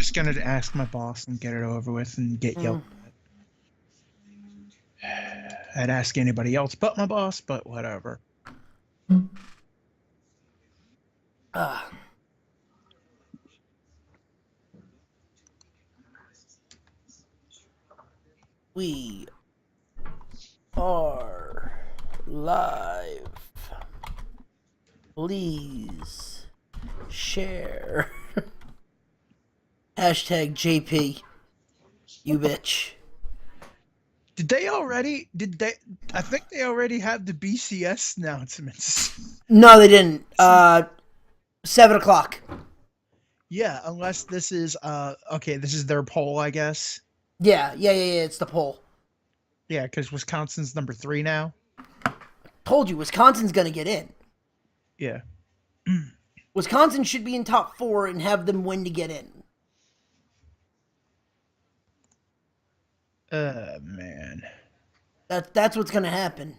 just gonna ask my boss and get it over with and get yelled at. I'd ask anybody else but my boss, but whatever. Uh, we are live. Please share. Hashtag JP. You bitch. Did they already? I think they already have the BCS announcements. No, they didn't. 7 o'clock. Yeah, unless this is okay. This is their poll, I guess. Yeah. It's the poll. Yeah, because Wisconsin's number 3 now. Told you, Wisconsin's gonna get in. Yeah. Wisconsin should be in top 4 and have them win to get in. Man. That's what's gonna happen.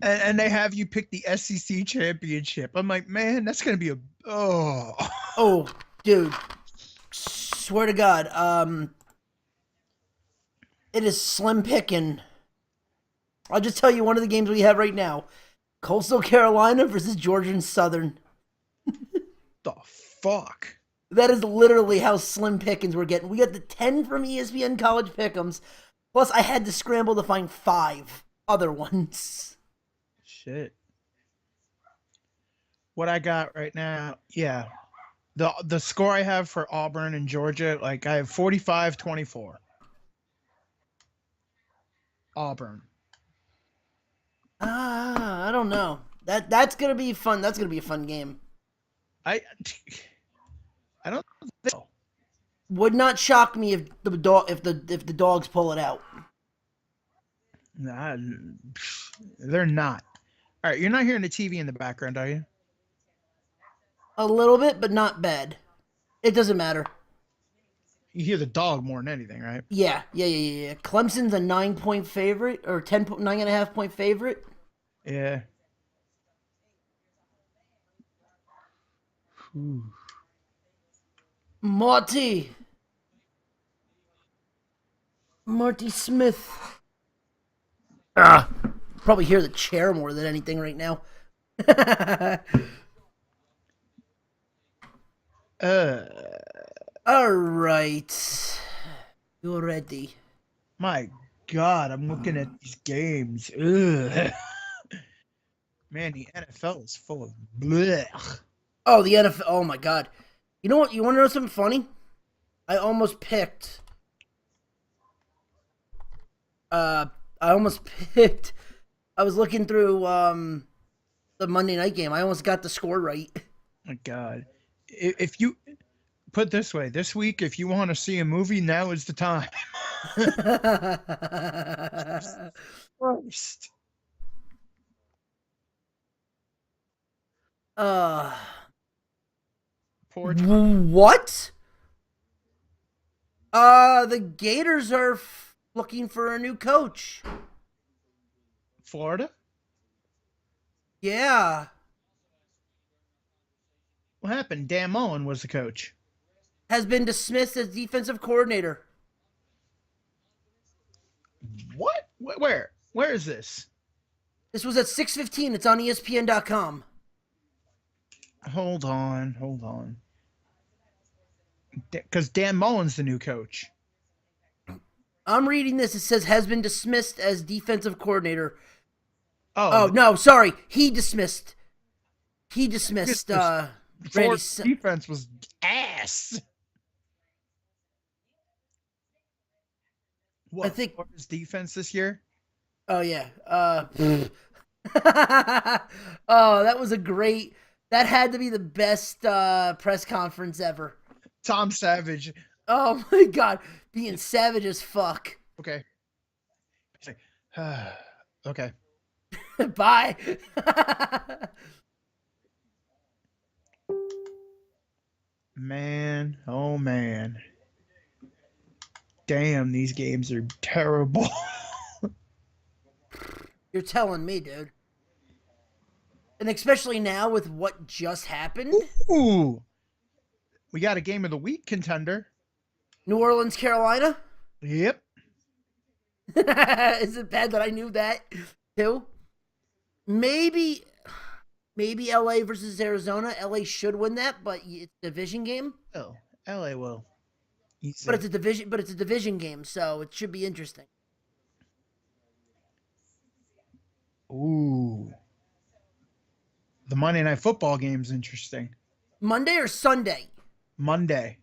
And they have you pick the SEC championship. I'm like, man, that's gonna be a Oh, dude. Swear to God. It is slim picking. I'll just tell you one of the games we have right now. Coastal Carolina versus Georgia Southern. the fuck? That is literally how slim pickings we're getting. We got the 10 from ESPN College Pick'ems. Plus, I had to scramble to find 5 other ones. Shit. What I got right now, yeah. The score I have for Auburn and Georgia, like I have 45-24. Auburn. I don't know. That's gonna be fun. That's gonna be a fun game. I don't think so. Would not shock me if the dogs pull it out. Nah, they're not. All right, you're not hearing the TV in the background, are you? A little bit, but not bad. It doesn't matter. You hear the dog more than anything, right? Yeah. Clemson's a 9-point favorite, or 9.5-point favorite. Yeah. Whew. Marty Smith. Probably hear the chair more than anything right now. All right. You're ready. My God, I'm looking at these games. Ugh. Man, the NFL is full of blech. Oh, the NFL. Oh, my God. You know what? You want to know something funny? I almost picked. I was looking through the Monday night game. I almost got the score right. My God. If you put it this way, this week, if you want to see a movie, now is the time. Christ. What? The Gators are looking for a new coach. Florida? Yeah. What happened? Dan Mullen was the coach. Has been dismissed as defensive coordinator. What? Where? Where is this? This was at 6:15. It's on ESPN.com. Hold on. Because Dan Mullen's the new coach. I'm reading this. It says has been dismissed as defensive coordinator. Oh no, sorry. He dismissed. Florida's defense was ass. What? I think Florida's defense this year. Oh yeah. Oh, that was a great. That had to be the best press conference ever. Tom Savage. Oh my God, being savage as fuck. Okay. He's like, okay. Bye. Man, oh man. Damn, these games are terrible. You're telling me, dude. And especially now with what just happened. Ooh. We got a game of the week contender. New Orleans, Carolina. Yep. Is it bad that I knew that too? Maybe LA versus Arizona. LA should win that, but it's a division game. Oh, LA will. Easy. But it's a division game, so it should be interesting. Ooh. The Monday Night Football game's interesting. Monday or Sunday? Monday.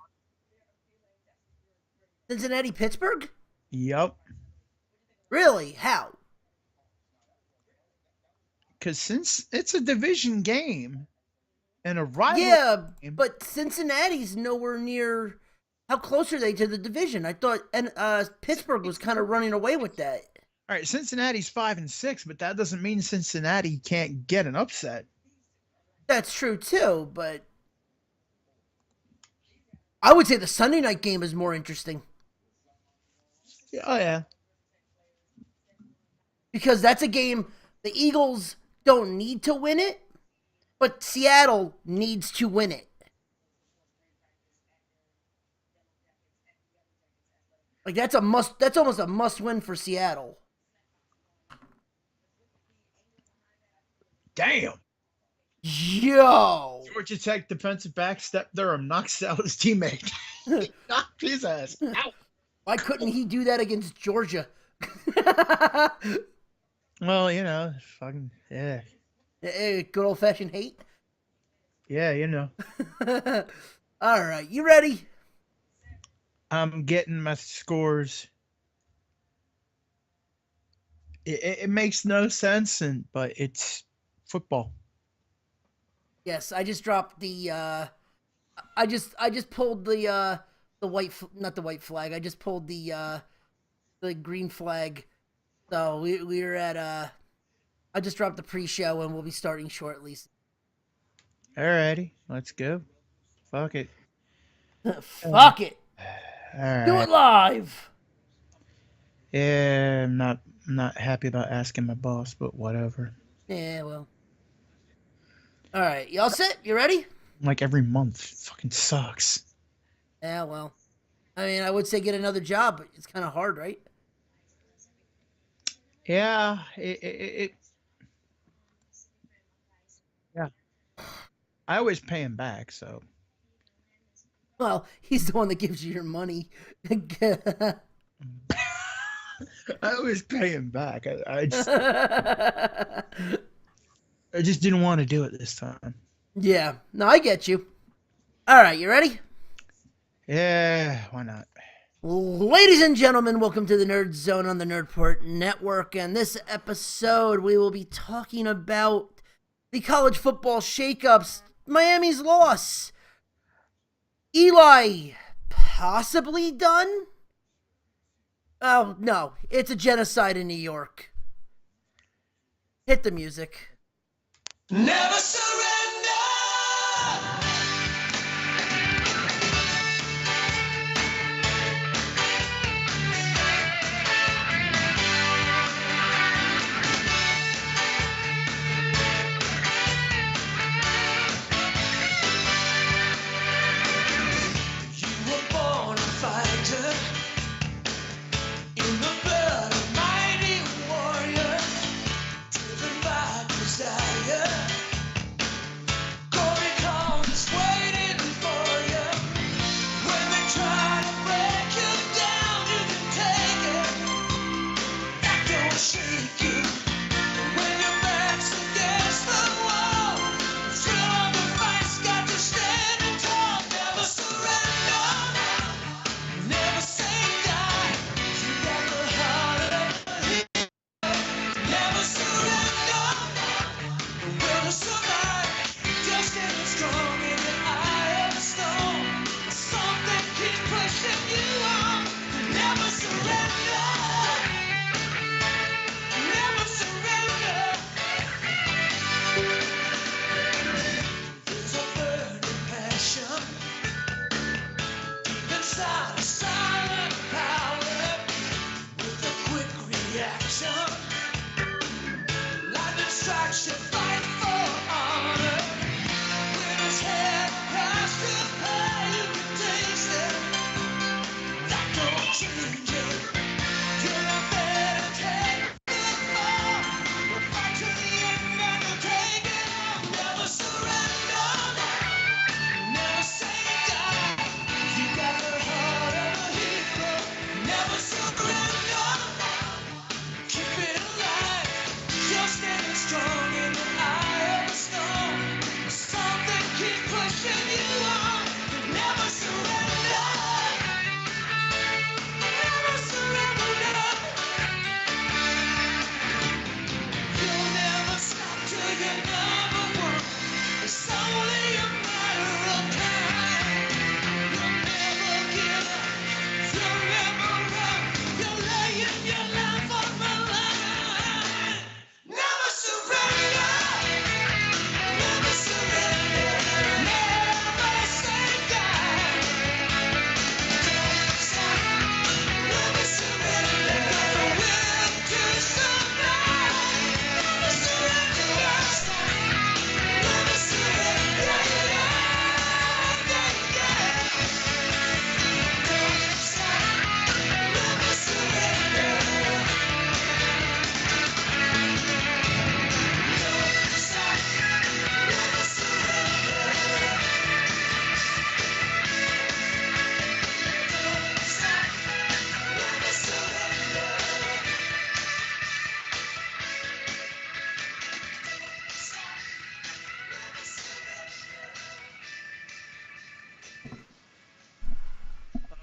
Cincinnati, Pittsburgh? Yep. Really? How? Because since it's a division game and a rival game, but Cincinnati's nowhere near. How close are they to the division? I thought Pittsburgh was kind of running away with that. All right, Cincinnati's 5-6, but that doesn't mean Cincinnati can't get an upset. That's true too, but I would say the Sunday night game is more interesting. Oh yeah. Because that's a game the Eagles don't need to win it, but Seattle needs to win it. Like that's almost a must win for Seattle. Damn. Yo. Georgia Tech defensive back Step Durham knocks out his teammate. He knocked his ass out. Why couldn't he do that against Georgia? Well, you know, fucking yeah. Good old fashioned hate. Yeah, you know. All right, you ready? I'm getting my scores. It makes no sense, but it's football. Yes, I just dropped the. I just pulled the white, not the white flag. I just pulled the green flag. So we're at I just dropped the pre-show and we'll be starting shortly. Alrighty, let's go. Fuck it. Fuck it. All right. Do it live. Yeah, I'm not happy about asking my boss, but whatever. Yeah, well. All right, y'all set? You ready? Like every month, it fucking sucks. Yeah, well. I mean, I would say get another job, but it's kind of hard, right? Yeah, yeah. I always pay him back, so. Well, he's the one that gives you your money. I always pay him back. I just didn't want to do it this time. Yeah, no, I get you. All right, you ready? Yeah, why not? Ladies and gentlemen, welcome to the Nerd Zone on the NERDPORT Network. And this episode, we will be talking about the college football shakeups, Miami's loss, Eli possibly done? Oh, no, it's a genocide in New York. Hit the music. Never surrender. You were born a fighter in the blood of mighty warriors, driven by desire.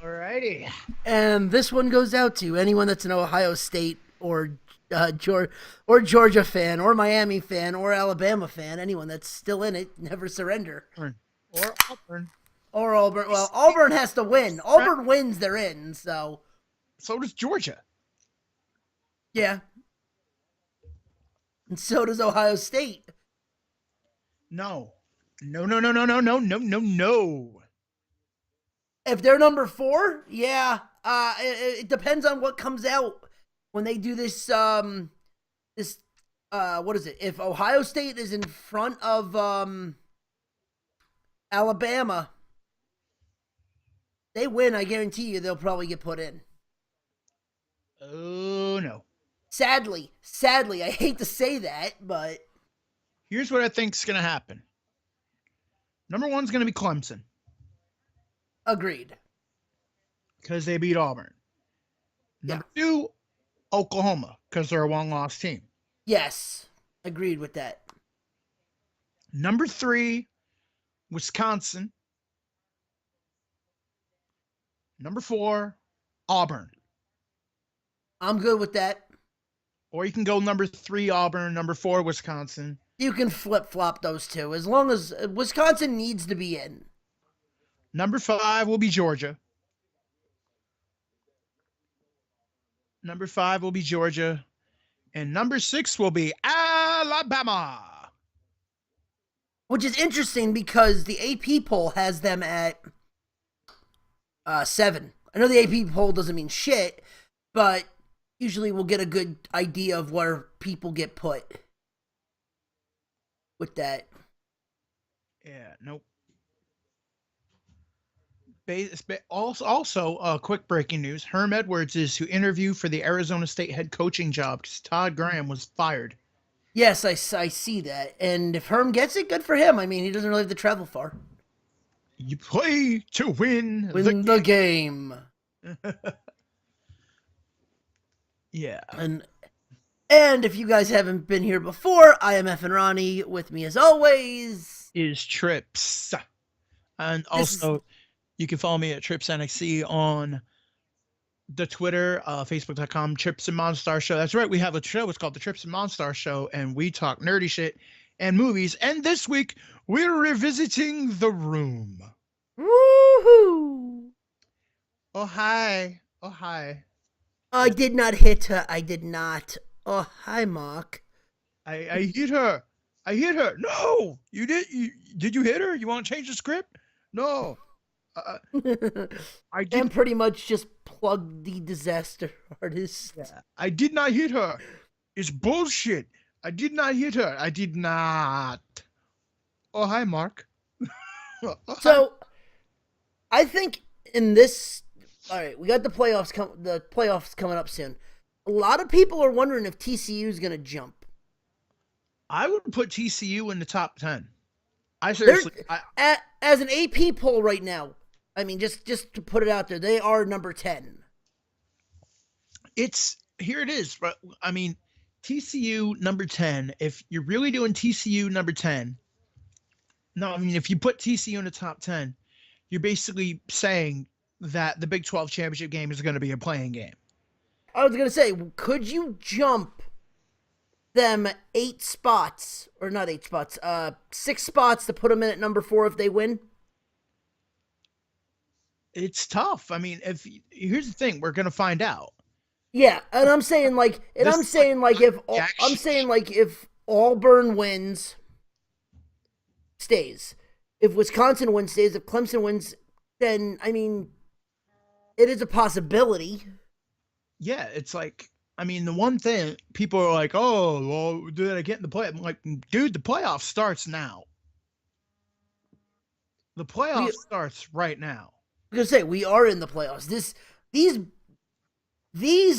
Alrighty. And this one goes out to anyone that's an Ohio State or Georgia fan or Miami fan or Alabama fan. Anyone that's still in it, never surrender. Or Auburn. Or Auburn. Well, Auburn has to win. Auburn wins, they're in. So does Georgia. yeah. And so does Ohio State. No. No. If they're number 4, yeah. It depends on what comes out when they do this. What is it? If Ohio State is in front of Alabama, they win. I guarantee you, they'll probably get put in. Oh no. Sadly, I hate to say that, but Here's what I think's gonna happen. Number 1's gonna be Clemson agreed. because they beat Auburn. Number 2, Oklahoma because they're a one-loss team. Yes, agreed with that. Number 3, Wisconsin. Number 4, Auburn. I'm good with that. Or you can go number 3, Auburn, number 4, Wisconsin. You can flip-flop those two as long as Wisconsin needs to be in. Number 5 will be Georgia. Number 5 will be Georgia. And number 6 will be Alabama. Which is interesting because the AP poll has them at 7. I know the AP poll doesn't mean shit, but usually we'll get a good idea of where people get put with that. Yeah, nope. Also, quick breaking news. Herm Edwards is to interview for the Arizona State head coaching job because Todd Graham was fired. Yes, I see that. And if Herm gets it, good for him. I mean, he doesn't really have to travel far. You play to win The game. Yeah. And if you guys haven't been here before, I am F and Ronnie. With me as always is Trips. And also, you can follow me at Trips NXC on the Twitter, Facebook.com, Trips and Monstar Show. That's right, we have a show. It's called the Trips and Monstar Show, and we talk nerdy shit and movies. And this week, we're revisiting The Room. Woohoo! Oh, hi. Oh, hi. I did not hit her. I did not. Oh, hi, Mark. I hit her. I hit her. No! You did. Did you hit her? You want to change the script? No. I did. And pretty much just plug the disaster artist. Yeah, I did not hit her. It's bullshit. I did not hit her. I did not. Oh, hi, Mark. So, I think in this, all right, we got the playoffs coming up soon. A lot of people are wondering if TCU is going to jump. I would put TCU in the top 10. I seriously. As an AP poll right now, I mean, just to put it out there, they are number 10. Here it is. But I mean, TCU number 10. If you're really doing TCU number 10, no, I mean, if you put TCU in the top 10, you're basically saying that the Big 12 championship game is going to be a playing game. I was going to say, could you jump them 8 spots, or not 8 spots, 6 spots to put them in at number 4 if they win? It's tough. I mean, here's the thing, we're going to find out. Yeah, and I'm saying if Auburn wins, stays. If Wisconsin wins, stays. If Clemson wins, then I mean, it is a possibility. Yeah, it's like, I mean, the one thing people are like, oh, well, did I get in the play? I'm like, dude, the playoff starts now. The playoff starts right now. I was gonna say we are in the playoffs. These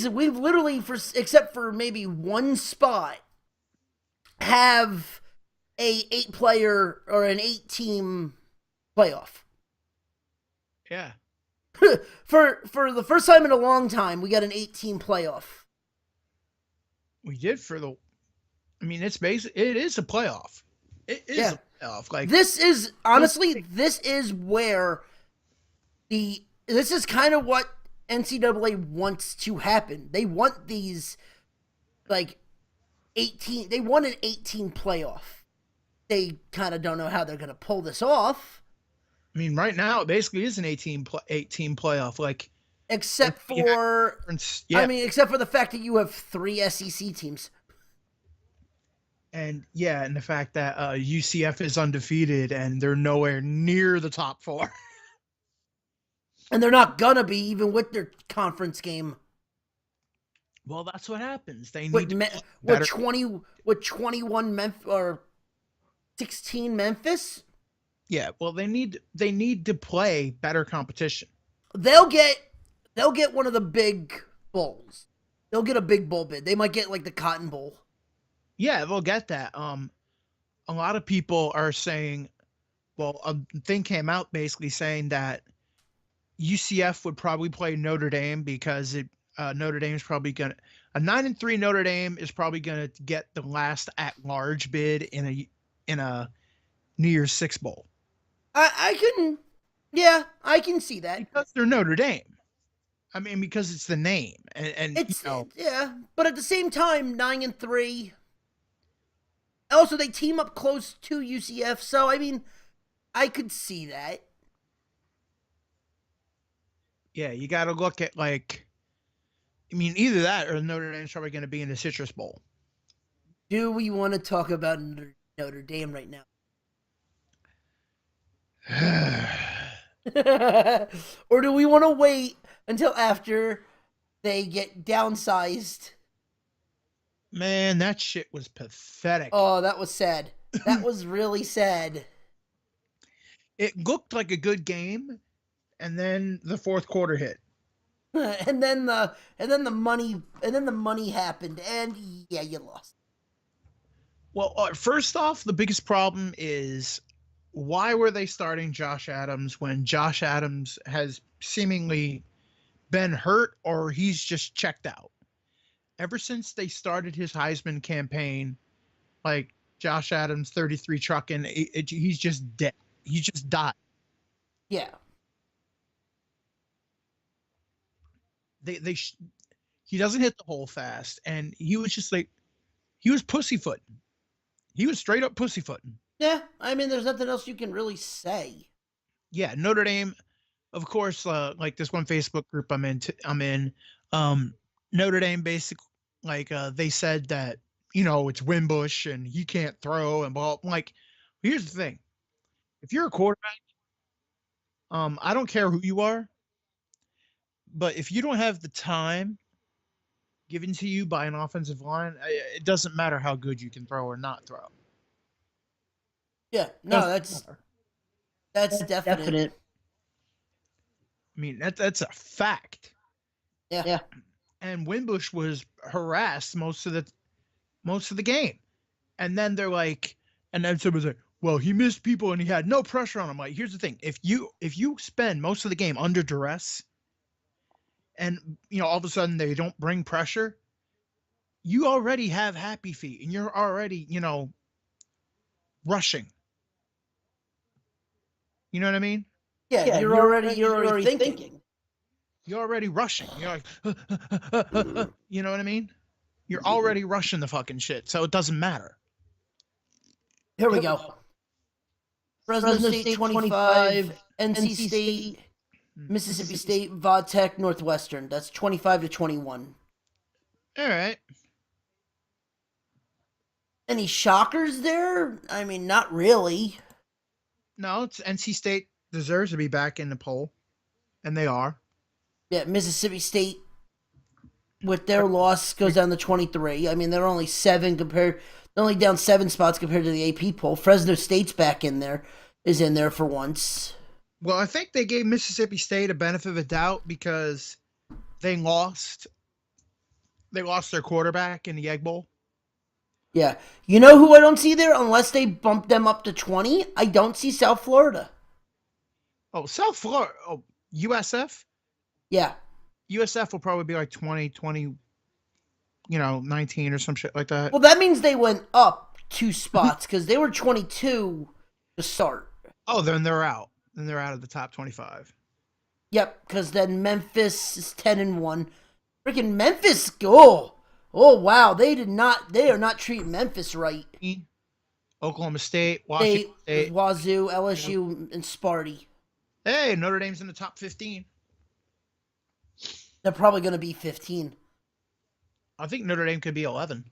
we've literally, except for maybe one spot, have a 8-player or an 8-team playoff. Yeah. For the first time in a long time, we got an 8-team playoff. We did I mean, it is a playoff. It is a playoff. Like, this is honestly, this is where the this is kind of what NCAA wants to happen. They want these, like, 18. They want an 18 playoff. They kind of don't know how they're going to pull this off. I mean, right now it basically is an 18 playoff. Like, except for except for the fact that you have 3 SEC teams. And and the fact that UCF is undefeated and they're nowhere near the top 4. And they're not gonna be, even with their conference game. Well, that's what happens. They With, need with 21 Memphis or 16 Memphis. Yeah, well, they need to play better competition. They'll get one of the big bowls. They'll get a big bowl bid. They might get like the Cotton Bowl. Yeah, they'll get that. A lot of people are saying, well, a thing came out basically saying that UCF would probably play Notre Dame because Notre Dame's probably gonna a 9-3 Notre Dame is probably gonna get the last at-large bid in a New Year's Six bowl. I can see that because they're Notre Dame. I mean, because it's the name, and it's but at the same time, 9-3. Also, they team up close to UCF, so I mean, I could see that. Yeah, you got to look at either that or Notre Dame's probably going to be in the Citrus Bowl. Do we want to talk about Notre Dame right now? Or do we want to wait until after they get downsized? Man, that shit was pathetic. Oh, that was sad. That was really sad. It looked like a good game, and then the fourth quarter hit. and then the money happened, and yeah, you lost. Well, first off, the biggest problem is why were they starting Josh Adams when Josh Adams has seemingly been hurt or he's just checked out? Ever since they started his Heisman campaign, like Josh Adams 33 trucking, he's just dead. He just died. Yeah. He doesn't hit the hole fast, and he was just like, he was pussyfooting. He was straight up pussyfooting. Yeah, I mean, there's nothing else you can really say. Yeah, Notre Dame, of course, like this one Facebook group I'm in. Notre Dame basically, they said that it's Wimbush and he can't throw and ball. Like, here's the thing: if you're a quarterback, I don't care who you are, but if you don't have the time given to you by an offensive line, it doesn't matter how good you can throw or not throw. Yeah, no, that's definite. I mean, that's a fact. Yeah. And Wimbush was harassed most of the game, and then they're like, and then someone's like, well, he missed people and he had no pressure on him. Like, here's the thing: if you spend most of the game under duress, and all of a sudden they don't bring pressure, you already have happy feet and you're already rushing. You know what I mean? Yeah, you're already thinking. You're already rushing. You're like, you know what I mean? You're already rushing the fucking shit, so it doesn't matter. Here we go. Fresno State 25, NC State, Mississippi State, Vodtech, Northwestern. That's 25-21. All right. Any shockers there? I mean, not really. No, it's NC State deserves to be back in the poll, and they are. Yeah, Mississippi State, with their loss, goes down to 23. I mean, they're only down 7 spots compared to the AP poll. Fresno State's back in there, is in there for once. Well, I think they gave Mississippi State a benefit of a doubt because they lost their quarterback in the Egg Bowl. Yeah. You know who I don't see there unless they bump them up to 20? I don't see South Florida. Oh, South Florida. Oh, USF? Yeah. USF will probably be like 20, 19 or some shit like that. Well, that means they went up 2 spots because they were 22 to start. Oh, then they're out. Then they're out of the top 25. Yep, because then Memphis is 10-1. Freaking Memphis, oh wow, they are not treating Memphis right. Oklahoma State, They Washington State. Wazoo, LSU, and Sparty. Hey, Notre Dame's in the top 15. They're probably going to be 15. I think Notre Dame could be 11.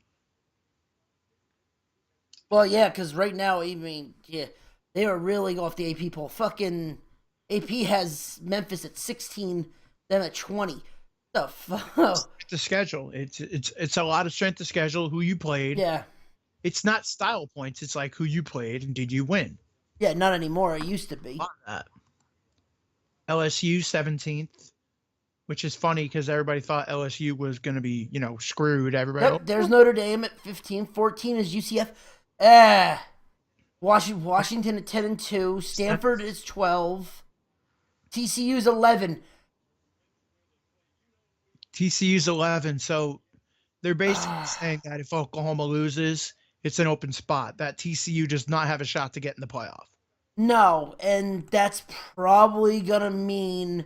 Well, yeah, because right now, I mean, yeah, they are really off the AP poll. Fucking AP has Memphis at 16, them at 20. The fuck? The schedule. It's a lot of strength of schedule. Who you played. Yeah. It's not style points. It's like who you played and did you win. Yeah, not anymore. It used to be. LSU 17th, which is funny because everybody thought LSU was going to be, screwed. Everybody. Nope, there's Notre Dame at 15. 14 is UCF. Washington at 10-2. Stanford is 12. TCU's 11. TCU's 11. So they're basically saying that if Oklahoma loses, it's an open spot. That TCU does not have a shot to get in the playoff. No, and that's probably going to mean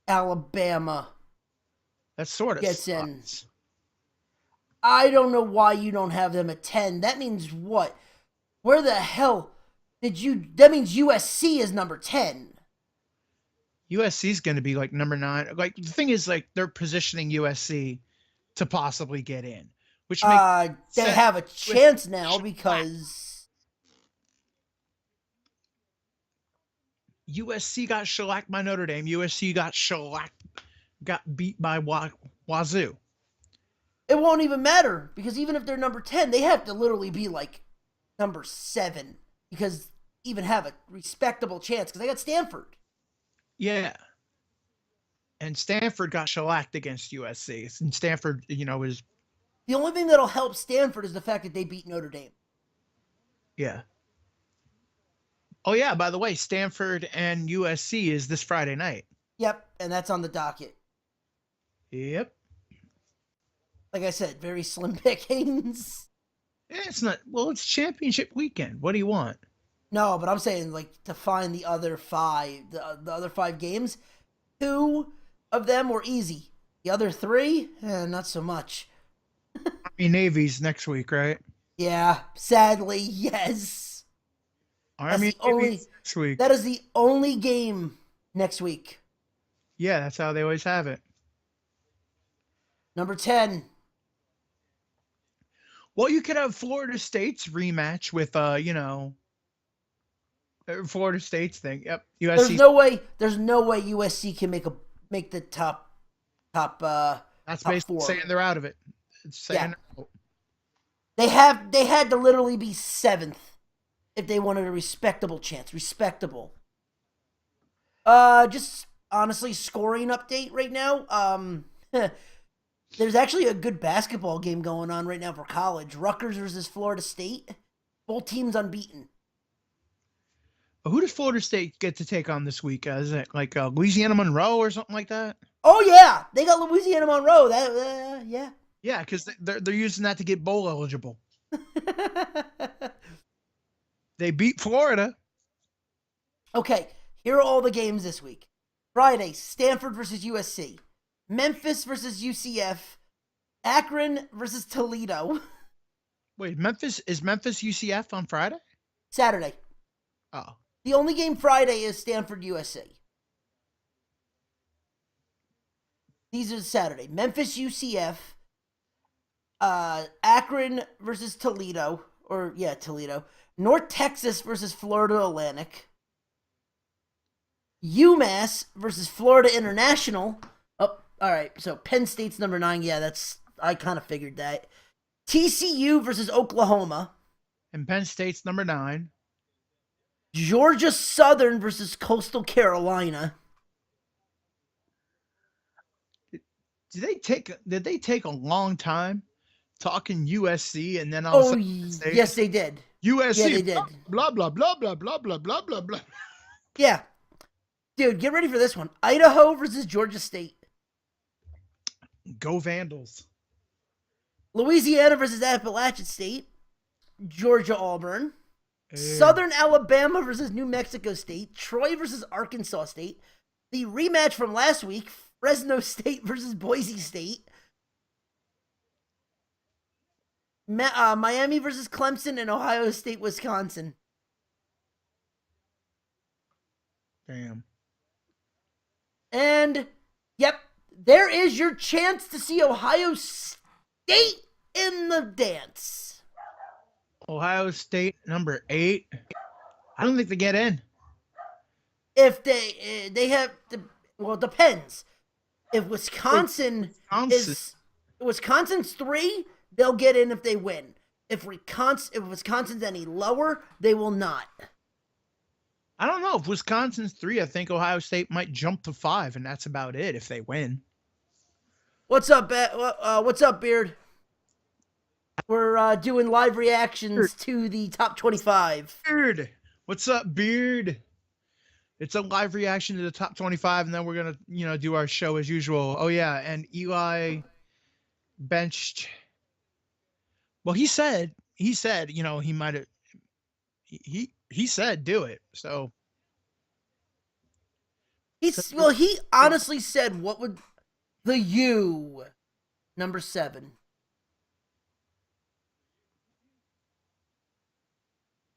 Alabama That sort of gets in. sucks. I don't know why you don't have them at 10. That means what? Where the hell did you... That means USC is number 10. USC is going to be like number 9. Like the thing is, like they're positioning USC to possibly get in, which makes they have a chance now because USC got shellacked by Notre Dame. USC got beat by Wazoo. it won't even matter because even if they're number 10, they have to literally be like number 7 because even have a respectable chance because they got Stanford. Yeah. And Stanford got shellacked against USC. And Stanford, is... The only thing that'll help Stanford is the fact that they beat Notre Dame. Yeah. Oh, yeah, by the way, Stanford and USC is this Friday night. Yep, and that's on the docket. Yep. Like I said, very slim pickings. Yeah, it's championship weekend. What do you want? No, but I'm saying, like, to find the other 5, the other 5 games, 2 of them were easy. The other 3, not so much. Army Navy's next week, right? Yeah, sadly, yes. Army Navy's next week. That is the only game next week. Yeah, that's how they always have it. Number 10. Well, you could have Florida State's rematch with, Florida State's thing. Yep. USC. There's no way USC can make the top. That's top basically 4. saying they're out of it. It's saying They had to literally be 7th if they wanted a respectable chance. Respectable. Just honestly, scoring update right now. There's actually a good basketball game going on right now for college. Rutgers versus Florida State. Both teams unbeaten. Who does Florida State get to take on this week? Is it like Louisiana Monroe or something like that? Oh yeah, they got Louisiana Monroe. That yeah. Yeah, because they're using that to get bowl eligible. They beat Florida. Okay, here are all the games this week. Friday, Stanford versus USC. Memphis versus UCF. Akron versus Toledo. Wait, is Memphis UCF on Friday? Saturday. Oh. The only game Friday is Stanford USC. These are Saturday. Memphis UCF. Akron versus Toledo. Toledo. North Texas versus Florida Atlantic. UMass versus Florida International. Oh, all right. So Penn State's number 9. Yeah, I kind of figured that. TCU versus Oklahoma. And Penn State's number 9. Georgia Southern versus Coastal Carolina. Did they take a long time talking USC and then all of a sudden yes, they did. USC, yeah, they did. Blah blah blah blah blah blah blah blah blah. Yeah, dude, get ready for this one: Idaho versus Georgia State. Go Vandals. Louisiana versus Appalachian State. Georgia Auburn. Southern Alabama versus New Mexico State. Troy versus Arkansas State. the rematch from last week, Fresno State versus Boise State. Miami versus Clemson, and Ohio State, Wisconsin. Damn. And, yep, there is your chance to see Ohio State in the dance. Ohio State, number 8. I don't think they get in. If they have, well, it depends. If Wisconsin's 3, they'll get in if they win. If Wisconsin's any lower, they will not. I don't know. If Wisconsin's 3, I think Ohio State might jump to 5, and that's about it if they win. What's up, Beard? We're doing live reactions to the top 25. Beard, what's up, Beard? It's a live reaction to the top 25, and then we're gonna, do our show as usual. Oh yeah, and Eli benched. Well, he said, he might have. He said do it. So he honestly said, what would the U number 7?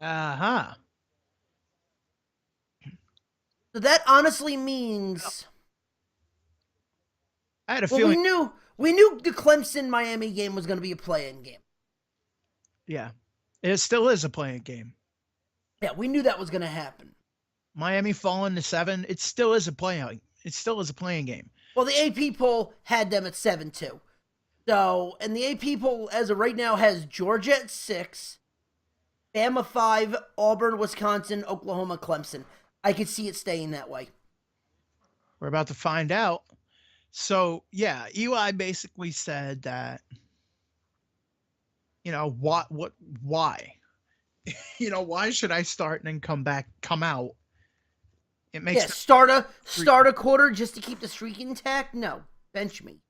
Uh-huh. So that honestly means I had a feeling. we knew the Clemson Miami game was going to be a play-in game. Yeah, it still is a playing game. Yeah, we knew that was going to happen. Miami falling to 7. It still is a playing. It still is a playing game. Well, the AP poll had them at 7 too. So, and the AP poll as of right now has Georgia at 6, Bama 5, Auburn, Wisconsin, Oklahoma, Clemson. I could see it staying that way. We're about to find out. So, yeah, Eli basically said that, why? Why should I start and then come out? It makes start a quarter just to keep the streak intact? No, bench me.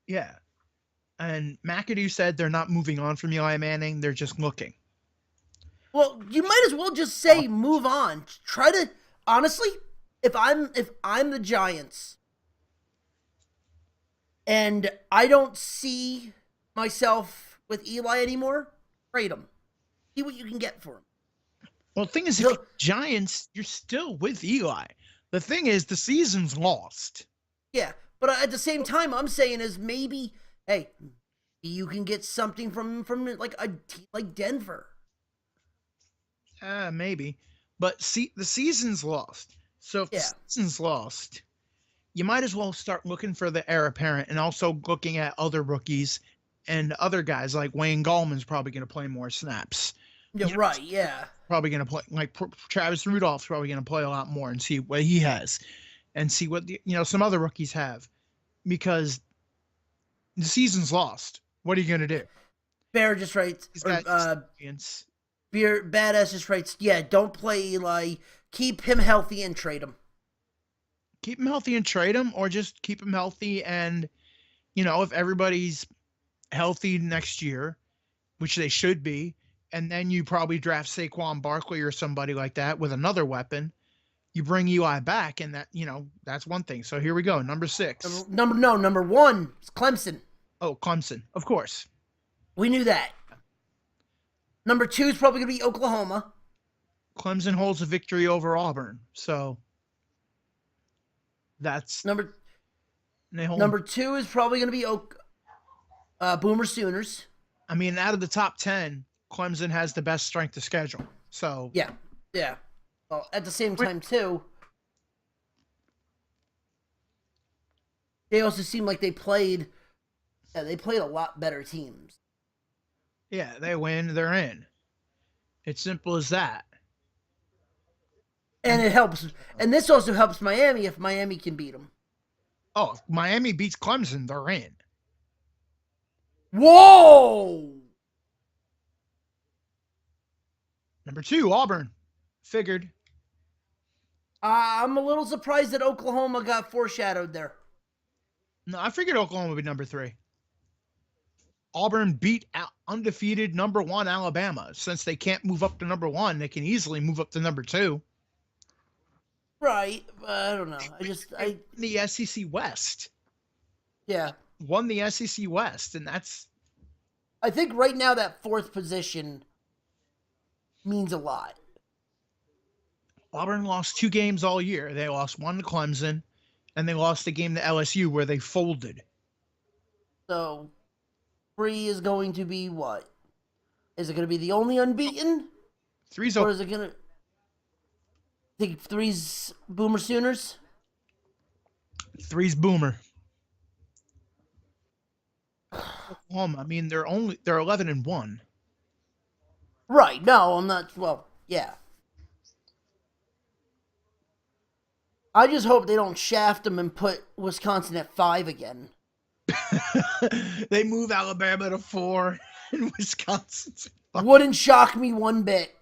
Yeah. And McAdoo said they're not moving on from Eli Manning, they're just looking. Well, you might as well just say move on. Try to honestly, if I'm the Giants and I don't see myself with Eli anymore, trade him. See what you can get for him. Well, the thing is, if you're Giants, you're still with Eli. The thing is, the season's lost. Yeah, but at the same time, I'm saying is maybe, hey, you can get something from like a team like Denver. Maybe. But see, the season's lost. So if the season's lost, you might as well start looking for the heir apparent and also looking at other rookies and other guys like Wayne Gallman's probably going to play more snaps. Yeah, right, yeah. Probably going to play, like Travis Rudolph's probably going to play a lot more and see what he has and see what, some other rookies have because the season's lost. What are you going to do? Bear just writes, experience. Beer Badass just writes, yeah, don't play Eli. Keep him healthy and trade him. Keep him healthy and trade him, or just keep him healthy and, if everybody's healthy next year, which they should be, and then you probably draft Saquon Barkley or somebody like that with another weapon, you bring Eli back, and that, that's one thing. So here we go, number 6. Number 1 is Clemson. Oh, Clemson, of course. We knew that. Number 2 is probably going to be Oklahoma. Clemson holds a victory over Auburn, so that's number 2 is probably going to be Boomer Sooners. I mean, out of the top 10, Clemson has the best strength of schedule. So yeah. Well, at the same time too, they also seem like they played a lot better teams. Yeah, they win, they're in. It's simple as that. And it helps. And this also helps Miami if Miami can beat them. Oh, if Miami beats Clemson, they're in. Whoa! Number 2, Auburn. Figured. I'm a little surprised that Oklahoma got foreshadowed there. No, I figured Oklahoma would be number 3. Auburn beat undefeated number 1 Alabama. Since they can't move up to number 1, they can easily move up to number 2. Right. I don't know. The SEC West. Yeah. Won the SEC West, and that's I think right now that 4th position means a lot. Auburn lost 2 games all year. They lost 1 to Clemson, and they lost a game to LSU where they folded. So 3 is going to be what? Is it going to be the only unbeaten? 3's Or is it going to... think 3's Boomer Sooners? 3's Boomer. Oklahoma. I mean, they're 11-1. Right. No, I'm not. Well, yeah. I just hope they don't shaft them and put Wisconsin at 5 again. They move Alabama to 4 and Wisconsin's at 5. Wouldn't shock me one bit.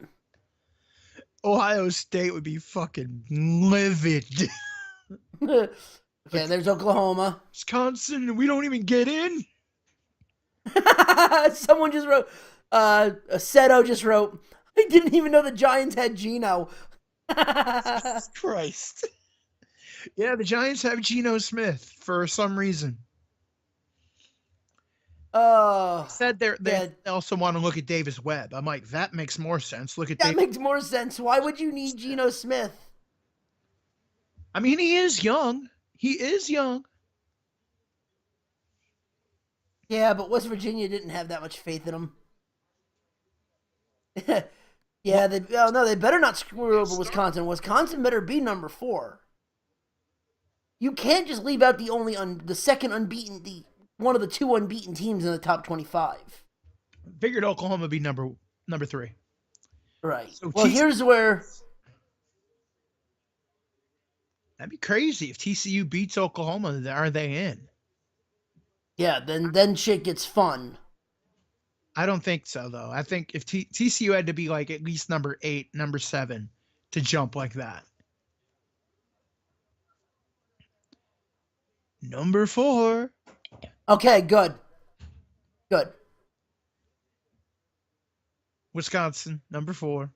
Ohio State would be fucking livid. Okay, there's Oklahoma. Wisconsin, we don't even get in. Someone just wrote, Seto just wrote, I didn't even know the Giants had Geno. Jesus Christ. Yeah, the Giants have Geno Smith for some reason. Said they also want to look at Davis Webb. I'm like, that makes more sense. That makes more sense. Why would you need Geno Smith? I mean, he is young. He is young. Yeah, but West Virginia didn't have that much faith in him. Yeah, they better not screw over Wisconsin. Wisconsin better be number 4. You can't just leave out the second unbeaten, one of the 2 unbeaten teams in the top 25. Figured Oklahoma would be number 3. Right. So well, here's where... That'd be crazy if TCU beats Oklahoma. Are they in? Yeah, then shit gets fun. I don't think so, though. I think if TCU had to be like at least number 8, number 7 to jump like that. Number 4. Okay, good. Good. Wisconsin, number 4.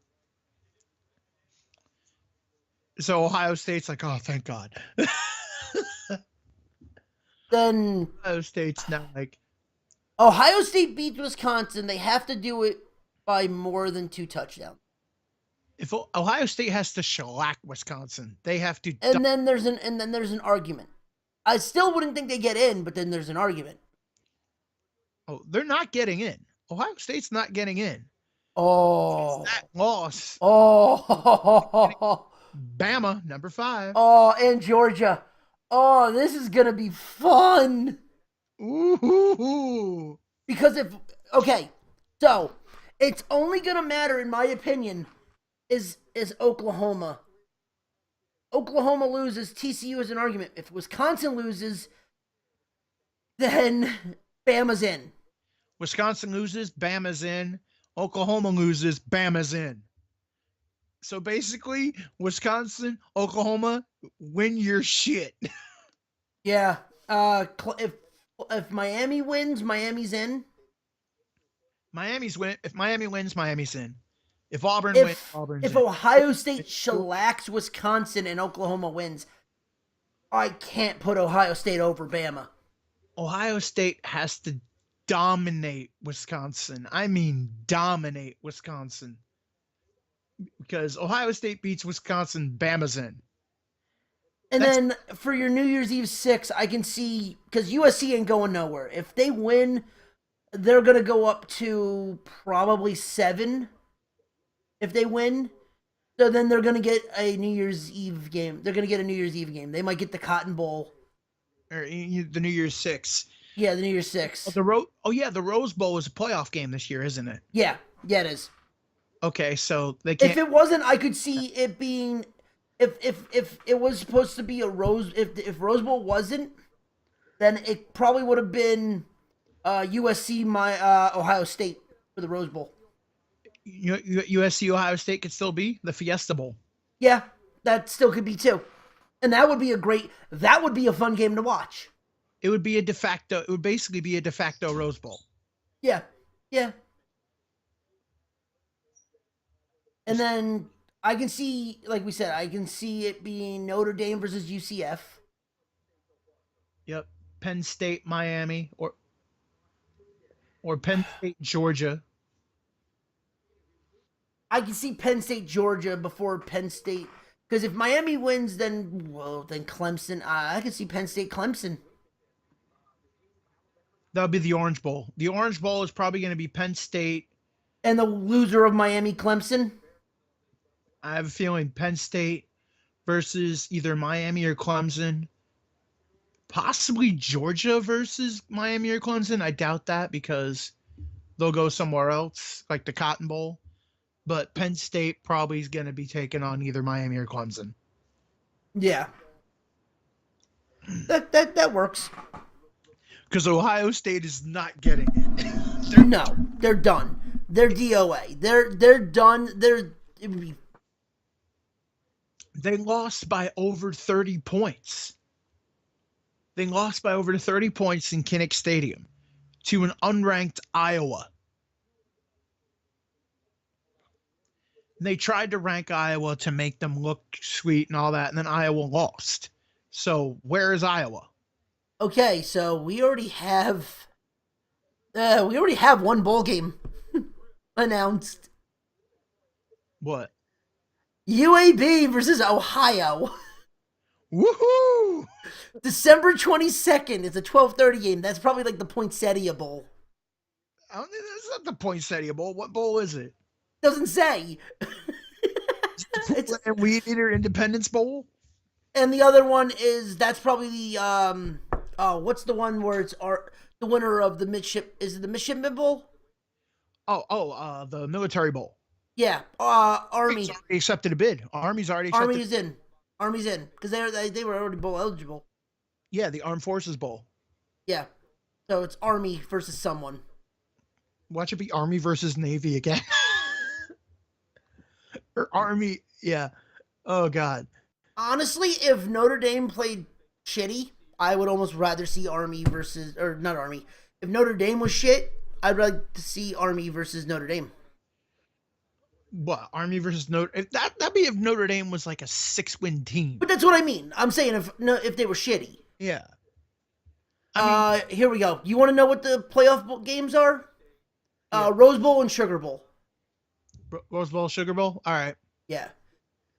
So Ohio State's like, oh, thank God. Then Ohio State's now like, Ohio State beats Wisconsin. They have to do it by more than 2 touchdowns. if Ohio State has to shellac Wisconsin, they have to. And then there's an argument. I still wouldn't think they get in, but then there's an argument. Oh, they're not getting in. Ohio State's not getting in. Oh. That loss. Oh. Bama, number 5. Oh, and Georgia. Oh, this is going to be fun. Ooh. Because so it's only going to matter, in my opinion, is Oklahoma. Oklahoma loses, TCU is an argument. If Wisconsin loses, then Bama's in. Wisconsin loses, Bama's in. Oklahoma loses, Bama's in. So basically, Wisconsin, Oklahoma, win your shit. Yeah. If Miami wins, Miami's in. If Miami wins, Miami's in. If Auburn wins, Auburn's if in. Ohio State shellacks Wisconsin and Oklahoma wins, I can't put Ohio State over Bama. Ohio State has to dominate Wisconsin. I mean, dominate Wisconsin. Because Ohio State beats Wisconsin, Bama's in. And then for your New Year's Eve 6, I can see, because USC ain't going nowhere. If they win, they're going to go up to probably 7 if they win. So then they're going to get a New Year's Eve game. They're going to get a New Year's Eve game. They might get the Cotton Bowl. Or the New Year's 6. Yeah, the New Year's 6. The Rose Bowl is a playoff game this year, isn't it? Yeah, it is. Okay, so they can't. If it wasn't, I could see it being... If it was supposed to be a Rose... If Rose Bowl wasn't, then it probably would have been USC, Ohio State for the Rose Bowl. USC Ohio State could still be the Fiesta Bowl. Yeah, that still could be too. And that would be a fun game to watch. It would basically be a de facto Rose Bowl. Yeah. And then I can see, like we said, I can see it being Notre Dame versus UCF. Yep. Penn State, Miami, or Penn State, Georgia. I can see Penn State, Georgia before Penn State. Because if Miami wins, then Clemson. I can see Penn State, Clemson. That'll be the Orange Bowl. The Orange Bowl is probably going to be Penn State. And the loser of Miami, Clemson. I have a feeling Penn State versus either Miami or Clemson. Possibly Georgia versus Miami or Clemson. I doubt that because they'll go somewhere else, like the Cotton Bowl. But Penn State probably is going to be taking on either Miami or Clemson. Yeah. That works. Because Ohio State is not getting it. They're done. They're DOA. They're done. They lost by over 30 points. They lost by over 30 points in Kinnick Stadium to an unranked Iowa. They tried to rank Iowa to make them look sweet and all that, and then Iowa lost. So where is Iowa? Okay, so we already have one bowl game announced. What? UAB versus Ohio. Woohoo! December 22nd. It's a 12:30 game. That's probably like the Poinsettia Bowl. That's not the Poinsettia Bowl. What bowl is it? Doesn't say. It's a Weed Eater Independence Bowl. And the other one that's probably the what's the one where it's the winner of the is it the Midshipman Bowl? The Military Bowl. Yeah, Army. Already accepted a bid. Army's already accepted. Army's in because they were already bowl eligible. Yeah, the Armed Forces Bowl. Yeah, so it's Army versus someone. Watch it be Army versus Navy again. Or Army, yeah. Oh God. Honestly, if Notre Dame played shitty, I would almost rather see Army versus not Army. If Notre Dame was shit, I'd like to see Army versus Notre Dame. What, Army versus Notre? That'd be if Notre Dame was like a 6-win team. But that's what I mean. I'm saying if they were shitty. Yeah. Here we go. You want to know what the playoff games are? Yeah. Rose Bowl and Sugar Bowl. Rose Bowl, Sugar Bowl. All right. Yeah.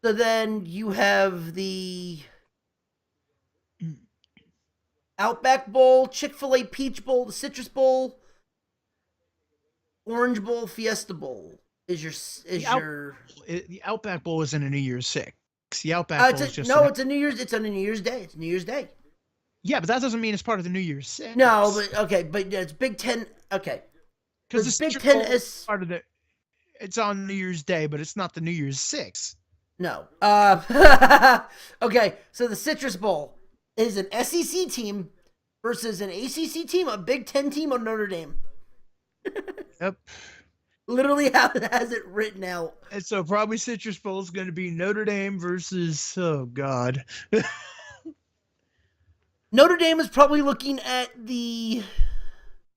So then you have the Outback Bowl, Chick-fil-A Peach Bowl, the Citrus Bowl, Orange Bowl, Fiesta Bowl. The Outback Bowl isn't a New Year's Six. The Outback Bowl is just it's a New Year's. It's on a New Year's Day. It's New Year's Day. Yeah, but that doesn't mean it's part of the New Year's Six. No, but okay, but it's Big Ten. Okay, because the Big Ten is part of the. It's on New Year's Day, but it's not the New Year's Six. No. Okay, so the Citrus Bowl is an SEC team versus an ACC team, a Big Ten team, or Notre Dame. Yep. Literally has it written out. And so probably Citrus Bowl is going to be Notre Dame versus, oh God. Notre Dame is probably looking at they're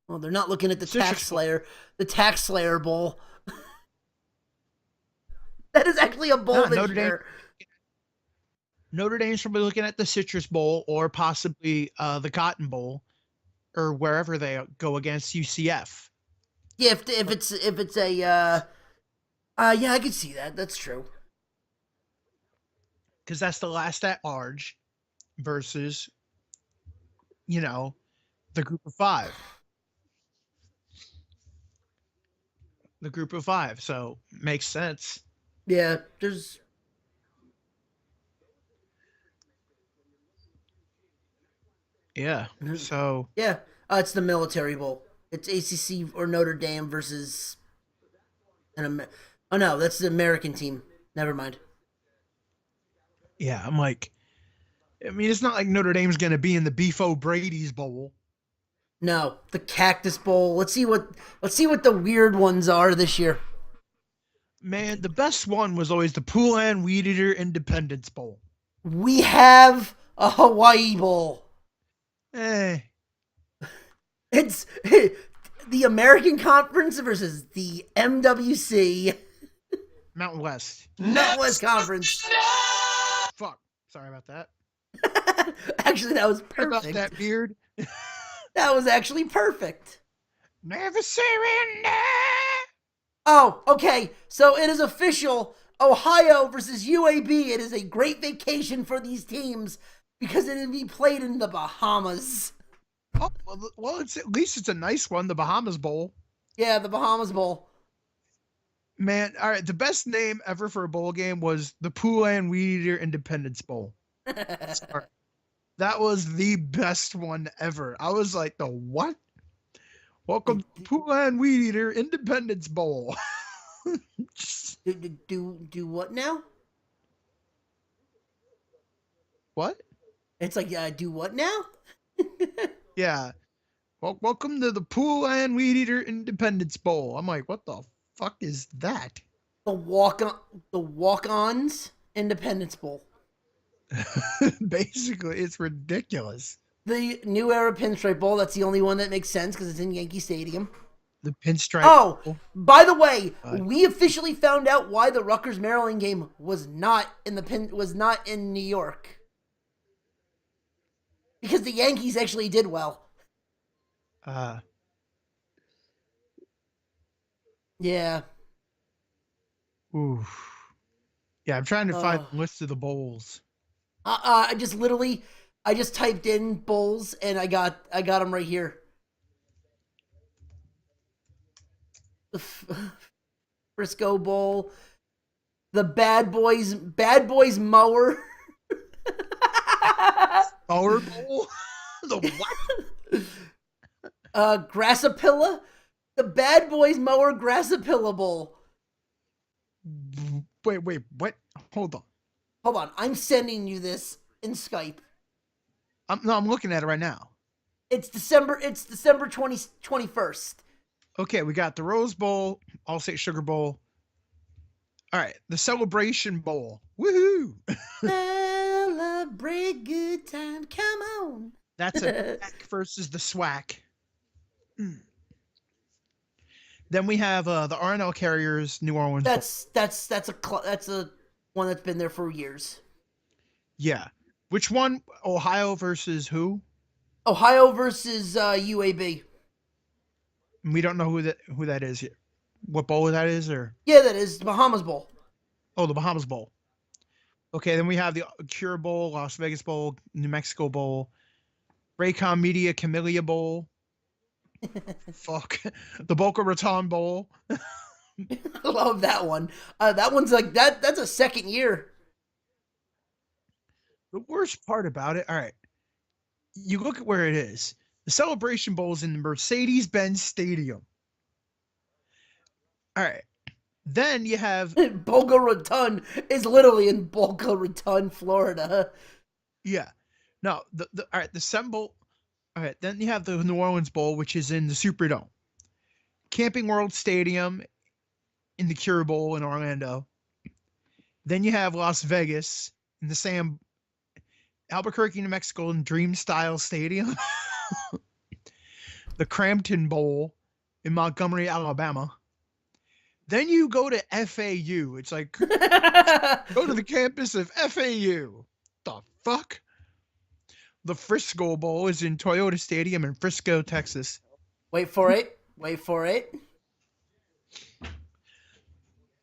not looking at the Tax Slayer Bowl. That is actually a bowl this year. Notre Dame's probably looking at the Citrus Bowl or possibly the Cotton Bowl or wherever they go against UCF. Yeah, if it's a yeah, I can see that. That's true. Because that's the last at large versus, the group of five. The group of five. So makes sense. Yeah, Yeah. So yeah, it's the Military Bowl. It's ACC or Notre Dame versus oh no, that's the American team. Never mind. Yeah, I'm like, I mean, it's not like Notre Dame's going to be in the Beef O'Brady's Bowl. No, the Cactus Bowl. Let's see what the weird ones are this year. Man, the best one was always the Poulan Weed Eater Independence Bowl. We have a Hawaii Bowl. It's the American Conference versus the MWC. Mountain West. Mountain West Conference. Fuck. Sorry about that. Actually, that was Sorry about perfect. that beard. That was actually perfect. Never surrender. Oh, okay. So it is official. Ohio versus UAB. It is a great vacation for these teams because it will be played in the Bahamas. Oh, well, it's at least it's a nice one, the Bahamas Bowl. Yeah, the Bahamas Bowl. Man, all right. The best name ever for a bowl game was the Poulan Weed Eater Independence Bowl. Sorry. That was the best one ever. I was like, the what? Welcome to Poulan Weed Eater Independence Bowl. do what now? What? It's like, do what now? Yeah. Well, welcome to the Poulan Weed Eater Independence Bowl. I'm like, what the fuck is that? The walk-ons Independence Bowl. Basically, it's ridiculous. The New Era Pinstripe Bowl. That's the only one that makes sense because it's in Yankee Stadium. The pinstripe. Oh, Bowl. by the way, we officially found out why the Rutgers Maryland game was not in New York. Because the Yankees actually did well. Yeah. Oof. Yeah, I'm trying to find a list of the bowls. I just typed in bowls and I got them right here. The Frisco Bowl, the Bad Boys Mower. Mower Bowl? The what? Grassapilla, the Bad Boys Mower Grassapilla Bowl. Wait, what? Hold on. I'm sending you this in Skype. I'm looking at it right now. It's December 21st. Okay, we got the Rose Bowl, All-State Sugar Bowl. All right, the Celebration Bowl. Woohoo! Celebrate good time. Come on. That's a SWAC versus the SWAC. Then we have the R&L Carriers New Orleans. That's a one that's been there for years. Yeah. Which one? Ohio versus who? Ohio versus UAB. We don't know who that is yet. What bowl that is, or? Yeah, that is the Bahamas Bowl. Oh, the Bahamas Bowl. Okay, then we have the Cure Bowl, Las Vegas Bowl, New Mexico Bowl, Raycom Media Camellia Bowl. Fuck. The Boca Raton Bowl. I love that one. That one's like that's a second year. The worst part about it, all right, you look at where it is. The Celebration Bowl is in the Mercedes-Benz Stadium. All right. Then you have Boca Raton is literally in Boca Raton, Florida. Yeah. No, the all right, the Sun Bowl. All right, then you have the New Orleans Bowl, which is in the Superdome. Camping World Stadium in the Cure Bowl in Orlando. Then you have Las Vegas in the Albuquerque, New Mexico in Dream Style Stadium. The Crampton Bowl in Montgomery, Alabama. Then you go to FAU. It's like, go to the campus of FAU. The fuck? The Frisco Bowl is in Toyota Stadium in Frisco, Texas. Wait for it.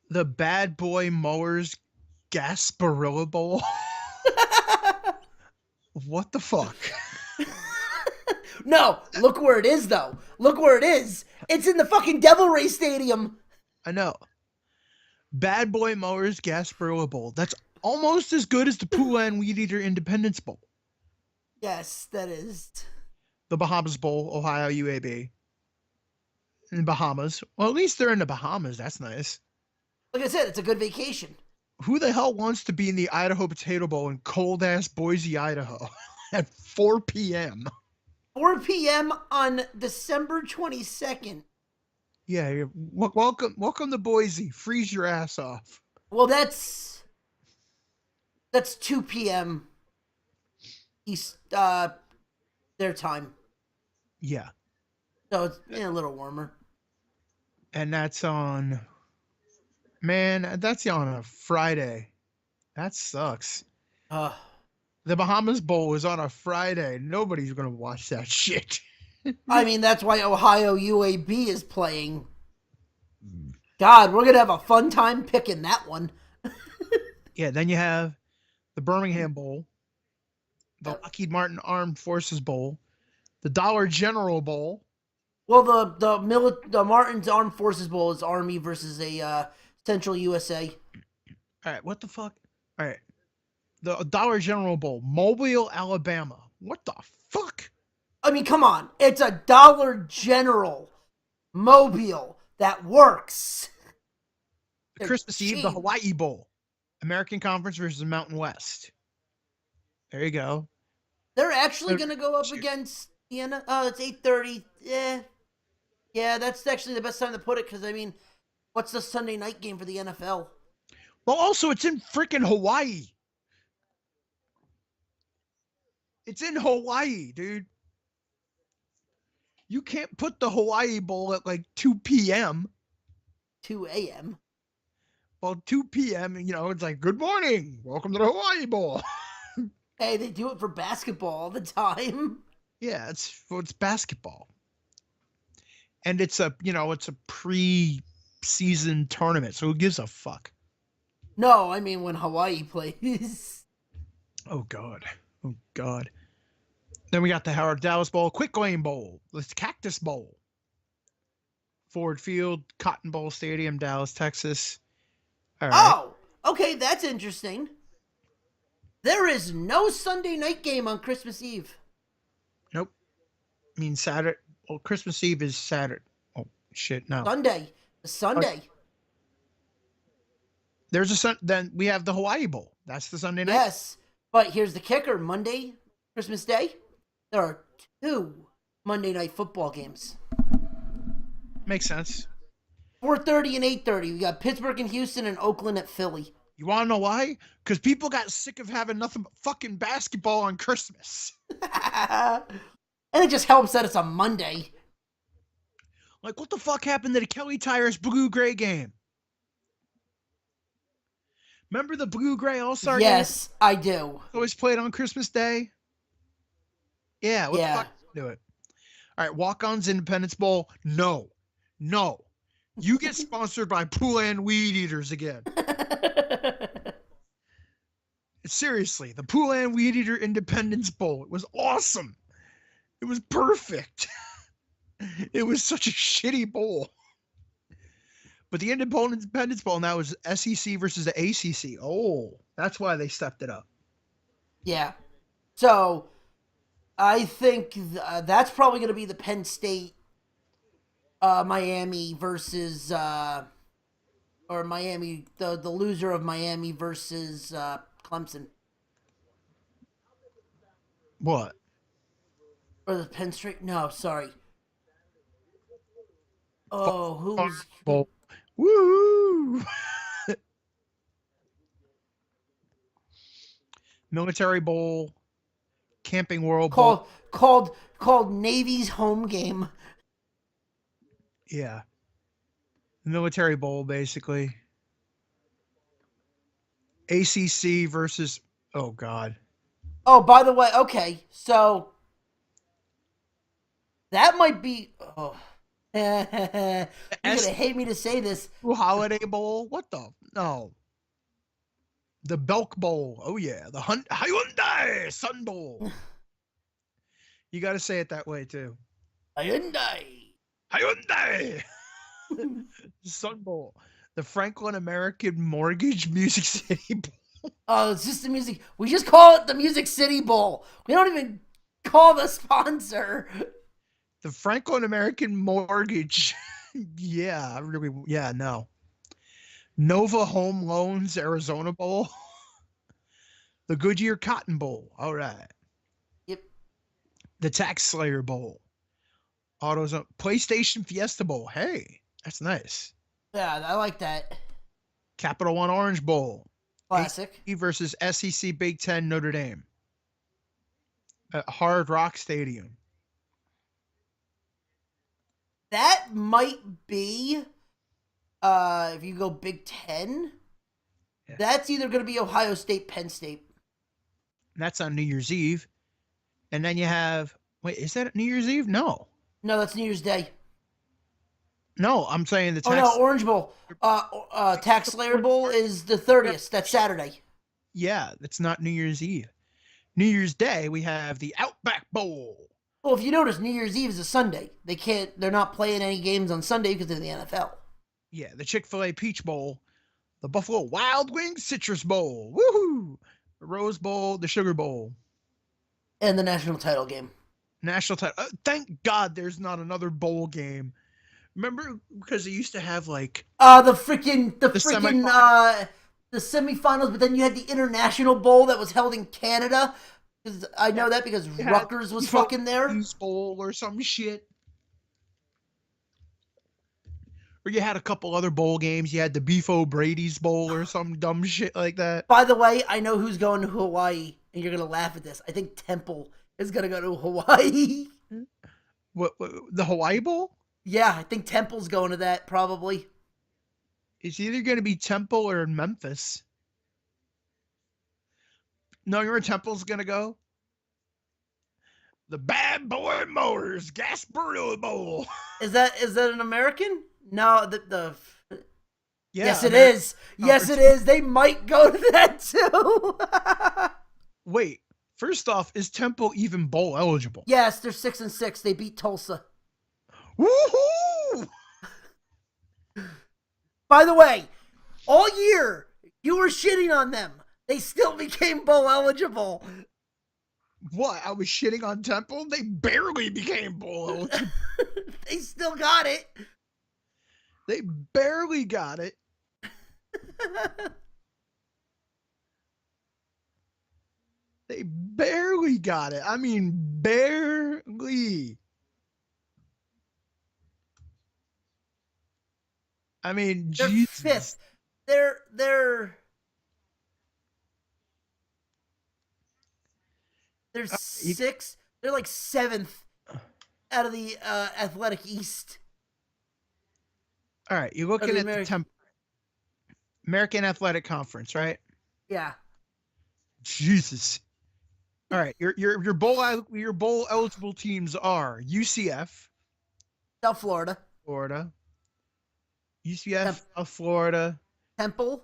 The Bad Boy Mowers Gasparilla Bowl. What the fuck? No, look where it is, though. Look where it is. It's in the fucking Devil Ray Stadium. I know. Bad Boy Mowers Gasparilla Bowl. That's almost as good as the Poulan Weed Eater Independence Bowl. Yes, that is. The Bahamas Bowl, Ohio UAB. In the Bahamas. Well, at least they're in the Bahamas. That's nice. Like I said, it's a good vacation. Who the hell wants to be in the Idaho Potato Bowl in cold-ass Boise, Idaho at 4 p.m.? 4 p.m. on December 22nd. Yeah, welcome to Boise. Freeze your ass off. Well, that's 2 p.m. East their time. Yeah. So it's a little warmer. And that's on Man, that's on a Friday. That sucks. Uh, The Bahamas Bowl is on a Friday. Nobody's gonna watch that shit. I mean, that's why Ohio UAB is playing. God, we're gonna have a fun time picking that one. Yeah, then you have the Birmingham Bowl, the Lockheed Martin Armed Forces Bowl, the Dollar General Bowl. Well, the Martin's Armed Forces Bowl is Army versus a Central USA. All right, what the fuck? All right, the Dollar General Bowl, Mobile, Alabama. What the fuck? I mean, come on, it's a Dollar General Mobile that works. They're Christmas Eve, the cheap. Hawaii Bowl, American Conference versus the Mountain West. There you go. They're actually gonna go up against the Oh, it's 8:30. Yeah, that's actually the best time to put it because I mean, what's the Sunday night game for the NFL? Well, also, it's in freaking Hawaii. It's in Hawaii, dude. You can't put the Hawaii Bowl at like 2 p.m. 2 a.m. Well, 2 p.m., you know, it's like, good morning. Welcome to the Hawaii Bowl. Hey, they do it for basketball all the time. Yeah, it's basketball. And it's a pre-season tournament, so who gives a fuck? No, I mean when Hawaii plays. Oh, God. Oh, God. Then we got the Howard Dallas Bowl, Quick Lane Bowl, the Cactus Bowl, Ford Field, Cotton Bowl Stadium, Dallas, Texas. All right. Oh, okay, that's interesting. There is no Sunday night game on Christmas Eve. Nope. I mean, Saturday. Well, Christmas Eve is Saturday. Oh, shit, no. Sunday. There's a then we have the Hawaii Bowl. That's the Sunday night. Yes, but here's the kicker: Monday, Christmas Day, there are 2 Monday night football games. Makes sense. 4:30 and 8:30. We got Pittsburgh and Houston and Oakland at Philly. You want to know why? Because people got sick of having nothing but fucking basketball on Christmas. And it just helps that it's a Monday. Like, what the fuck happened to the Kelly Tires Blue Gray game? Remember the Blue Gray All-Star game? Yes, I do. Always played on Christmas Day? Yeah, what the fuck? Do it. All right, Walk-On's Independence Bowl. No. You get sponsored by Poulan Weed Eaters again. Seriously, the Poulan Weed Eater Independence Bowl. It was awesome. It was perfect. It was such a shitty bowl. But the Independence Bowl now is SEC versus the ACC. Oh, that's why they stepped it up. Yeah. So, I think that's probably going to be the Penn State Miami versus or Miami, the loser of Miami versus Clemson. What? Or the Penn State? No, sorry. Oh, who's Bowl. Woo! Military Bowl, Camping World Bowl. called Navy's home game? Yeah. Military Bowl, basically. ACC versus, oh, God. Oh, by the way, okay, so that might be. Oh, you're gonna hate me to say this. Holiday Bowl? What the? No. The Belk Bowl. Oh, yeah. The Hyundai Sun Bowl. You got to say it that way, too. Hyundai. Sun Bowl. The Franklin American Mortgage Music City Bowl. Oh, it's just the music. We just call it the Music City Bowl. We don't even call the sponsor. The Franklin American Mortgage. Yeah, really. Yeah, no. Nova Home Loans Arizona Bowl. The Goodyear Cotton Bowl. All right. Yep. The Tax Slayer Bowl. AutoZone. PlayStation Fiesta Bowl. Hey, that's nice. Yeah, I like that. Capital One Orange Bowl. Classic. ACC versus SEC Big Ten Notre Dame. At Hard Rock Stadium. That might be if you go Big Ten, Yeah. that's either going to be Ohio State, Penn State. That's on New Year's Eve. And then you have, wait, is that New Year's Eve? No. No, that's New Year's Day. No, I'm saying the Oh tax. no, Orange Bowl. Tax Slayer Bowl is the 30th. That's Saturday. Yeah, that's not New Year's Eve. New Year's Day, we have the Outback Bowl. Well, if you notice, New Year's Eve is a Sunday. They're not playing any games on Sunday because they're in the NFL. Yeah, the Chick-fil-A Peach Bowl, the Buffalo Wild Wings Citrus Bowl, woohoo! The Rose Bowl, the Sugar Bowl. And the national title game. National title. Thank God there's not another bowl game. Remember, because they used to have like The semifinals, but then you had the international bowl that was held in Canada. Because I know that because Rutgers was fucking there. Bowl or some shit. Or you had a couple other bowl games. You had the Beef O'Brady's Bowl or some dumb shit like that. By the way, I know who's going to Hawaii, and you're gonna laugh at this. I think Temple is gonna go to Hawaii. What the Hawaii Bowl? Yeah, I think Temple's going to that probably. It's either going to be Temple or Memphis. No, you know where Temple's going to go? The Bad Boy Motors Gasparilla Bowl. Is that an American? No, the Yeah, yes, it is. Yes, it is. They might go to that too. Wait, first off, is Temple even bowl eligible? Yes, they're 6-6. They beat Tulsa. Woohoo! By the way, all year you were shitting on them. They still became bowl eligible. What? I was shitting on Temple? They barely became bowl eligible. They still got it. They barely got it. They barely got it. I mean, barely. I mean, They're Jesus. fifth. They're sixth. They're like seventh out of the Athletic East. All right, you're looking at American. the American Athletic Conference, right? Yeah. Jesus. All right, your bowl eligible teams are UCF, South Florida. Florida, UCF, South Florida, Temple.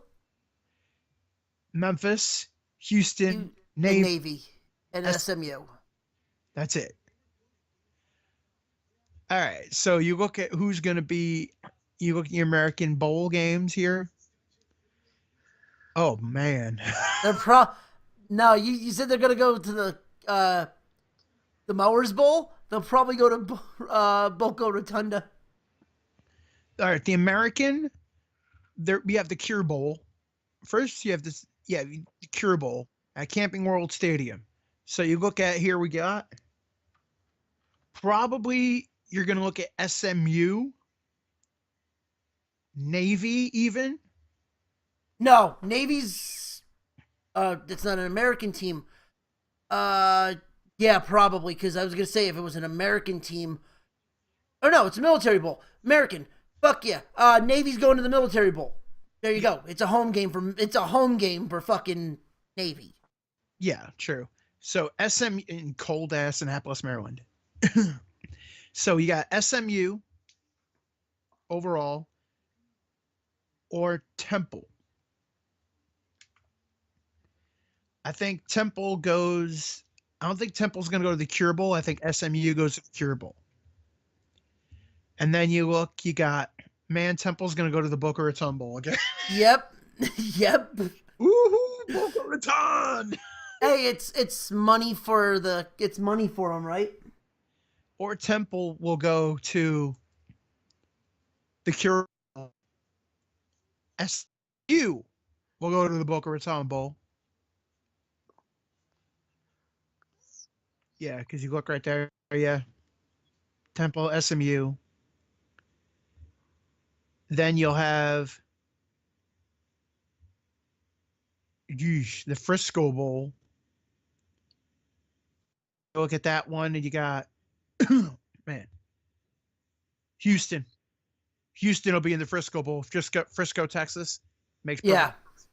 Memphis, Houston, and Navy. Navy. And SMU. That's it. All right, so you look at who's going to be. You look at your American Bowl games here. Oh man. They're No, you said they're gonna go to the Mowers Bowl. They'll probably go to Boca Rotunda. All right, the American. There we have the Cure Bowl. First, you have this. Yeah, the Cure Bowl at Camping World Stadium. So you look at here. We got. Probably you're gonna look at SMU. Navy even. No, Navy's it's not an American team. Yeah, probably, because I was gonna say if it was an American team. Oh no, it's a military bowl. American. Fuck yeah. Navy's going to the military bowl. There you go. It's a home game for fucking Navy. Yeah, true. So SMU in cold ass Annapolis, Maryland. So you got SMU overall or Temple. I think Temple goes. I don't think Temple's going to go to the Cure Bowl. I think SMU goes to the Cure Bowl. And then you look, you got, man, Temple's going to go to the Boca Raton Bowl again. Yep. Yep. Woohoo, Boca Raton! Hey, it's money for them, right? Or Temple will go to the Cure Bowl. SU will go to the Boca Raton Bowl. Yeah, because you look right there. Yeah. Temple, SMU. Then you'll have the Frisco Bowl. Look at that one, and you got man. Houston. Houston will be in the Frisco Bowl. Frisco, Texas. Makes Yeah. perfect.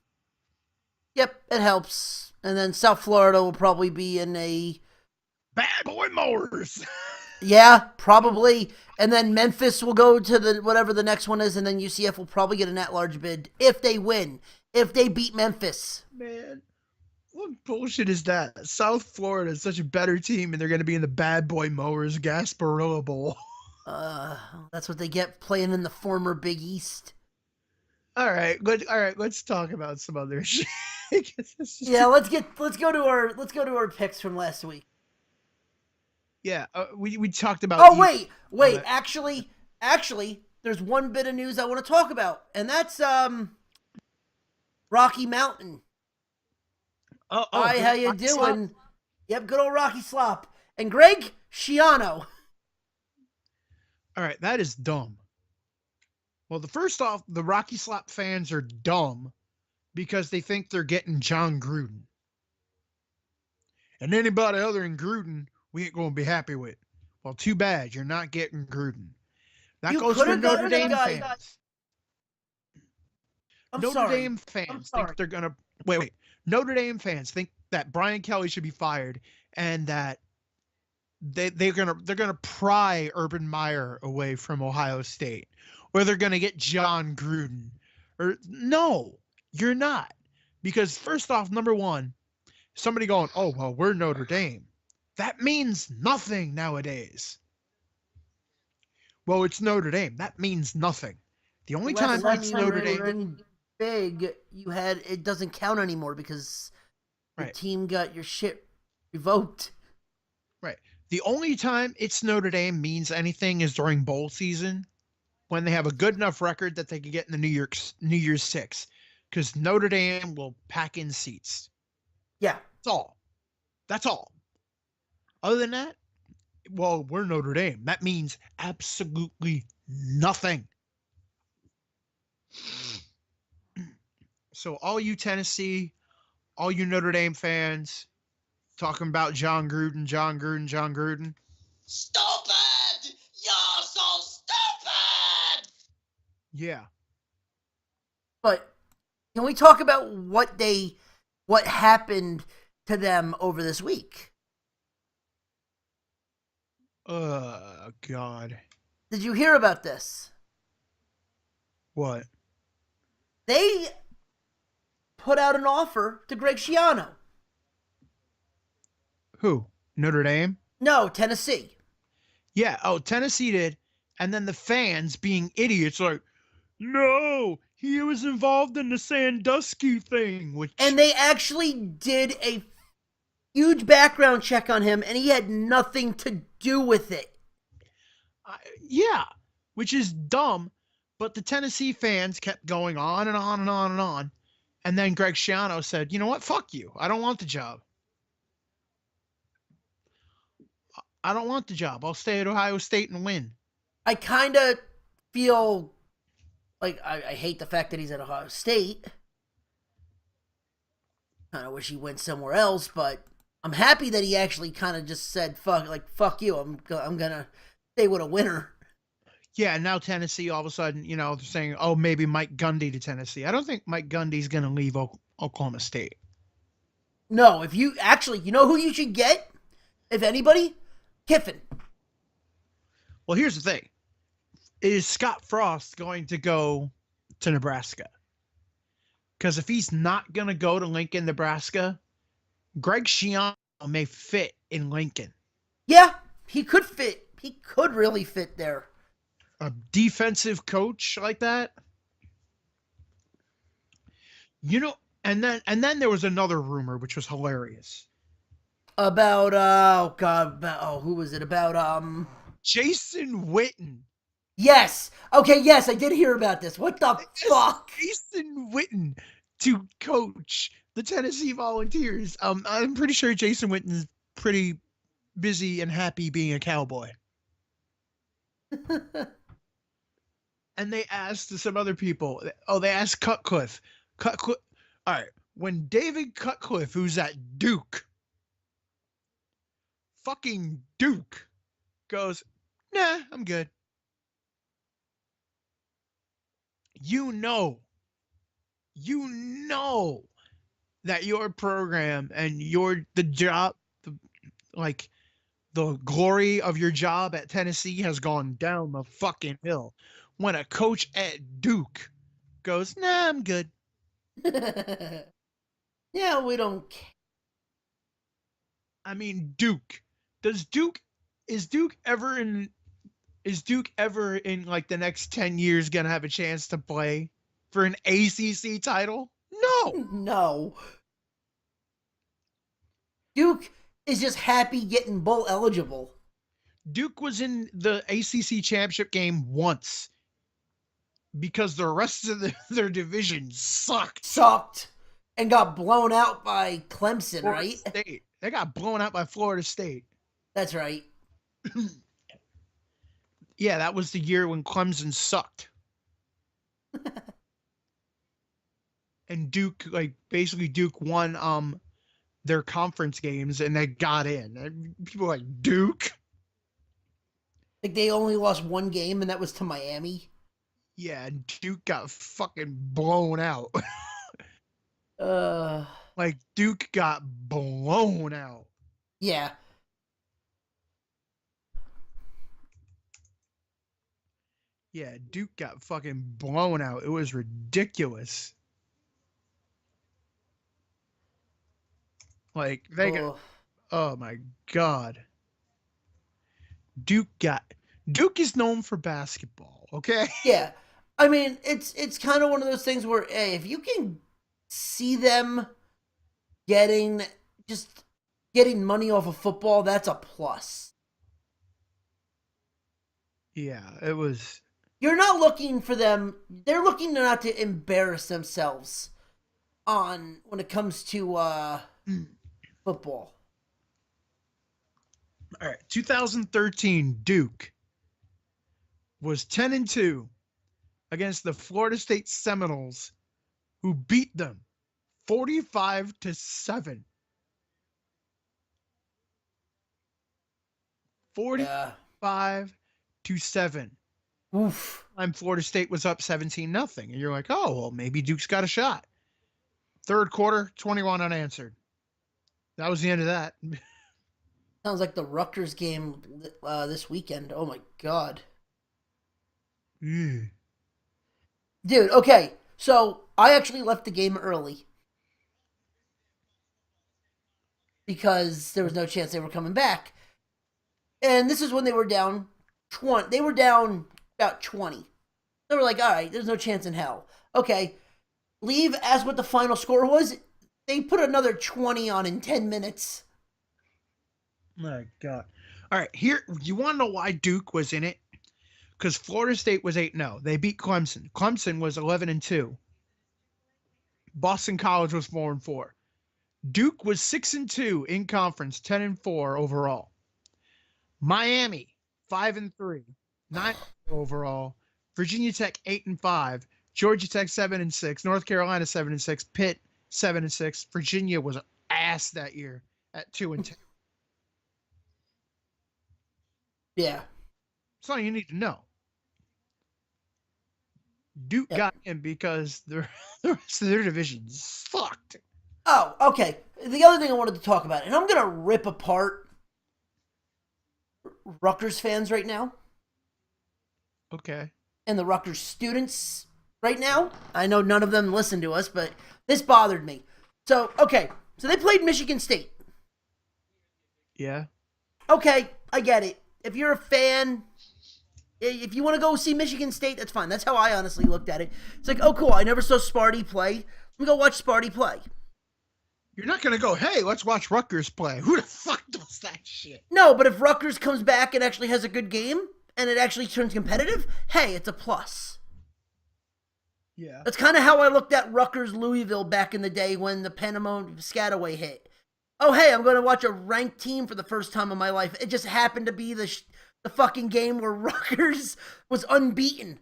Yep, it helps. And then South Florida will probably be in a Bad boy mowers. yeah, probably. And then Memphis will go to the whatever the next one is, and then UCF will probably get an at-large bid if they win, if they beat Memphis. Man, what bullshit is that? South Florida is such a better team, and they're going to be in the Bad Boy Mowers Gasparilla Bowl. That's what they get playing in the former Big East. All right, let's talk about some other shit. Yeah, let's go to our picks from last week. Yeah, we talked about. Oh wait, actually, there's one bit of news I want to talk about, and that's Rocky Mountain. Hi, how you doing? Slop? Yep, good old Rocky Slop. And Greg Schiano. All right, that is dumb. Well, first off, the Rocky Slop fans are dumb because they think they're getting John Gruden. And anybody other than Gruden, we ain't going to be happy with. Well, too bad. You're not getting Gruden. That goes for Notre Dame fans. Notre Dame fans think they're going to... Wait. Notre Dame fans think that Brian Kelly should be fired and that they're gonna pry Urban Meyer away from Ohio State, or they're gonna get John Gruden. Or no, you're not, because first off, number one, somebody going, oh well, we're Notre Dame. That means nothing nowadays. Well, it's Notre Dame. That means nothing. The only time it's Notre Dame big, it doesn't count anymore because your team got your shit revoked. Right. The only time it's Notre Dame means anything is during bowl season, when they have a good enough record that they can get in the New Year's Six, because Notre Dame will pack in seats. Yeah. That's all. Other than that, well, we're Notre Dame. That means absolutely nothing. So all you Tennessee, all you Notre Dame fans talking about John Gruden. Stupid! You're so stupid! Yeah. But can we talk about what happened to them over this week? God. Did you hear about this? What? They put out an offer to Greg Schiano. Who? Notre Dame? No, Tennessee. Yeah. Oh, Tennessee did. And then the fans, being idiots, like, no, he was involved in the Sandusky thing. And they actually did a huge background check on him, and he had nothing to do with it. Yeah, which is dumb. But the Tennessee fans kept going on and on and on and on. And then Greg Schiano said, you know what? Fuck you. I don't want the job. I'll stay at Ohio State and win. I kind of feel like I hate the fact that he's at Ohio State. Kind of wish he went somewhere else, but I'm happy that he actually kind of just said, fuck you. I'm going to stay with a winner. Yeah, and now Tennessee, all of a sudden, they're saying, oh, maybe Mike Gundy to Tennessee. I don't think Mike Gundy's going to leave Oklahoma State. No, if you know who you should get? If anybody? Kiffin. Well, here's the thing. Is Scott Frost going to go to Nebraska? Because if he's not going to go to Lincoln, Nebraska, Greg Schiano may fit in Lincoln. Yeah, he could fit. He could really fit there. A defensive coach like that? And then there was another rumor, which was hilarious. About who was it? About Jason Witten. Yes. Okay, yes, I did hear about this. What the fuck? Jason Witten to coach the Tennessee Volunteers. I'm pretty sure Jason Witten is pretty busy and happy being a Cowboy. And they asked some other people. Oh, they asked Cutcliffe. All right. When David Cutcliffe, who's at Duke, fucking Duke, goes, nah, I'm good. you know that your program and the job, like the glory of your job at Tennessee has gone down the fucking hill when a coach at Duke goes, "Nah, I'm good." Yeah, we don't care. I mean, Duke. Does Duke is Duke ever in is Duke ever in like the next 10 years gonna have a chance to play for an ACC title? No. No. Duke is just happy getting bowl eligible. Duke was in the ACC championship game once because the rest of their division sucked. And got blown out by Clemson, Florida right? State. They got blown out by Florida State. That's right. Yeah, that was the year when Clemson sucked. And Duke, like basically Duke won their conference games and they got in. And people were like, Duke? Like they only lost one game, and that was to Miami. Yeah, Duke got fucking blown out. Uh, Like Duke got blown out. yeah. Yeah, Duke got fucking blown out. It was ridiculous. Like they got, Ugh. oh my god. Duke is known for basketball, okay? Yeah. I mean, it's kind of one of those things where, hey, if you can see them getting getting money off of football, that's a plus. Yeah, it was. You're not looking for them. They're looking not to embarrass themselves on when it comes to football. All right, 2013 Duke was 10-2 against the Florida State Seminoles, who beat them 45-7. 45-7. Oof. And Florida State was up 17-0. And you're like, oh, well, maybe Duke's got a shot. Third quarter, 21 unanswered. That was the end of that. Sounds like the Rutgers game this weekend. Oh my god. Mm. Dude, okay. So I actually left the game early because there was no chance they were coming back. And this is when they were down 20. They were down about 20. They were like, all right, there's no chance in hell. Okay. Leave, ask what the final score was. They put another 20 on in 10 minutes. My God. All right, here, you want to know why Duke was in it? Because Florida State was 8-0. They beat Clemson. Clemson was 11-2. Boston College was 4-4. Duke was 6-2 in conference, 10-4 overall. Miami, 5-3, 9 overall. Virginia Tech, 8-5. Georgia Tech, 7-6. North Carolina, 7-6. Pitt, 7-6. Virginia was ass that year at 2-10. Yeah. That's all you need to know. Duke got in because the rest of their division sucked. Oh, okay. The other thing I wanted to talk about, and I'm going to rip apart Rutgers fans right now. Okay. And the Rutgers students right now. I know none of them listen to us, but this bothered me. So, okay. So they played Michigan State. Yeah. Okay, I get it. If you're a fan, if you want to go see Michigan State, that's fine. That's how I honestly looked at it. It's like, oh, cool. I never saw Sparty play. Let me go watch Sparty play. You're not going to go, hey, let's watch Rutgers play. Who the fuck does that shit? No, but if Rutgers comes back and actually has a good game and it actually turns competitive, hey, it's a plus. Yeah. That's kind of how I looked at Rutgers Louisville back in the day when the Panama Piscataway hit. Oh, hey, I'm going to watch a ranked team for the first time in my life. It just happened to be the fucking game where Rutgers was unbeaten.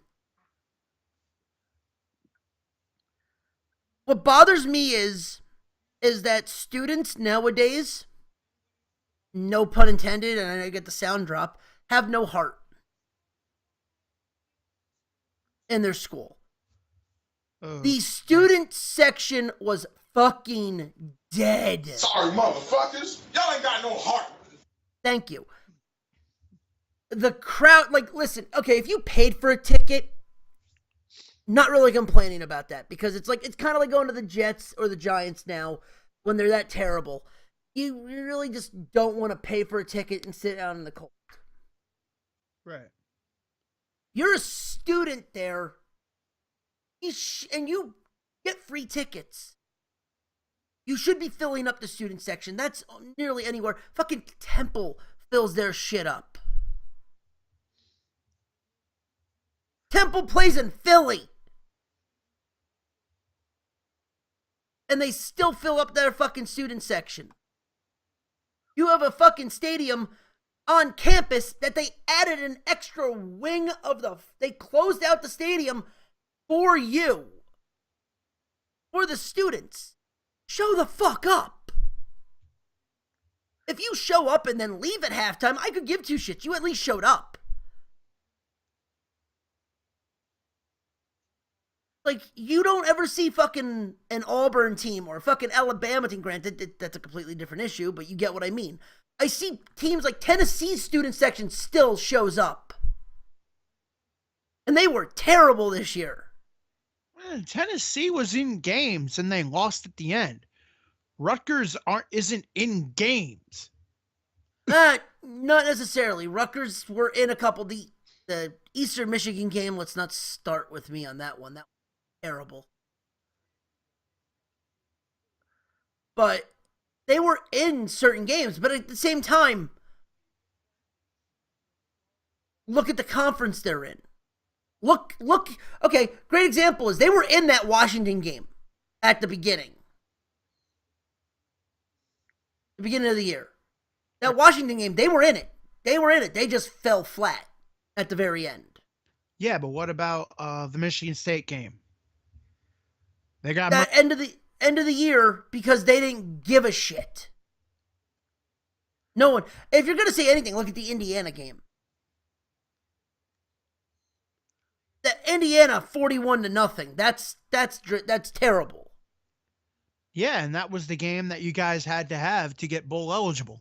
What bothers me is that students nowadays, no pun intended, and I get the sound drop, have no heart in their school. Oh, The student section was fucking dead. Sorry, motherfuckers. Y'all ain't got no heart. Thank you. The crowd, like, listen, okay, if you paid for a ticket, not really complaining about that, because it's kind of like going to the Jets or the Giants now when they're that terrible. You really just don't want to pay for a ticket and sit down in the cold. right. You're a student there, and you get free tickets. You should be filling up the student section. That's nearly anywhere. Fucking Temple fills their shit up. Temple plays in Philly. And they still fill up their fucking student section. You have a fucking stadium on campus that they added an extra wing of they closed out the stadium for you. For the students. Show the fuck up. If you show up and then leave at halftime, I could give two shits. You at least showed up. Like, you don't ever see fucking an Auburn team or a fucking Alabama team. Granted, that's a completely different issue, but you get what I mean. I see teams like Tennessee's student section still shows up. And they were terrible this year. Tennessee was in games and they lost at the end. Rutgers isn't in games. Not necessarily. Rutgers were in a couple. The Eastern Michigan game, let's not start with me on that one. That was terrible. But they were in certain games. But at the same time, look at the conference they're in. Look. Okay, great example is they were in that Washington game at the beginning. The beginning of the year. That Washington game, they were in it. They just fell flat at the very end. Yeah, but what about the Michigan State game? They got that end of the year because they didn't give a shit. No one. If you're gonna say anything, look at the Indiana game. The Indiana 41-0. That's terrible. Yeah, and that was the game that you guys had to have to get bowl eligible.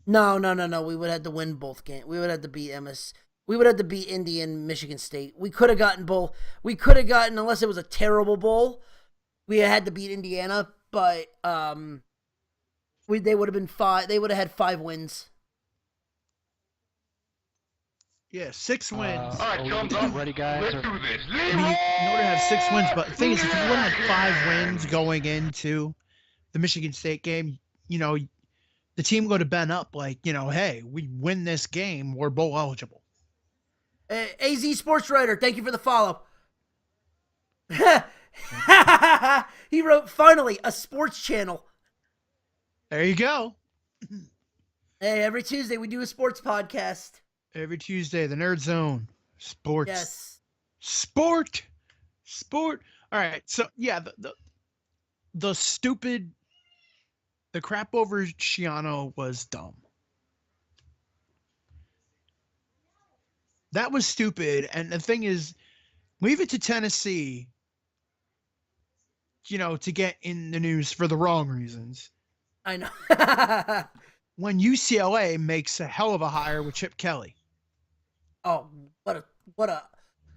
No. We would have to win both games. We would have to beat MS. We would have to beat Indy and Michigan State. We could have gotten bowl. We could have gotten, unless it was a terrible bowl, we had to beat Indiana. But they would have been 5. They would have had 5 wins. Yeah, 6 wins. All right, thumbs up. Ready, guys? Let's do this. I mean, in order to have 6 wins, but the thing is, if you would have had 5 wins going into the Michigan State game, the team would have been up like, hey, we win this game, we're bowl eligible. AZ Sports Writer, thank you for the follow. He wrote, finally, a sports channel. There you go. Hey, every Tuesday we do a sports podcast. Every Tuesday, the Nerd Zone. Sports. Yes. Sport. All right. So, yeah, the crap over Shiano was dumb. That was stupid. And the thing is, leave it to Tennessee, to get in the news for the wrong reasons. I know. When UCLA makes a hell of a hire with Chip Kelly. Oh, what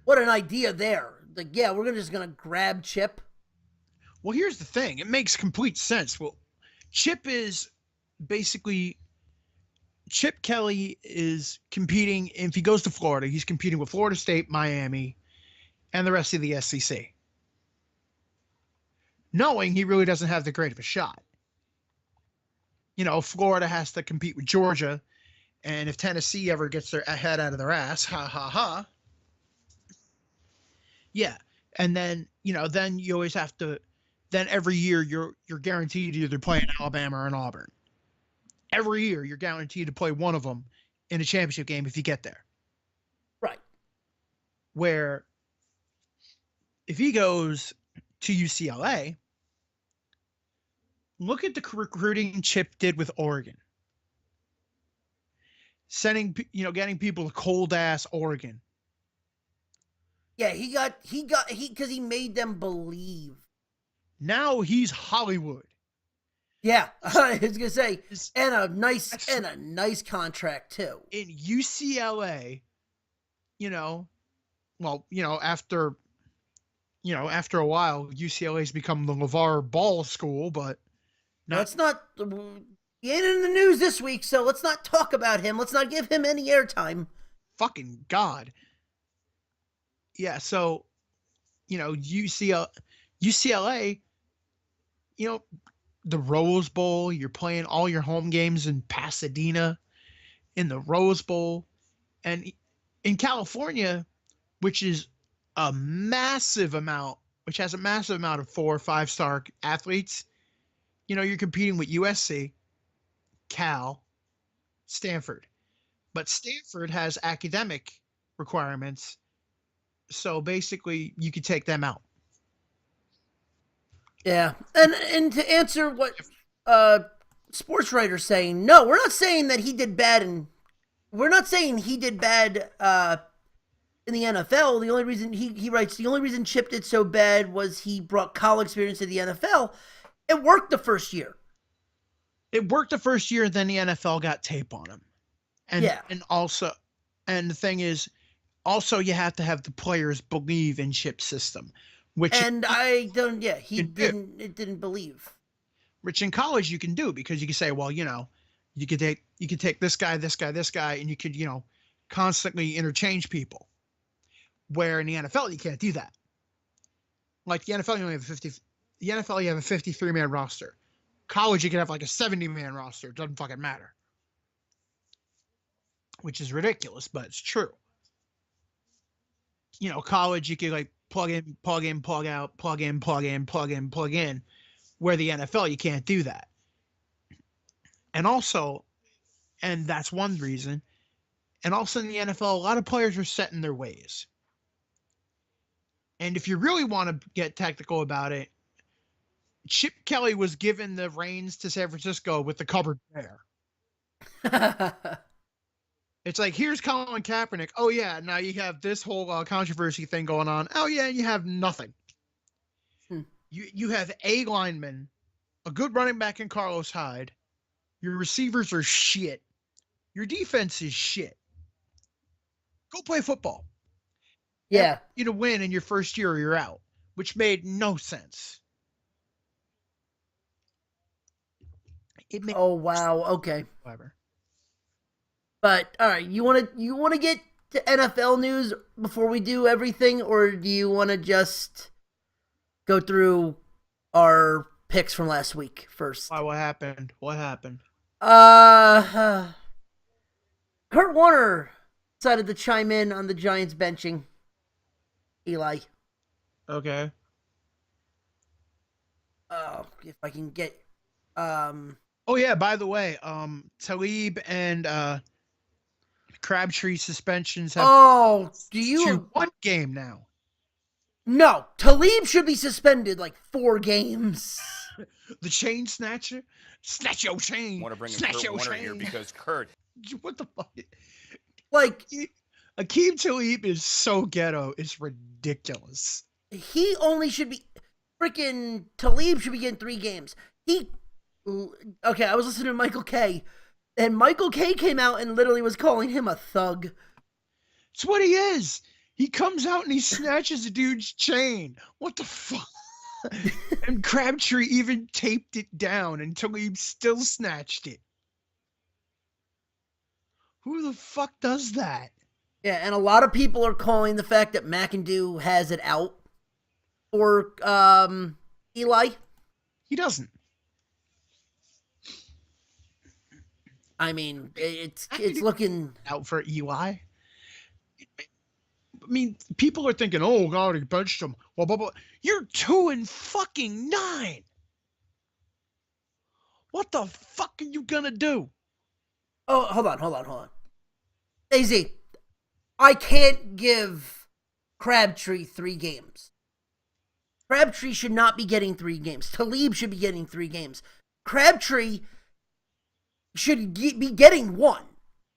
an idea there. Like, yeah, we're just gonna grab Chip. Well, here's the thing. It makes complete sense. Well, Chip Kelly is competing. If he goes to Florida, he's competing with Florida State, Miami, and the rest of the SEC. Knowing he really doesn't have that great of a shot. Florida has to compete with Georgia. And if Tennessee ever gets their head out of their ass, ha. Yeah. And then, then you always have to, then every year you're guaranteed to either play in Alabama or in Auburn. Every year you're guaranteed to play one of them in a championship game if you get there. Right. Where if he goes to UCLA, look at the recruiting Chip did with Oregon. Getting people to cold ass Oregon. Yeah, because he made them believe. Now he's Hollywood. Yeah, I was gonna say, It's- and a nice contract too. In UCLA, after a while, UCLA's become the LeVar Ball school, but Let's not. He ain't in the news this week, so let's not talk about him. Let's not give him any airtime. fucking God. Yeah, so, UCLA, the Rose Bowl, you're playing all your home games in Pasadena in the Rose Bowl. And in California, which has a massive amount of 4 or 5-star athletes, you're competing with USC, Cal, Stanford. But Stanford has academic requirements. So basically, you could take them out. Yeah, and to answer what sports writer's saying, no, we're not saying that he did bad, and we're not saying he did bad in the NFL. The only reason he writes, the only reason Chip did so bad was he brought college experience to the NFL. It worked the first year. It worked the first year, then the NFL got tape on him. And Yeah. and the thing is, also you have to have the players believe in Chip's system, which It didn't believe. which in college you can do, because you can say, well, you could take this guy, and you could, constantly interchange people. Where in the NFL you can't do that. Like the NFL, you only have you have a 53-man roster. College, you can have like a 70-man roster. It doesn't fucking matter. Which is ridiculous, but it's true. College, you can like plug in, plug out, plug in, plug in. Where the NFL, you can't do that. And that's one reason. And also in the NFL, a lot of players are set in their ways. And if you really want to get technical about it, Chip Kelly was given the reins to San Francisco with the cupboard bare. It's like, here's Colin Kaepernick. Oh, yeah, now you have this whole controversy thing going on. Oh, yeah, you have nothing. You have a lineman, a good running back in Carlos Hyde. Your receivers are shit. Your defense is shit. Go play football. Yeah. You to win in your first year or you're out, which made no sense. Oh wow. Okay. Whatever. But all right, you want to get to NFL news before we do everything, or do you want to just go through our picks from last week first? Why? What happened? Kurt Warner decided to chime in on the Giants benching Eli. Okay. If I can get Oh yeah, by the way, Talib and Crabtree suspensions have one game now. No, Talib should be suspended like 4 games. The chain snatcher? Snatch your chain. I want to bring in Snatch Kurt your Warner chain. here because Kurt. What the fuck? Like, Akeem Talib is so ghetto. It's ridiculous. he only should be freaking Talib should be getting 3 games. Okay, I was listening to Michael K. And Michael K came out and literally was calling him a thug. It's what he is. He comes out and he snatches a dude's chain. What the fuck? And Crabtree even taped it down and Talib still snatched it. Who the fuck does that? Yeah, and a lot of people are calling the fact that McIndoe has it out for Eli. He doesn't. I mean, it's looking out for Eli. I mean, people are thinking, "Oh God, he benched him." Well, blah, blah. You're 2-9. What the fuck are you gonna do? Oh, hold on. AZ, I can't give Crabtree 3 games. Crabtree should not be getting 3 games. Talib should be getting 3 games. Crabtree should be getting 1.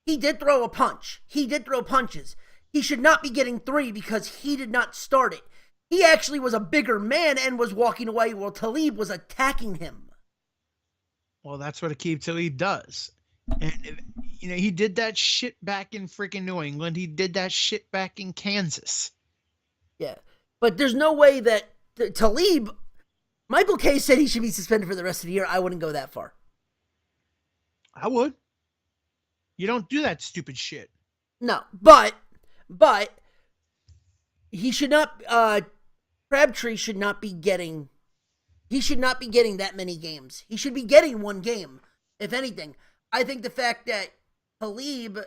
He did throw a punch. He did throw punches. he should not be getting 3 because he did not start it. He actually was a bigger man and was walking away while Talib was attacking him. Well, that's what Aqib Talib does. And, he did that shit back in freaking New England. He did that shit back in Kansas. Yeah. But there's no way that Talib, Michael K said he should be suspended for the rest of the year. I wouldn't go that far. I would. You don't do that stupid shit. No, but he should not, Crabtree should not be getting that many games. He should be getting 1 game, if anything. I think the fact that Talib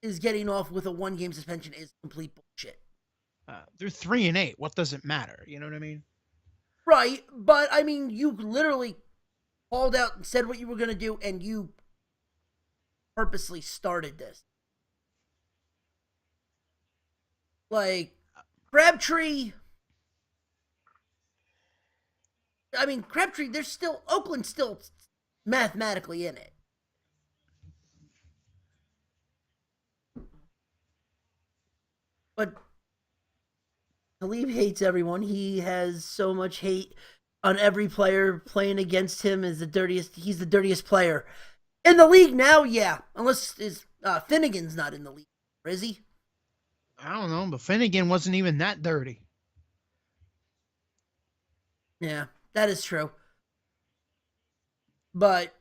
is getting off with a 1-game suspension is complete bullshit. They're 3-8. What does it matter? You know what I mean? Right, but I mean, you literally called out and said what you were going to do, and you purposely started this. Like, Crabtree, Oakland's still mathematically in it. But Talib hates everyone. He has so much hate on every player playing against him. He's the dirtiest player in the league now, yeah. Unless Finnegan's not in the league. Or is he? I don't know, but Finnegan wasn't even that dirty. Yeah, that is true. But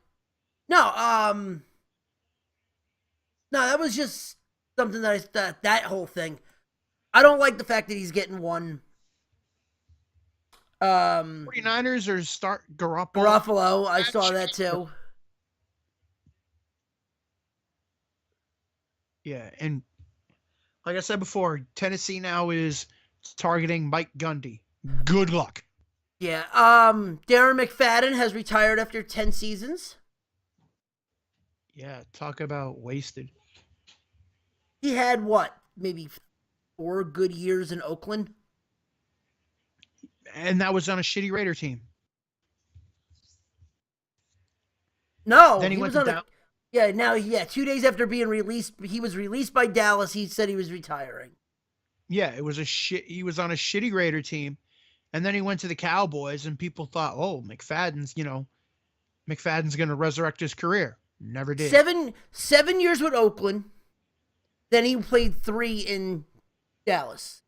no, that was just something that that whole thing. I don't like the fact that he's getting 1. 49ers or start Garoppolo. Garoppolo, I saw that too. Yeah, and like I said before, Tennessee now is targeting Mike Gundy. Good luck. Yeah, Darren McFadden has retired after 10 seasons. Yeah, talk about wasted. He had what? Maybe 4 good years in Oakland? And that was on a shitty Raider team. No, Then he went was to on a, 2 days after being released, he was released by Dallas. He said he was retiring. Yeah, it was he was on a shitty Raider team. And then he went to the Cowboys and people thought, oh, McFadden's going to resurrect his career. Never did. 7 years with Oakland. Then he played 3 in Dallas.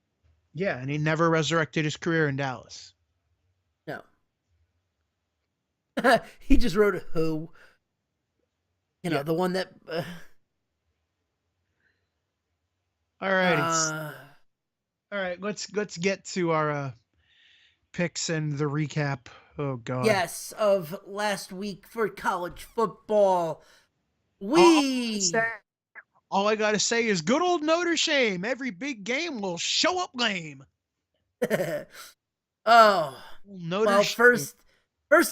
Yeah, and he never resurrected his career in Dallas. No. He just wrote a who. The one that... All right. All right, let's get to our picks and the recap. Oh, God. Yes, of last week for college football. All I got to say is good old Notre Dame. Every big game will show up lame. Well, first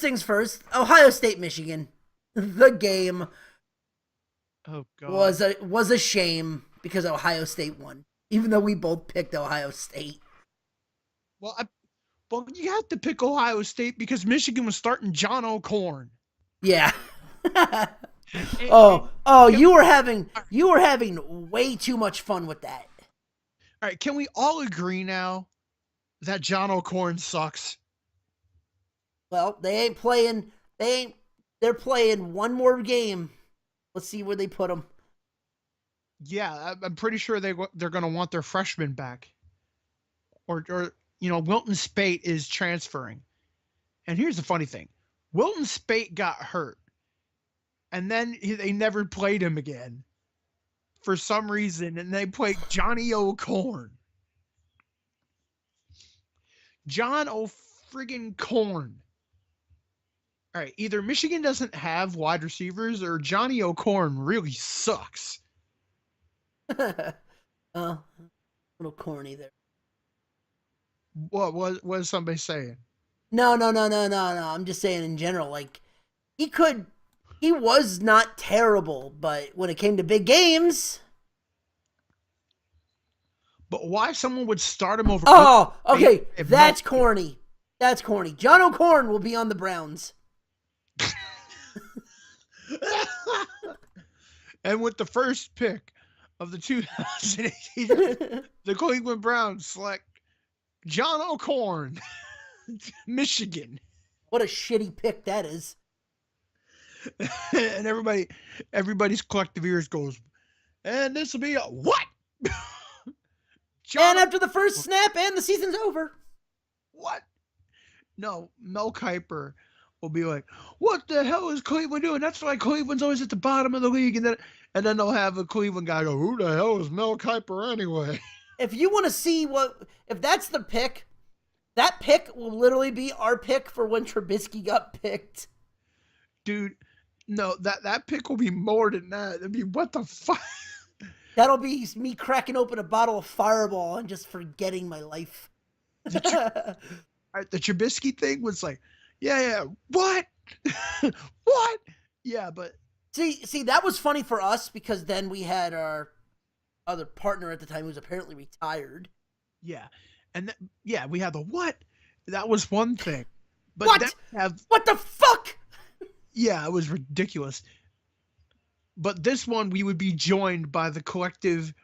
things first, Ohio State, Michigan. The game was a shame because Ohio State won, even though we both picked Ohio State. Well, you have to pick Ohio State because Michigan was starting John O'Corn. Yeah. You were having way too much fun with that. All right, can we all agree now that John O'Corn sucks? Well, they're playing 1 more game. Let's see where they put them. Yeah, I'm pretty sure they're going to want their freshmen back. Or Wilton Spate is transferring. And here's the funny thing. Wilton Spate got hurt. And then they never played him again for some reason. And they played Johnny O'Corn. John O'Corn. All right, either Michigan doesn't have wide receivers or Johnny O'Corn really sucks. A little corny there. What was somebody saying? No. I'm just saying in general, like he was not terrible, but when it came to big games. But why someone would start him over? Oh, okay. That's corny. That's corny. John O'Corn will be on the Browns. And with the first pick of the 2018, the Cleveland Browns select John O'Corn, Michigan. What a shitty pick that is. And everybody's collective ears goes, and this will be a what? And after the first snap, and the season's over. What? No, Mel Kiper will be like, what the hell is Cleveland doing? That's why Cleveland's always at the bottom of the league. And then they'll have a Cleveland guy go, who the hell is Mel Kiper anyway? If you want to see if that's the pick, that pick will literally be our pick for when Trubisky got picked. Dude, no, that pick will be more than that. I mean, what the fuck? That'll be me cracking open a bottle of Fireball and just forgetting my life. The Trubisky thing was like, yeah, what? What? Yeah, but see, that was funny for us because then we had our other partner at the time who was apparently retired. Yeah, and we had the what? That was one thing. But what? What the fuck? Yeah, it was ridiculous. But this one, we would be joined by the collective.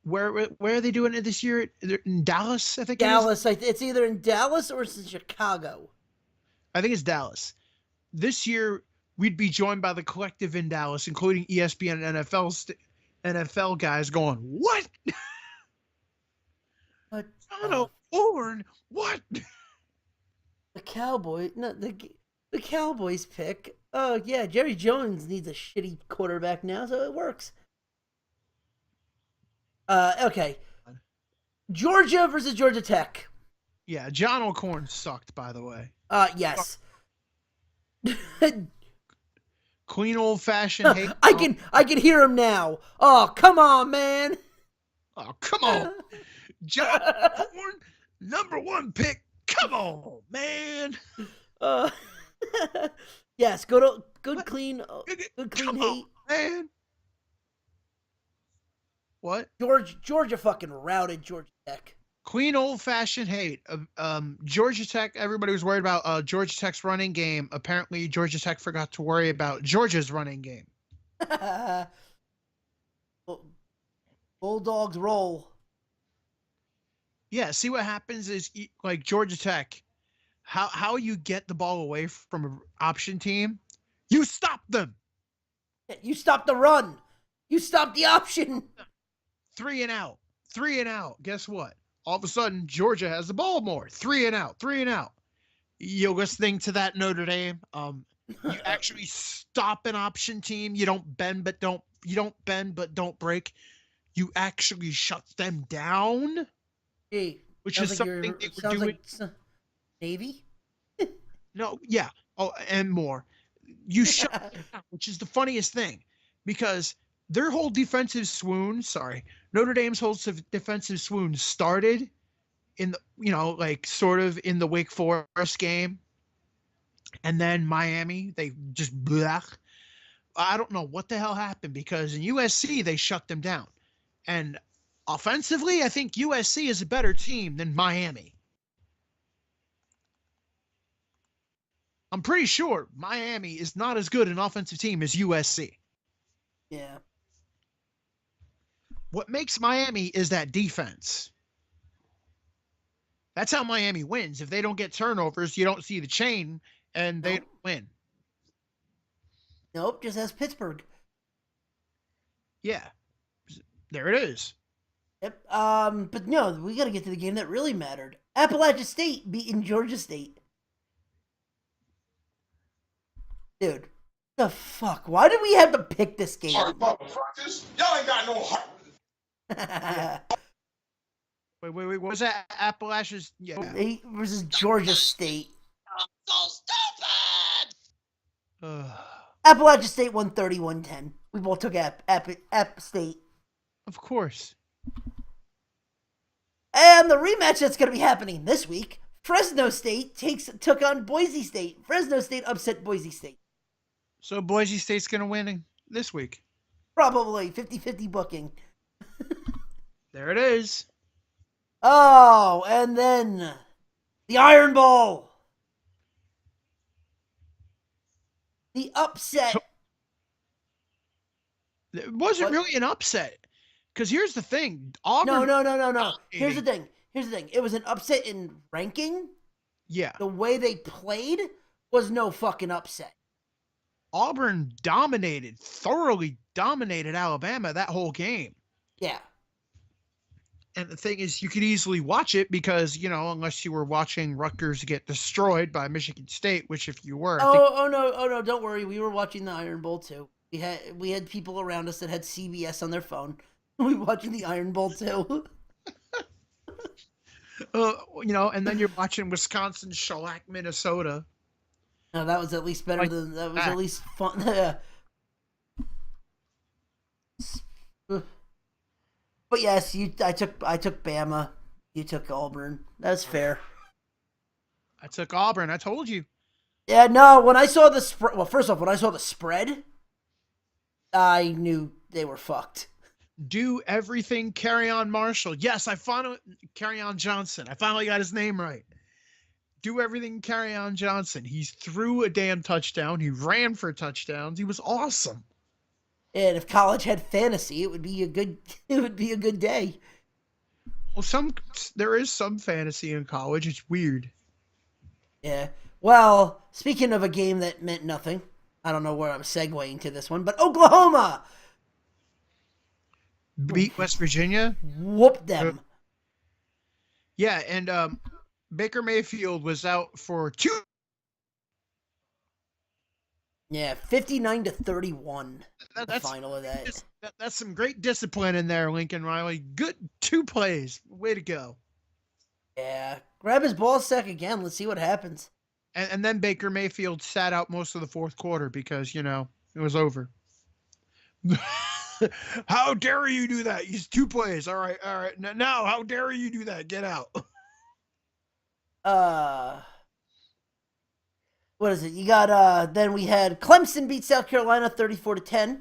Where are they doing it this year? In Dallas, I think. Dallas. It's either in Dallas or it's in Chicago. I think it's Dallas. This year, we'd be joined by the collective in Dallas, including ESPN and NFL guys going, what? What? John O'Corn? What? The Cowboys pick. Oh, yeah, Jerry Jones needs a shitty quarterback now, so it works. Okay. Georgia versus Georgia Tech. Yeah, John O'Corn sucked, by the way. Yes. Clean old-fashioned hate. I can hear him now. Oh, come on, man. Oh, come on. John O'Corn, #1 pick. Come on, man. Yes, good clean Come hate. on, man. What? Georgia fucking routed Georgia Tech. Clean old-fashioned hate. Georgia Tech, everybody was worried about Georgia Tech's running game. Apparently, Georgia Tech forgot to worry about Georgia's running game. Bulldogs roll. Yeah, see what happens is, like, Georgia Tech, how you get the ball away from an option team, you stop them. You stop the run. You stop the option. 3 and out. Guess what? All of a sudden, Georgia has the ball more. 3 and out. You're listening to that, Notre Dame. You actually stop an option team. You don't bend but don't break. You actually shut them down. Hey, which is something they were doing. Like Navy? No, yeah. Oh, and more. You shut them down, which is the funniest thing, because their whole defensive swoon, Notre Dame's whole defensive swoon started in sort of in the Wake Forest game. And then Miami, they just I don't know what the hell happened, because in USC, they shut them down. And offensively, I think USC is a better team than Miami. I'm pretty sure Miami is not as good an offensive team as USC. Yeah. What makes Miami is that defense. That's how Miami wins. If they don't get turnovers, you don't see the chain, and they don't win. Nope, just as Pittsburgh. Yeah. There it is. Yep. But no, we got to get to the game that really mattered. Appalachia State beating Georgia State. Dude, the fuck? Why did we have to pick this game? Sorry, motherfuckers. Y'all ain't got no heart. Wait. What was that? Appalachia's? Yeah. Versus Georgia State. So stupid! Appalachia State won 31-10. We both took App State. Of course. And the rematch that's going to be happening this week, Fresno State took on Boise State. Fresno State upset Boise State. So Boise State's going to win this week. Probably 50-50 booking. There it is. Oh, and then the Iron Bowl. The upset It wasn't What? really an upset. Because here's the thing, No, Auburn. no. Here's the dominating. thing. It was an upset in ranking. Yeah, The way they played was no fucking upset. Auburn thoroughly dominated Alabama that whole game. Yeah. And the thing is, you could easily watch it because, unless you were watching Rutgers get destroyed by Michigan State, which if you were, I think. Oh no, don't worry. We were watching the Iron Bowl too. We had people around us that had CBS on their phone. We were watching the Iron Bowl too. And then you're watching Wisconsin shellac Minnesota. No, that was at least better Like than that was that. at least fun. Yeah. But yes, I took Bama. You took Auburn. That's fair. I took Auburn. I told you. Yeah, no. When I saw the spread, well, first off, when I saw the spread, I knew they were fucked. Do everything Kerryon Marshall. Yes, Kerryon Johnson. I finally got his name right. Do everything Kerryon Johnson. He threw a damn touchdown. He ran for touchdowns. He was awesome. And if college had fantasy, it would be a good day. Well, there is some fantasy in college. It's weird. Yeah. Well, speaking of a game that meant nothing, I don't know where I'm segueing to this one, but Oklahoma Beat West Virginia. whooped them. Yeah, and Baker Mayfield was out for 2. Yeah, 59-31. The That's final of that. that's some great discipline in there, Lincoln Riley. Good 2 plays. Way to go. Yeah. Grab his ball sack again. Let's see what happens. And then Baker Mayfield sat out most of the fourth quarter because, it was over. How dare you do that? He's 2 plays. All right. Now, how dare you do that? Get out. What is it? You got then we had Clemson beat South Carolina 34-10.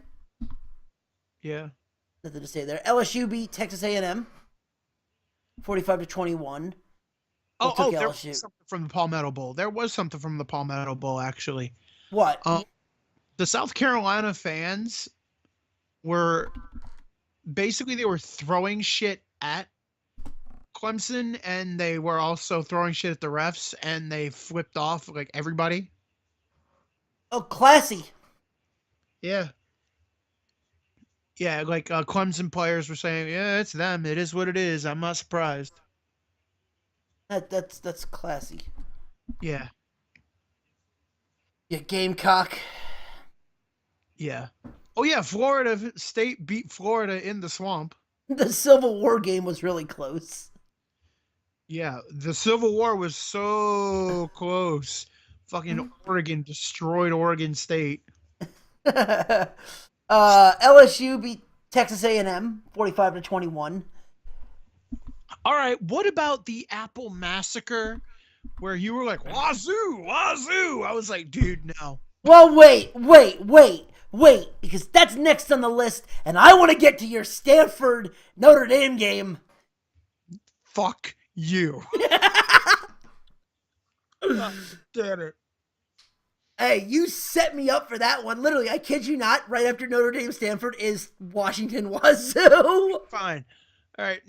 Yeah. Nothing to say there. LSU beat Texas A&M 45-21. Oh, there LSU. was something from the Palmetto Bowl. There was something from the Palmetto Bowl, actually. What? The South Carolina fans were they were throwing shit at Clemson, and they were also throwing shit at the refs, and they flipped off like everybody. Oh, classy. Yeah. Yeah, like Clemson players were saying, yeah, it's them. It is what it is. I'm not surprised. That's classy. Yeah. You Gamecock. Yeah. Oh, yeah, Florida State beat Florida in the swamp. The Civil War game was really close. Yeah, the Civil War was so close. Fucking Oregon destroyed Oregon State. LSU beat Texas A&M 45-21. All right, what about the Apple Massacre where you were like, wazoo, wazoo? I was like, dude, no. Well, wait, because that's next on the list, and I want to get to your Stanford Notre Dame game. Fuck you. God damn it. Hey, you set me up for that one. Literally, I kid you not, right after Notre Dame Stanford is Washington Wazoo. Fine. All right.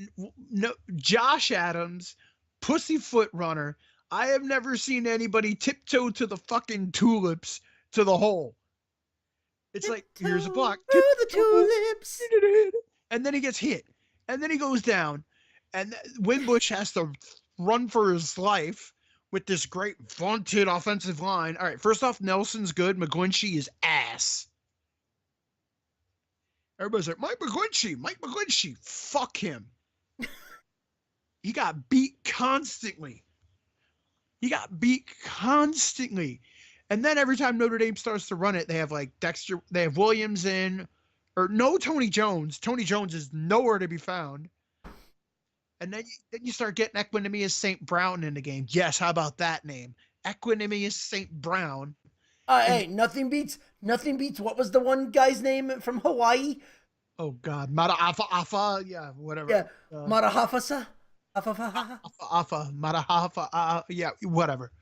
No, Josh Adams, pussyfoot runner. I have never seen anybody tiptoe to the fucking tulips to the hole. It's like, here's a block. Through the tulips. And then he gets hit. And then he goes down. And Wimbush has to run for his life with this great vaunted offensive line. All right, first off, Nelson's good. McGlinchey is ass. Everybody's like, Mike McGlinchey. Fuck him. He got beat constantly. And then every time Notre Dame starts to run it, they have like they have Williams in, or no Tony Jones. Tony Jones is nowhere to be found. And then you start getting Equanimous St. Brown in the game. Yes, how about that name? Equanimous St. Brown. Hey, nothing beats. What was the one guy's name from Hawaii? Oh God, Mata'afa, yeah, whatever. Yeah, Marahafasa. Afa, Matahafa, yeah, whatever.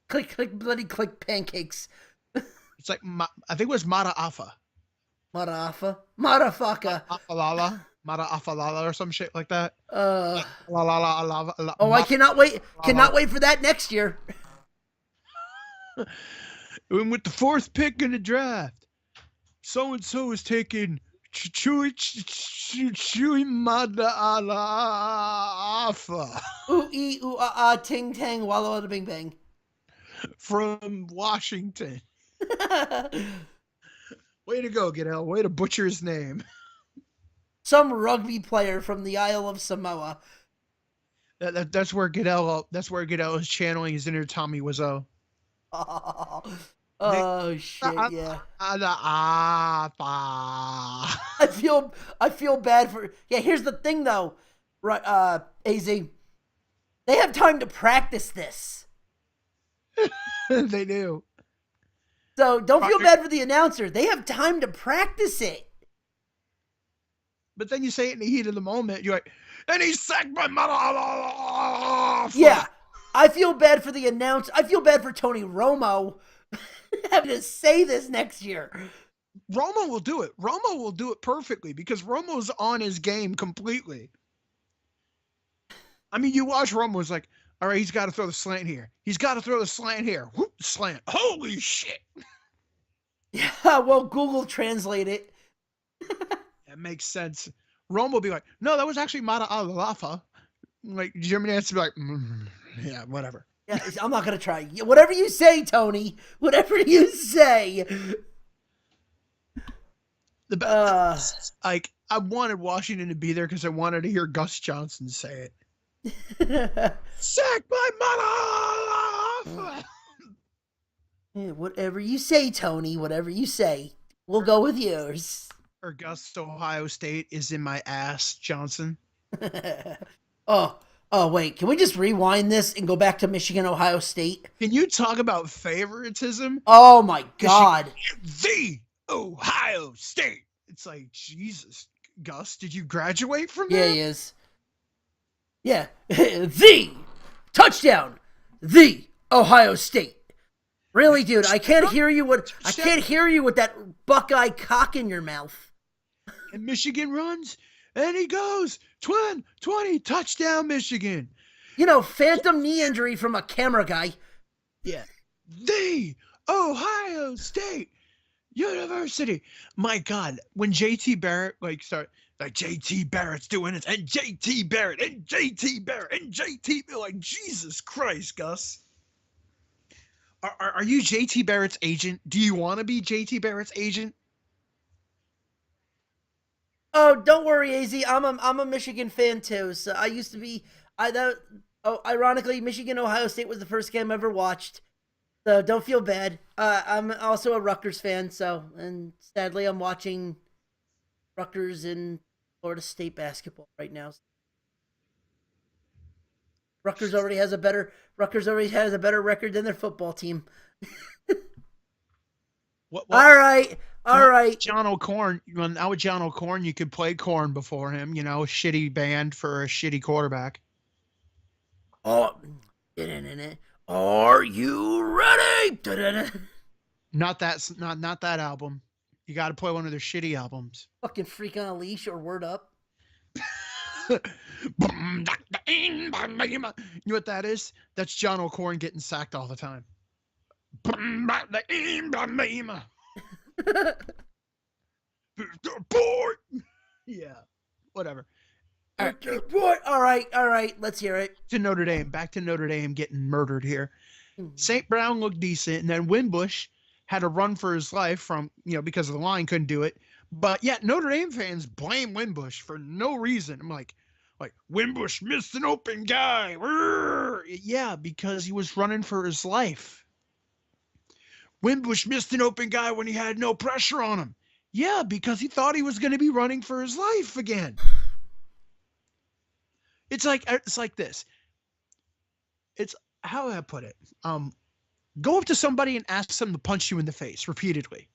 Click, bloody click pancakes. It's like I think it was Mata'afa. Motherfucker. Afalala, Mara Afalala, or some shit like that. Uh. La la la la la. Oh, I cannot wait. la, Cannot wait for that next year. And with the 4th pick in the draft, so and so is taking Chui Mada Ala Afa Ooh ee ooh ah ting tang walla walla bing bang. from Washington. Way to go, Goodell. Way to butcher his name. Some rugby player from the Isle of Samoa. That's where Goodell. That's where Goodell is channeling his inner Tommy Wiseau. Oh shit! Yeah. I I feel bad for. Yeah. Here's the thing, though. Right. Az. They have time to practice this. They do. So don't feel bad for the announcer. They have time to practice it. But then you say it in the heat of the moment. You're like, and he sacked my mother. Yeah. I feel bad for the announcer. I feel bad for Tony Romo having to say this next year. Romo will do it. Romo will do it perfectly because Romo's on his game completely. I mean, you watch Romo's like, all right, he's got to throw the slant here. He's got to throw the slant here. Whoop, slant. Holy shit. Yeah, well, Google Translate it. That makes sense. Romo will be like, no, that was actually Mata Alafa. Like, Germany has to be like, yeah, whatever. Yeah, I'm not going to try. Whatever you say, Tony. Whatever you say. Like, I wanted Washington to be there because I wanted to hear Gus Johnson say it. Sack my mother! Yeah, whatever you say, Tony. Whatever you say. We'll go with yours. Or Gus Ohio State is in my ass, Johnson. Oh, wait. Can we just rewind this and go back to Michigan, Ohio State? Can you talk about favoritism? Oh, my God. The Ohio State. It's like, Jesus, Gus, did you graduate from Yeah, that? he is. Yeah. The touchdown. The Ohio State. Really, dude, I can't hear you with that Buckeye cock in your mouth. And Michigan runs, and he goes, 20, touchdown, Michigan. You know, phantom knee injury from a camera guy. Yeah. The Ohio State University. My God, when JT Barrett JT Barrett's doing it, and JT Barrett, and JT Barrett, and JT, like, Jesus Christ, Gus. Are you JT Barrett's agent? Do you want to be JT Barrett's agent? Oh, don't worry, AZ. I'm a Michigan fan too. So I used to be. Ironically, Michigan Ohio State was the first game I ever watched. So don't feel bad. I'm also a Rutgers fan. So, and sadly, I'm watching Rutgers and Florida State basketball right now. Rutgers already has a better record than their football team. What? All right. John O'Corn. Now with John O'Corn, you could play Corn before him. You know, shitty band for a shitty quarterback. Oh, are you ready? Not that album. You got to play one of their shitty albums. Fucking Freak on a Leash or Word Up. You know what that is? That's John O'Corn getting sacked all the time. Yeah, whatever. All right. Let's hear it. Back to Notre Dame getting murdered here. St. Brown looked decent, and then Wimbush had to run for his life from, because the line couldn't do it. But yet Notre Dame fans blame Wimbush for no reason. I'm like Wimbush missed an open guy. Yeah, because he was running for his life. Wimbush missed an open guy when he had no pressure on him. Yeah, because he thought he was going to be running for his life again. It's like this. It's how do I put it? Go up to somebody and ask them to punch you in the face repeatedly.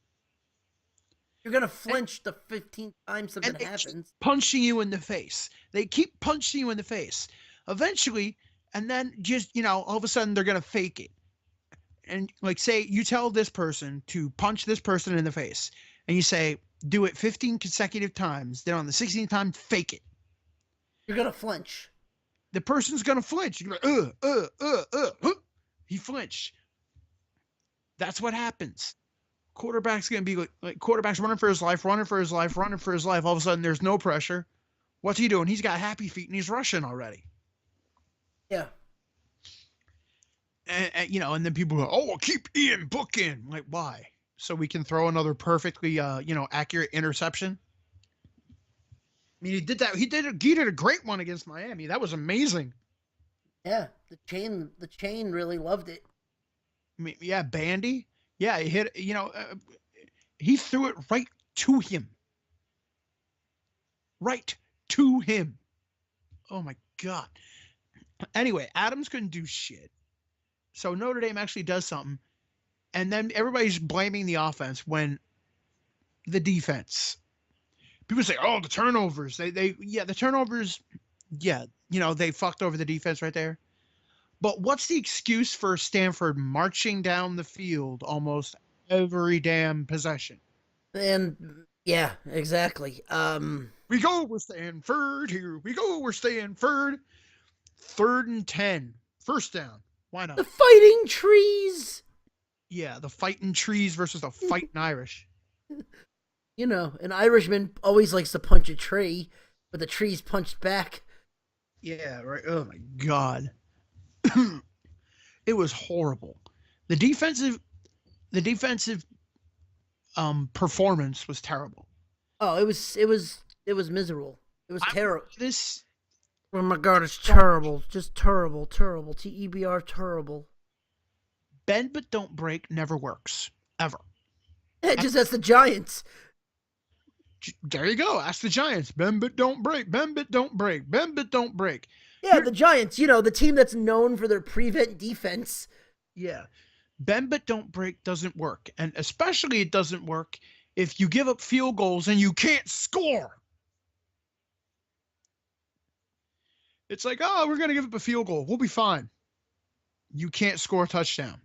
You're going to flinch the 15th time something happens. Punching you in the face. They keep punching you in the face. Eventually, and then just, all of a sudden they're going to fake it. And say you tell this person to punch this person in the face. And you say, do it 15 consecutive times. Then on the 16th time, fake it. You're gonna flinch. The person's gonna flinch. You're like, he flinched. That's what happens. Quarterback's gonna be like quarterback's running for his life. All of a sudden, there's no pressure. What's he doing? He's got happy feet and he's rushing already. Yeah. And and then people go, "Oh, keep Ian Book in." Like, why? So we can throw another perfectly, accurate interception. I mean, he did that. He did a great one against Miami. That was amazing. Yeah. The chain really loved it. I mean, yeah, Bandy. Yeah, he hit. He threw it right to him. Right to him. Oh my God. Anyway, Adams couldn't do shit. So Notre Dame actually does something. And then everybody's blaming the offense when the defense. People say, "Oh, the turnovers." The turnovers. Yeah, they fucked over the defense right there. But what's the excuse for Stanford marching down the field almost every damn possession? And yeah, exactly. We go, we're Stanford. Here we go, we're Stanford. 3rd and 10, first down. Why not? The fighting trees. Yeah, the fighting trees versus the fighting Irish. An Irishman always likes to punch a tree, but the tree's punched back. Yeah, right. Oh my God. It was horrible. The defensive performance was terrible. Oh, it was miserable. It was terrible. This. Oh my God, it's terrible. Just terrible. TEBR terrible. Bend but don't break never works. Ever. It just that's the Giants. There you go. Ask the Giants. Bend but don't break. Bend but don't break. Bend but don't break. Yeah, the Giants, the team that's known for their prevent defense. Yeah. Bend but don't break doesn't work. And especially it doesn't work if you give up field goals and you can't score. It's like, "Oh, we're going to give up a field goal. We'll be fine." You can't score a touchdown.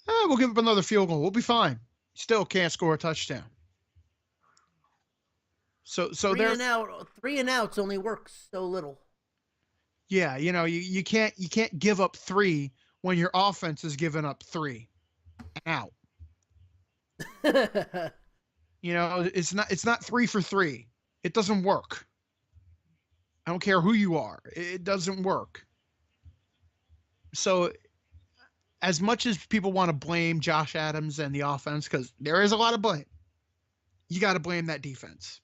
"Oh, we'll give up another field goal. We'll be fine." Still can't score a touchdown. So three and outs only works so little. Yeah, you can't give up 3 when your offense is giving up 3 out. It's not 3 for 3. It doesn't work. I don't care who you are. It doesn't work. So as much as people want to blame Josh Adams and the offense, because there is a lot of blame, you got to blame that defense.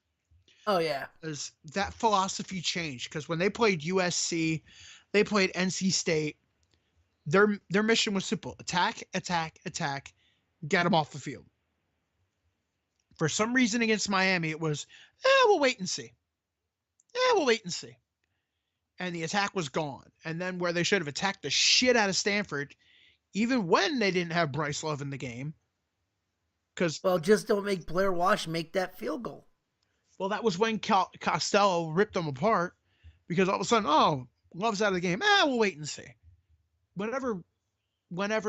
Oh, yeah. Because that philosophy changed. Because when they played USC, they played NC State, their mission was simple. Attack, get them off the field. For some reason against Miami, it was, we'll wait and see. And the attack was gone. And then where they should have attacked the shit out of Stanford, even when they didn't have Bryce Love in the game. Well, just don't make Blair Walsh make that field goal. Well, that was when Costello ripped them apart, because all of a sudden, Love's out of the game. We'll wait and see. Whenever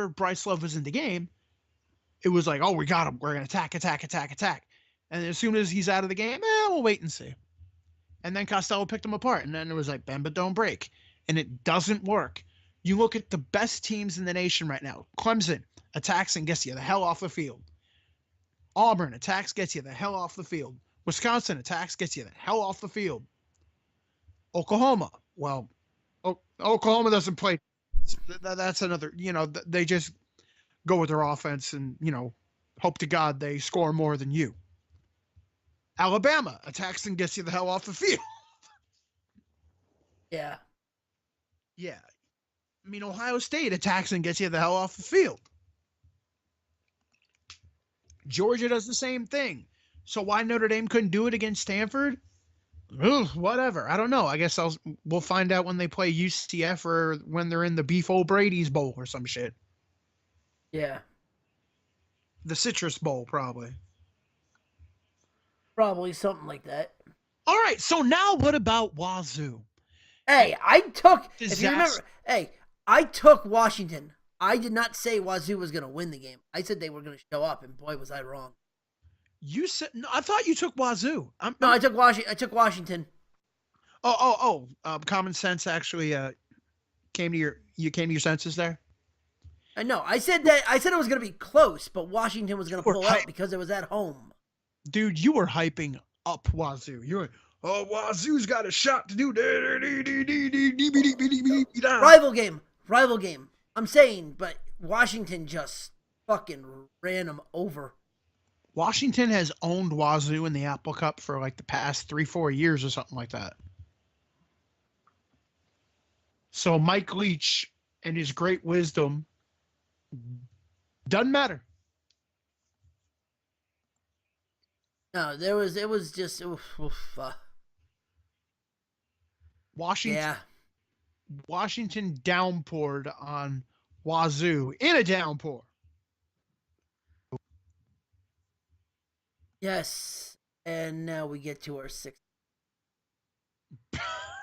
Bryce Love was in the game, it was like, we got him. We're going to attack. And as soon as he's out of the game, we'll wait and see. And then Costello picked them apart. And then it was like, bend but don't break. And it doesn't work. You look at the best teams in the nation right now. Clemson attacks and gets you the hell off the field. Auburn attacks, gets you the hell off the field. Wisconsin attacks, gets you the hell off the field. Oklahoma, well, Oklahoma doesn't play. That's another, they just go with their offense and, hope to God they score more than you. Alabama attacks and gets you the hell off the field. Yeah. Yeah. I mean, Ohio State attacks and gets you the hell off the field. Georgia does the same thing. So why Notre Dame couldn't do it against Stanford? Ugh, whatever. I don't know. I guess we'll find out when they play UCF or when they're in the Beef O'Brady's Bowl or some shit. Yeah. The Citrus Bowl, probably. Probably something like that. All right. So now what about Wazoo? Hey, I took Washington. I did not say Wazoo was going to win the game. I said they were going to show up, and boy, was I wrong. You said no, I thought you took Wazoo. No, I took Washington. Common sense actually came to your senses there. No, I said it was going to be close, but Washington was going to Or pull hype. out because it was at home. Dude, you were hyping up Wazoo. You were, oh, Wazoo's got a shot to do. Rival game. I'm saying, but Washington just fucking ran them over. Washington has owned Wazoo in the Apple Cup for like the past 3-4 years or something like that. So Mike Leach and his great wisdom doesn't matter. No, it was just Washington yeah. Washington downpoured on Wazoo in a downpour. Yes, and now we get to our sixth.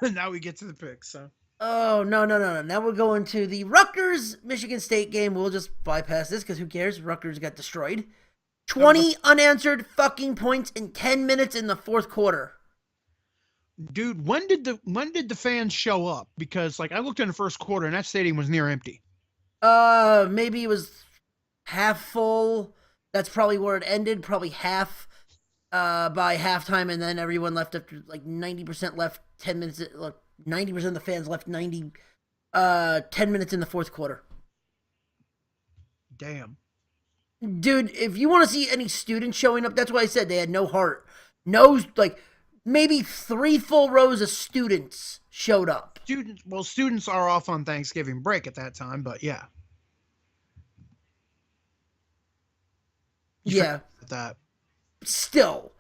Now we get to the picks. So. Oh, no. Now we're going to the Rutgers-Michigan State game. We'll just bypass this because who cares? Rutgers got destroyed. 20 unanswered fucking points in 10 minutes in the fourth quarter. Dude, when did the fans show up? Because like I looked in the first quarter and that stadium was near empty. Maybe it was half full. That's probably where it ended. Probably half by halftime, and then everyone left after like 90% left. 10 minutes. Like 90% of the fans left 10 minutes in the fourth quarter. Damn. Dude, if you want to see any students showing up, that's why I said they had no heart. No, like, maybe 3 full rows of students showed up. Students are off on Thanksgiving break at that time, but yeah. Yeah. That. Still.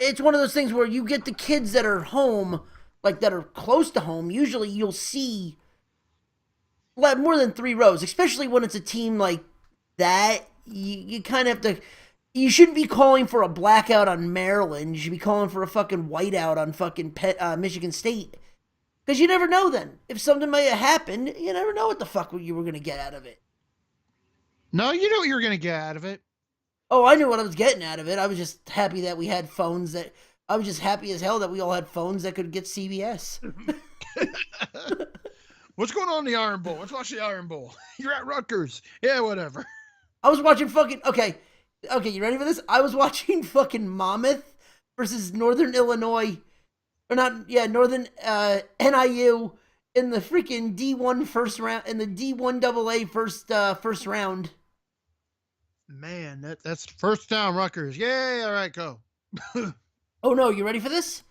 It's one of those things where you get the kids that are home, like that are close to home. Usually you'll see more than 3 rows, especially when it's a team like that. You kind of have to. You shouldn't be calling for a blackout on Maryland. You should be calling for a fucking whiteout on fucking Michigan State. Because you never know then. If something might have happened, you never know what the fuck you were going to get out of it. No, you know what you were going to get out of it. Oh, I knew what I was getting out of it. I was just happy that we had phones that. I was just happy as hell that we all had phones that could get CBS. What's going on in the Iron Bowl? Let's watch the Iron Bowl. You're at Rutgers. Yeah, whatever. I was watching fucking. Okay, you ready for this? I was watching fucking Monmouth versus Northern Illinois. Or not, yeah, Northern NIU in the freaking D1 first round, in the D1 AA first round. Man, that's first down Rutgers. Yay, all right, go. Oh no, you ready for this?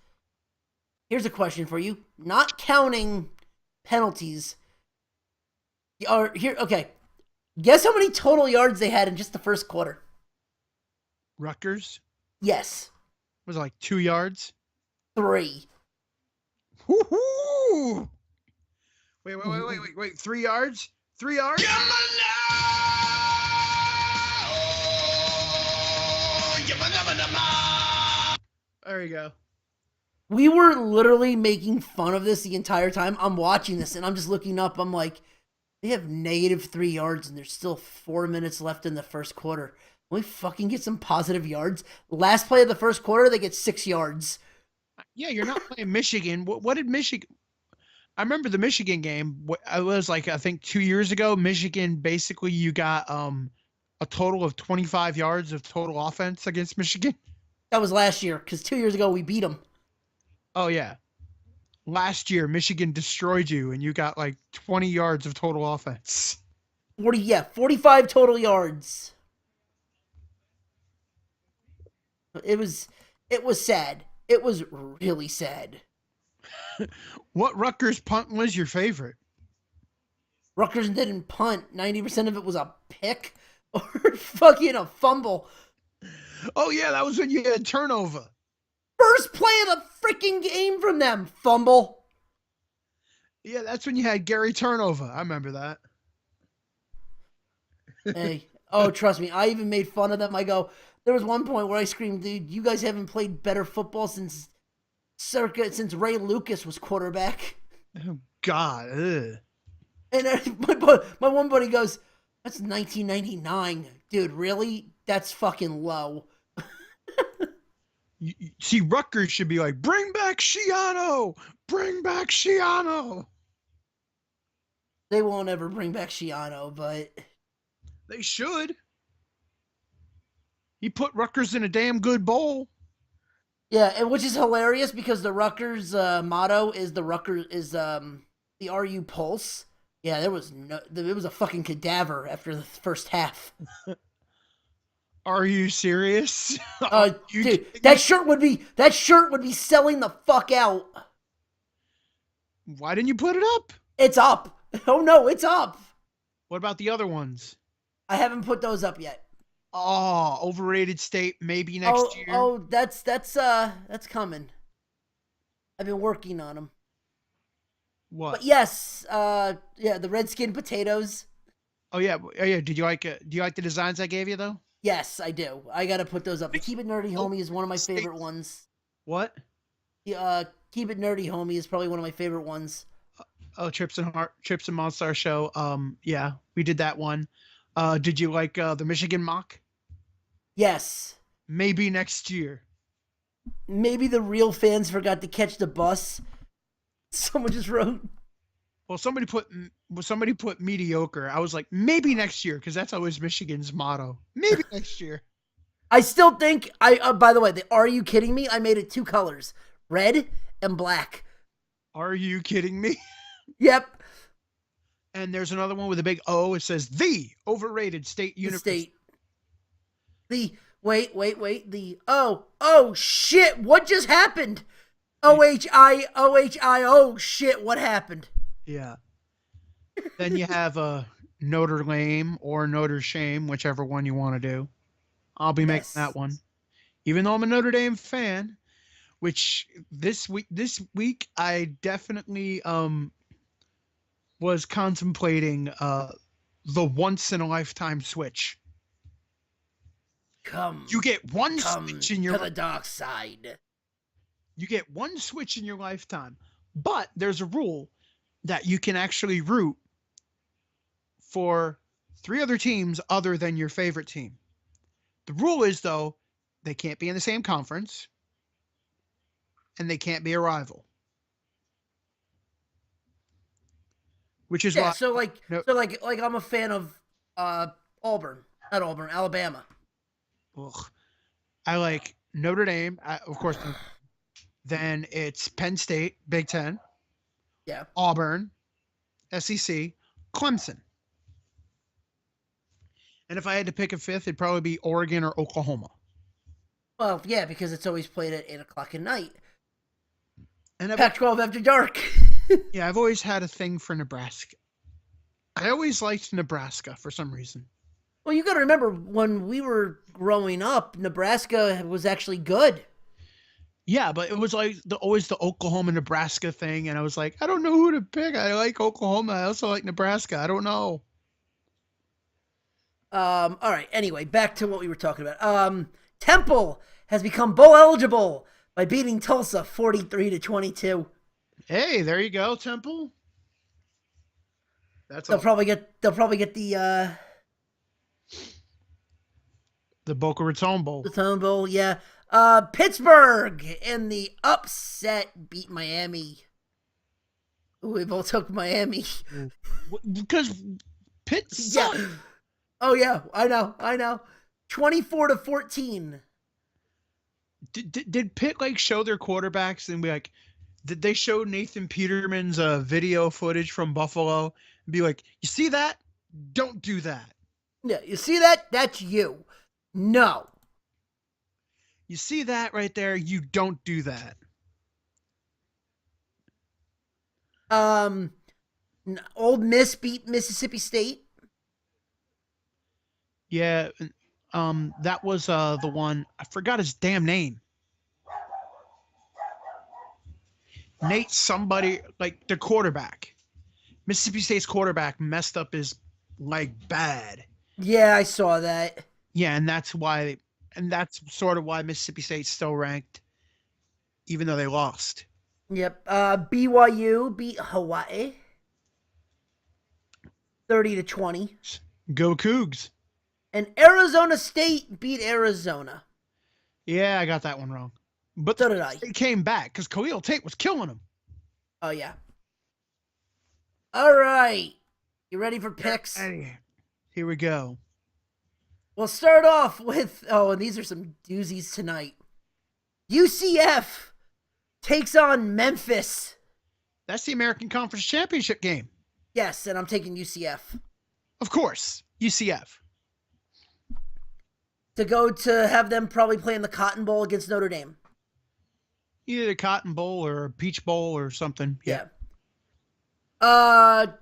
Here's a question for you. Not counting penalties. Okay. Guess how many total yards they had in just the first quarter? Rutgers? Yes. Was it like 2 yards? 3. Woo-hoo! Wait. 3 yards? 3 yards? There you go. We were literally making fun of this the entire time. I'm watching this and I'm just looking up. I'm like, they have -3 yards and there's still 4 minutes left in the first quarter. Can we fucking get some positive yards? Last play of the first quarter, they get 6 yards. Yeah, you're not playing Michigan. What did Michigan? I remember the Michigan game. I was like, I think 2 years ago, Michigan, basically you got a total of 25 yards of total offense against Michigan. That was last year because 2 years ago we beat them. Oh, yeah. Last year, Michigan destroyed you, and you got like 20 yards of total offense. 45 total yards. It was sad. It was really sad. What Rutgers punt was your favorite? Rutgers didn't punt. 90% of it was a pick or fucking a fumble. Oh, yeah, that was when you had turnover. First play of the freaking game from them. Fumble. Yeah, that's when you had Gary turnover. I remember that. Hey. Oh, trust me. I even made fun of them. I go, there was one point where I screamed, dude, you guys haven't played better football since Ray Lucas was quarterback. Oh, God. Ugh. And my one buddy goes, that's 1999. Dude, really? that's fucking low. See, Rutgers should be like, bring back Shiano! Bring back Shiano! They won't ever bring back Shiano, but They should. He put Rutgers in a damn good bowl. yeah, and which is hilarious because the Rutgers motto is the RU Pulse. Yeah, it was a fucking cadaver after the first half. Are you serious? Dude, that shirt would be selling the fuck out. Why didn't you put it up? It's up. Oh no, it's up. What about the other ones? I haven't put those up yet. Oh, overrated state maybe next year. Oh, that's coming. I've been working on them. What? But yes, yeah, the Redskin potatoes. Oh yeah. Did you like it? Do you like the designs I gave you though? Yes, I do. I gotta put those up. The Keep It Nerdy Homie is one of my favorite ones. What? The Keep It Nerdy Homie is probably one of my favorite ones. Oh, Trips and Monstar show. Yeah, we did that one. Did you like the Michigan mock? Yes. Maybe next year. Maybe the real fans forgot to catch the bus. Someone just wrote. Well, somebody put mediocre. I was like, maybe next year, because that's always Michigan's motto. Maybe next year. I still think by the way, Are You Kidding Me? I made it 2 colors, red and black. Are you kidding me? Yep. And there's another one with a big O. It says the overrated state university. Wait. The oh shit! What just happened? OHI. Shit! What happened? Yeah. Then you have Notre Dame or Notre Shame, whichever one you want to do. I'll be making that one, even though I'm a Notre Dame fan. Which this week I definitely was contemplating the once in a lifetime switch. You get one switch in your to the dark side. You get one switch in your lifetime, but there's a rule that you can actually root for 3 other teams other than your favorite team. The rule is, though, they can't be in the same conference and they can't be a rival. Which is why. So I'm a fan of Alabama. Ugh. I like Notre Dame, of course. Then it's Penn State, Big Ten. Yeah. Auburn, SEC, Clemson. And if I had to pick a 5th, it'd probably be Oregon or Oklahoma. Well, yeah, because it's always played at 8:00 at night. And Pac-12 after dark. Yeah, I've always had a thing for Nebraska. I always liked Nebraska for some reason. Well, you got to remember, when we were growing up, Nebraska was actually good. Yeah, but it was like always the Oklahoma-Nebraska thing, and I was like, I don't know who to pick. I like Oklahoma. I also like Nebraska. I don't know. All right. Anyway, back to what we were talking about. Temple has become bowl eligible by beating Tulsa 43-22. Hey, there you go, Temple. They'll probably get the Boca Raton Bowl. The Raton Bowl, yeah. Pittsburgh in the upset beat Miami. We both took Miami. Because Pitt sucked. Yeah. Oh yeah, I know. 24-14. Did Pitt show their quarterbacks and be like, did they show Nathan Peterman's video footage from Buffalo and be like, you see that? Don't do that. Yeah, you see that? That's you. No. You see that right there? You don't do that. Old Miss beat Mississippi State. Yeah, that was the one. I forgot his damn name. Nate somebody, the quarterback. Mississippi State's quarterback messed up his bad. Yeah, I saw that. Yeah, and that's sort of why Mississippi State's still ranked, even though they lost. Yep. BYU beat Hawaii 30-20. Go Cougs. And Arizona State beat Arizona. Yeah, I got that one wrong. But So did I. They came back because Khalil Tate was killing them. Oh, yeah. All right. You ready for picks? Hey, here we go. We'll start off with, and these are some doozies tonight. UCF takes on Memphis. That's the American Conference Championship game. Yes, and I'm taking UCF. Of course, UCF. To go to have them probably play in the Cotton Bowl against Notre Dame. Either a Cotton Bowl or a Peach Bowl or something. Yeah. Trying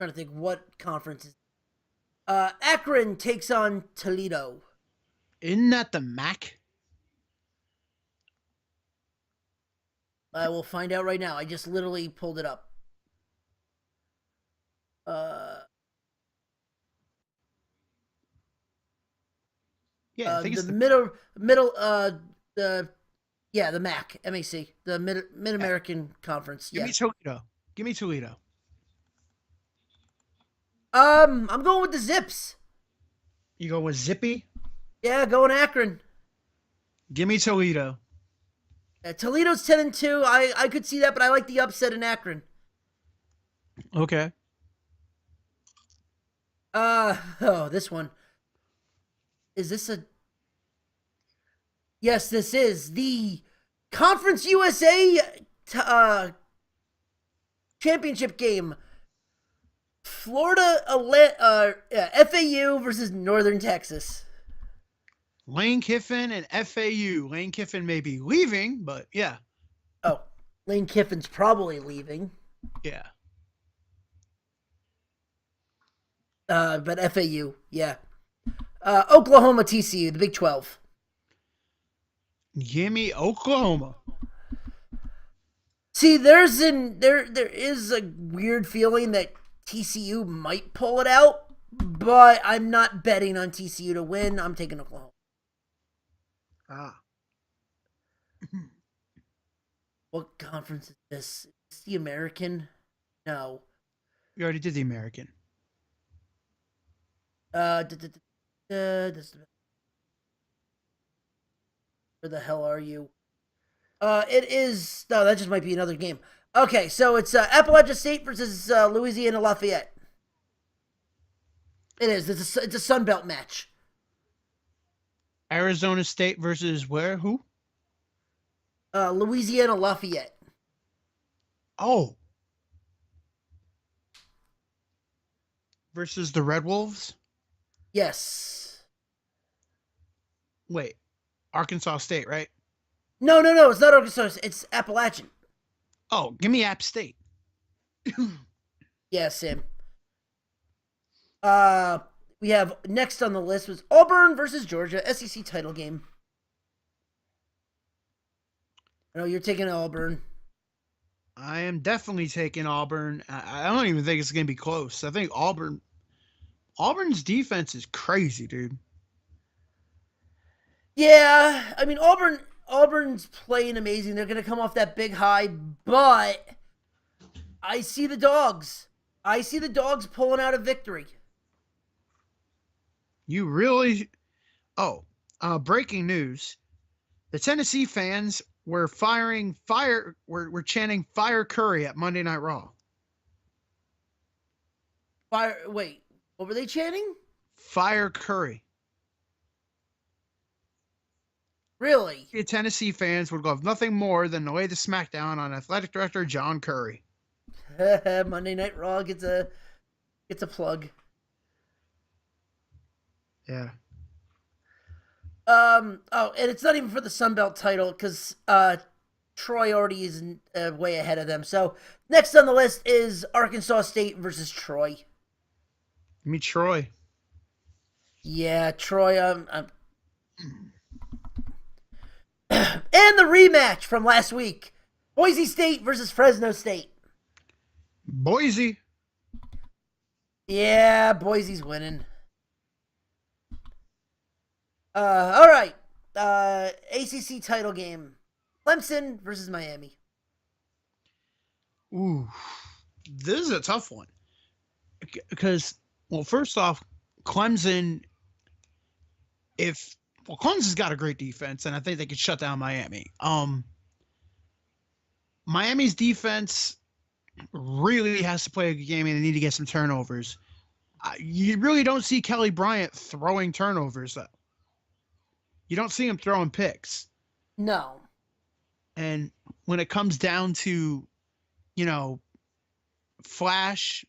to think what conference is. Akron takes on Toledo. Isn't that the MAC? I will find out right now. I just literally pulled it up. Yeah, I think it's the MAC, MAC, the Mid American Conference. Give me Toledo. Give me Toledo. I'm going with the Zips. You go with Zippy? Yeah, going Akron. Give me Toledo. Toledo's 10-2. I could see that, but I like the upset in Akron. Okay. This one. Is this a... Yes, this is the Conference USA championship game. Florida FAU versus Northern Texas. Lane Kiffin and FAU. Lane Kiffin may be leaving, but yeah. Oh, Lane Kiffin's probably leaving. Yeah. But FAU, yeah. Oklahoma TCU, the Big 12. Give me Oklahoma. See, there is a weird feeling that TCU might pull it out, but I'm not betting on TCU to win. I'm taking Oklahoma. What conference is this? Is this the American? No. We already did the American. This... Where the hell are you? It is... No, that just might be another game. Okay, so it's Appalachia State versus Louisiana Lafayette. It is. It's a Sun Belt match. Arizona State versus where? Who? Louisiana Lafayette. Oh. Versus the Red Wolves? Yes. Wait. Arkansas State, right? No. It's not Arkansas. It's Appalachian. Oh, give me App State. Yeah, Sam. We have next on the list was Auburn versus Georgia, SEC title game. I know you're taking Auburn. I am definitely taking Auburn. I don't even think it's going to be close. I think Auburn's defense is crazy, dude. Yeah, I mean Auburn's playing amazing. They're going to come off that big high, but I see the Dogs. I see the Dogs pulling out a victory. You really? Oh, breaking news. The Tennessee fans were chanting "Fire Curry" at Monday Night Raw. Wait, what were they chanting? Fire Curry. Really? The Tennessee fans would love nothing more than to lay the smackdown on athletic director John Curry. Monday Night Raw gets a plug. Yeah. And it's not even for the Sun Belt title because Troy already is way ahead of them. So next on the list is Arkansas State versus Troy. Give me Troy. Yeah, Troy. And the rematch from last week: Boise State versus Fresno State. Boise. Yeah, Boise's winning. All right. ACC title game: Clemson versus Miami. Ooh. this is a tough one because, well, first off, Clemson. Clemson's got a great defense, and I think they could shut down Miami. Miami's defense really has to play a good game, and they need to get some turnovers. You really don't see Kelly Bryant throwing turnovers, though. You don't see him throwing picks. No. And when it comes down to, flash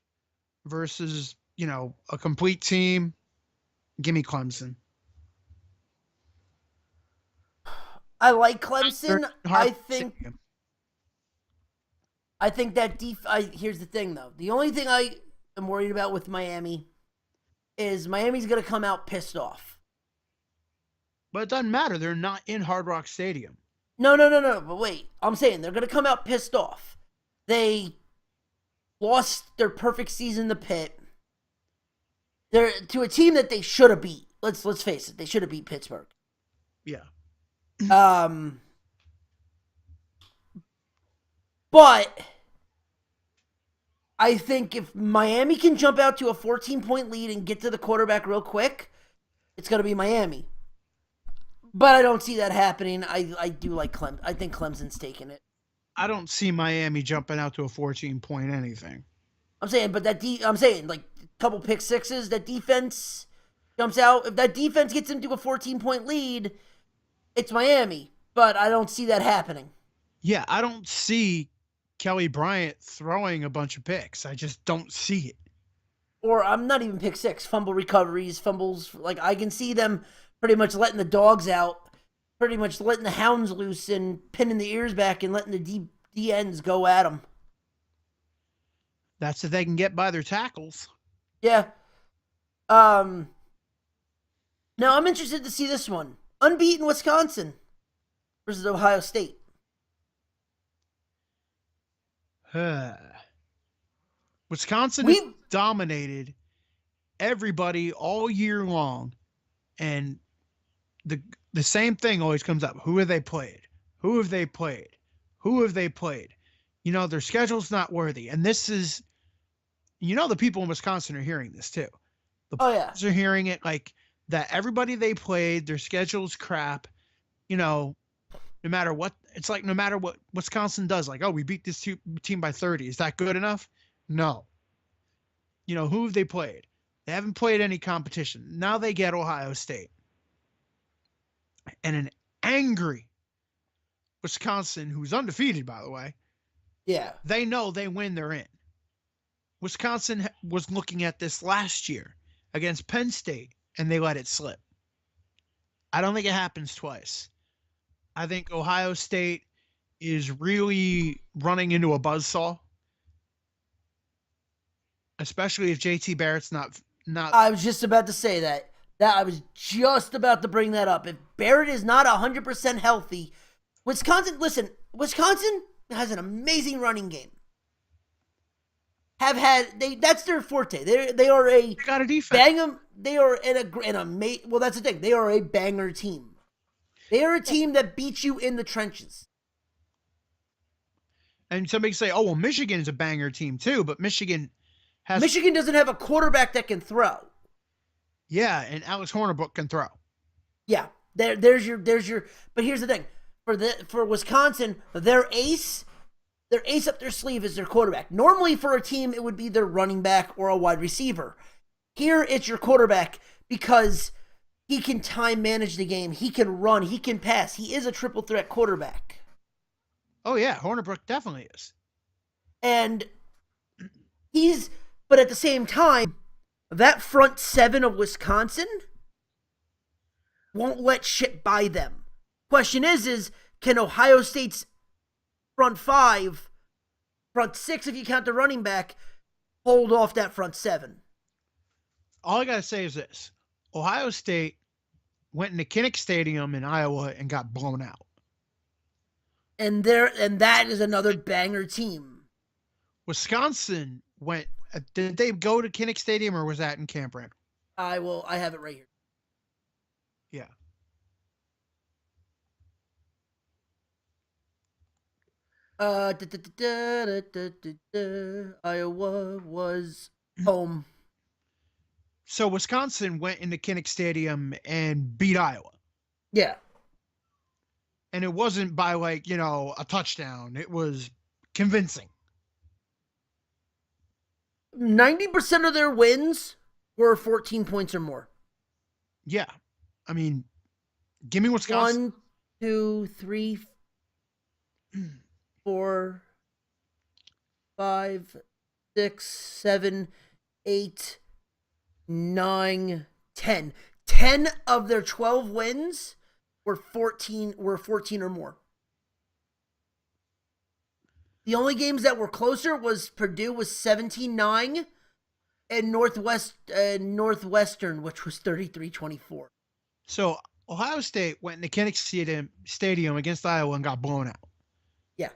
versus, a complete team, give me Clemson. I like Clemson. Stadium. I think that here's the thing, though. The only thing I am worried about with Miami is Miami's going to come out pissed off. But it doesn't matter. They're not in Hard Rock Stadium. No. But wait. I'm saying they're going to come out pissed off. They lost their perfect season to Pitt. They're to a team that they should have beat. Let's face it. They should have beat Pittsburgh. Yeah. But I think if Miami can jump out to a 14-point lead and get to the quarterback real quick, it's going to be Miami. But I don't see that happening. I do like Clemson. I think Clemson's taking it. I don't see Miami jumping out to a 14-point anything. I'm saying, but I'm saying, like, a couple pick sixes, that defense jumps out. If that defense gets into a 14-point lead, it's Miami. But I don't see that happening. Yeah, I don't see Kelly Bryant throwing a bunch of picks. I just don't see it. Or I'm not even pick six. Fumble recoveries, fumbles. Like, I can see them pretty much letting the dogs out, pretty much letting the hounds loose and pinning the ears back and letting the D ends go at them. That's if they can get by their tackles. Yeah. Now I'm interested to see this one. Unbeaten Wisconsin versus Ohio State. Wisconsin has dominated everybody all year long, and the same thing always comes up. Who have they played? Who have they played? Who have they played? Their schedule's not worthy. And this is, the people in Wisconsin are hearing this too. The players are hearing it, like that everybody they played, their schedule's crap. No matter what, it's like no matter what Wisconsin does, like, oh, we beat this team by 30. Is that good enough? No. Who have they played? They haven't played any competition. Now they get Ohio State. And an angry Wisconsin, who's undefeated, by the way. Yeah. They know they win, they're in. Wisconsin was looking at this last year against Penn State, and they let it slip. I don't think it happens twice. I think Ohio State is really running into a buzzsaw, especially if JT Barrett's not. I was just about to say that. I was just about to bring that up. If Barrett is not 100% healthy, Wisconsin has an amazing running game. That's their forte. They are they got a defense. They are well, that's the thing. They are a banger team. They are a team that beats you in the trenches. And somebody say, "Oh, well, Michigan is a banger team too," but Michigan doesn't have a quarterback that can throw. Yeah, and Alex Hornibrook can throw. Yeah, there's your. But here's the thing: for Wisconsin, their ace up their sleeve is their quarterback. Normally, for a team, it would be their running back or a wide receiver. Here, it's your quarterback because he can time manage the game. He can run. He can pass. He is a triple threat quarterback. Oh yeah, Hornibrook definitely is. And but at the same time, that front seven of Wisconsin won't let shit by them. Question is can Ohio State's front six, if you count the running back, hold off that front seven? All I got to say is this. Ohio State went into Kinnick Stadium in Iowa and got blown out. And that is another banger team. Wisconsin went. Did they go to Kinnick Stadium or was that in Camp Randall? I have it right here. Yeah. Iowa was home. So Wisconsin went into Kinnick Stadium and beat Iowa. Yeah. And it wasn't by like, a touchdown. It was convincing. 90% of their wins were 14 points or more. Yeah. I mean, give me Wisconsin. 1, 2, 3, 4, 5, 6, 7, 8, 9, 10. 10 of their 12 wins were 14 or more. The only games that were closer was Purdue was 17-9 and Northwestern, which was 33-24. So Ohio State went into Kinnick Stadium against Iowa and got blown out. Yeah.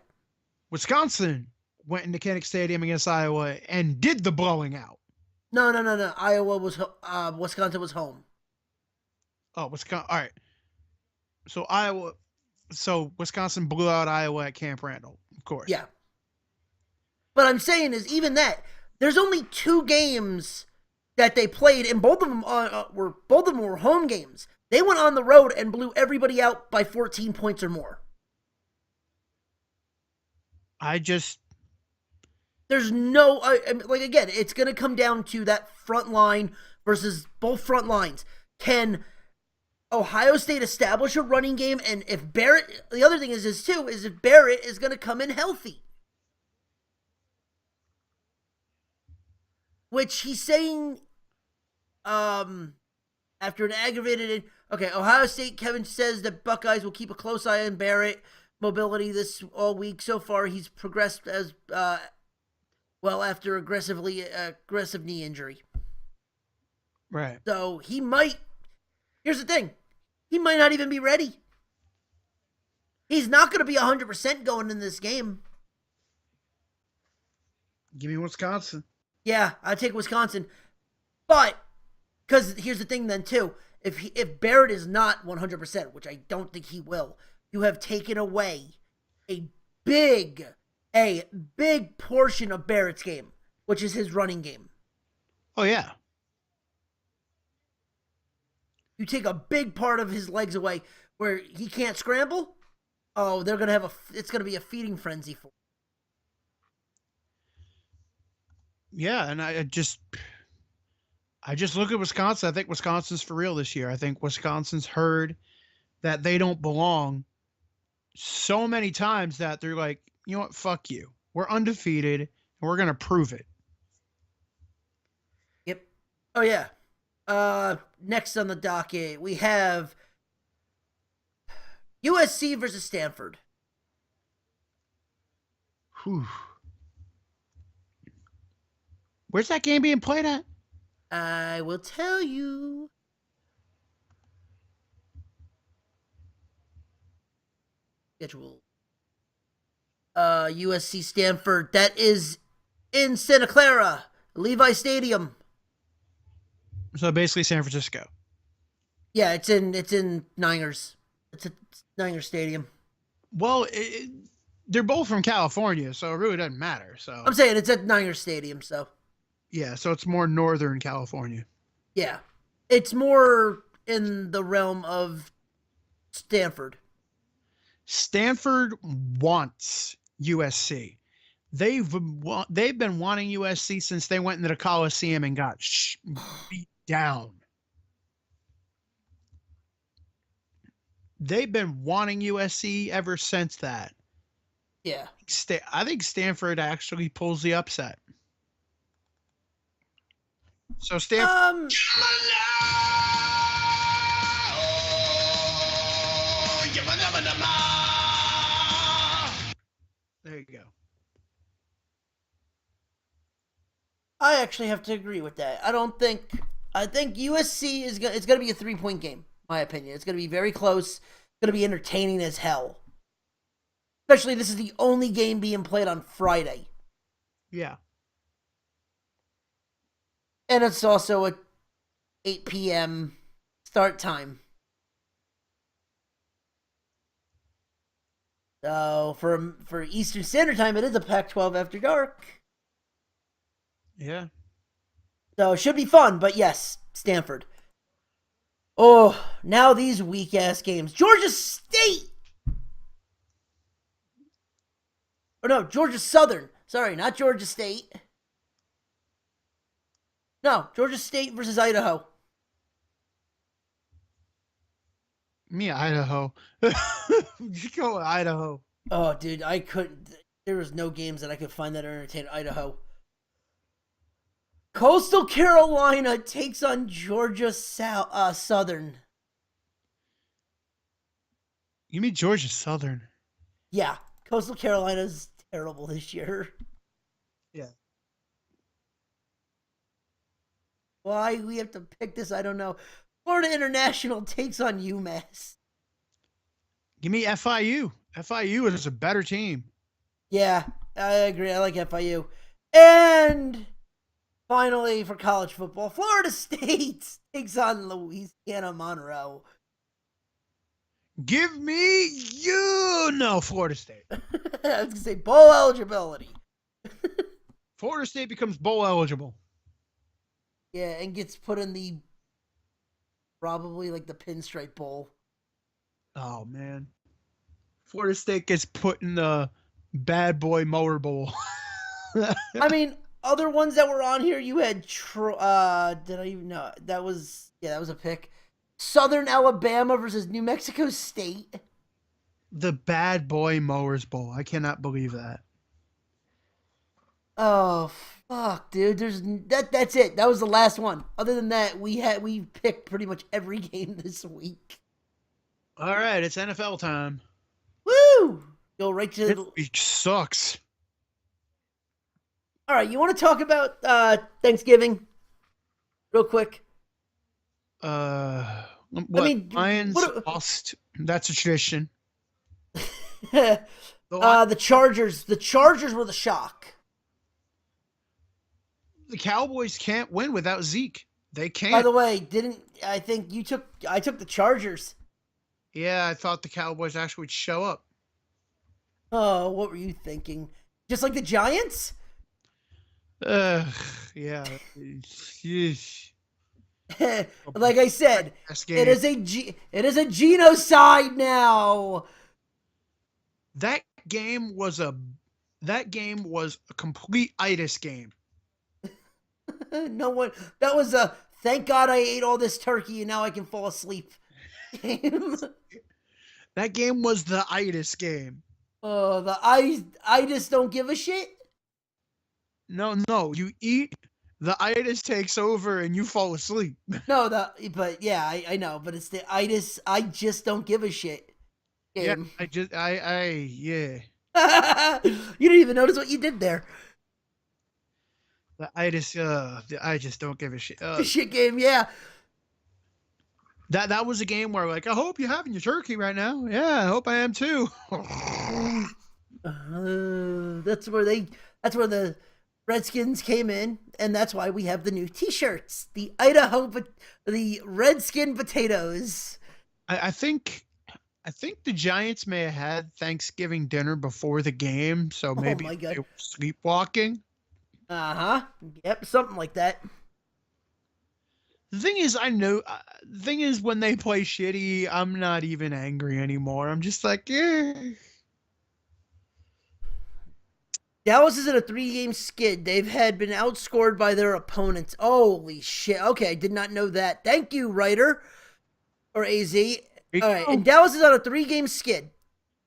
Wisconsin went into Kinnick Stadium against Iowa and did the blowing out. No. Wisconsin was home. Oh, Wisconsin. All right. So Wisconsin blew out Iowa at Camp Randall, of course. Yeah. But I'm saying is even that there's only 2 games that they played, and both of them were home games. They went on the road and blew everybody out by 14 points or more. There's no again, it's going to come down to that front line versus both front lines. Can Ohio State establish a running game? And if Barrett, the other thing is if Barrett is going to come in healthy. Which he's saying after an aggravated... Okay, Ohio State, Kevin says that Buckeyes will keep a close eye on Barrett mobility this all week. So far, he's progressed as well after aggressive knee injury. Right. So he might... Here's the thing. He might not even be ready. He's not going to be 100% going in this game. Give me Wisconsin. Yeah, I'd take Wisconsin. But, because here's the thing then, too. If Barrett is not 100%, which I don't think he will, you have taken away a big portion of Barrett's game, which is his running game. Oh, yeah. You take a big part of his legs away where he can't scramble. Oh, they're going to it's going to be a feeding frenzy for him. Yeah, and I just look at Wisconsin. I think Wisconsin's for real this year. I think Wisconsin's heard that they don't belong so many times that they're like, you know what, fuck you. We're undefeated, and we're going to prove it. Yep. Oh, yeah. Next on the docket, we have USC versus Stanford. Whew. Where's that game being played at? I will tell you. Schedule. USC Stanford. That is in Santa Clara, Levi Stadium. So basically San Francisco. Yeah, it's in Niners. It's a Niner Stadium. Well, they're both from California, so it really doesn't matter. So I'm saying it's at Niner Stadium, so. Yeah, so it's more Northern California. Yeah. It's more in the realm of Stanford. Stanford wants USC. They've been wanting USC since they went into the Coliseum and got beat down. They've been wanting USC ever since that. Yeah. I think Stanford actually pulls the upset. So Stanford. There you go. I actually have to agree with that. I think USC it's going to be a 3-point game, my opinion. It's going to be very close. It's going to be entertaining as hell. Especially this is the only game being played on Friday. Yeah. And it's also a 8 p.m. start time. So for Eastern Standard Time, it is a Pac-12 after dark. Yeah. So it should be fun, but yes, Stanford. Oh, now these weak ass games. Georgia State. Or no, Georgia Southern. Sorry, not Georgia State. No, Georgia State versus Idaho. Me, Idaho. You go with Idaho. Oh, dude, I couldn't. There was no games that I could find that entertaining. Idaho. Coastal Carolina takes on Georgia Southern. You mean Georgia Southern? Yeah, Coastal Carolina's terrible this year. Yeah. Why we have to pick this, I don't know. Florida International takes on UMass. Give me FIU. FIU is a better team. Yeah, I agree. I like FIU. And finally, for college football, Florida State takes on Louisiana Monroe. Give me Florida State. I was going to say bowl eligibility. Florida State becomes bowl eligible. Yeah, and gets put in the probably like the Pinstripe Bowl. Oh, man. Florida State gets put in the Bad Boy Mower Bowl. I mean, other ones that were on here, you had did I even know that was a pick. Southern Alabama versus New Mexico State. The Bad Boy Mowers Bowl. I cannot believe that. Oh fuck, dude! That's it. That was the last one. Other than that, we picked pretty much every game this week. All right, it's NFL time. Woo! Go right to This week sucks. All right, you want to talk about Thanksgiving real quick? Lions lost. That's a tradition. The Chargers. The Chargers were the shock. The Cowboys can't win without Zeke. They can't. By the way, I took the Chargers. Yeah, I thought the Cowboys actually would show up. Oh, what were you thinking? Just like the Giants? Yeah. Like I said, it is a genocide now. That game was a complete itis game. No one. That was a thank God I ate all this turkey and now I can fall asleep game. That game was the itis game. I just don't give a shit. No, you eat, the itis takes over, and you fall asleep. No, but yeah, I know, but it's the itis. I just don't give a shit game. Yeah, You didn't even notice what you did there. I just don't give a shit. Shit game, yeah. That was a game where like, I hope you're having your turkey right now. Yeah, I hope I am too. That's where the Redskins came in, and that's why we have the new T-shirts, the the Redskin potatoes. I think the Giants may have had Thanksgiving dinner before the game, so maybe my God. they were sleepwalking. Yep, something like that. The thing is, when they play shitty, I'm not even angry anymore. I'm just like, yeah. Dallas is in a 3-game skid. They've been outscored by their opponents. Holy shit. Okay, I did not know that. Thank you, writer. Or AZ. All right, and Dallas is on a 3-game skid.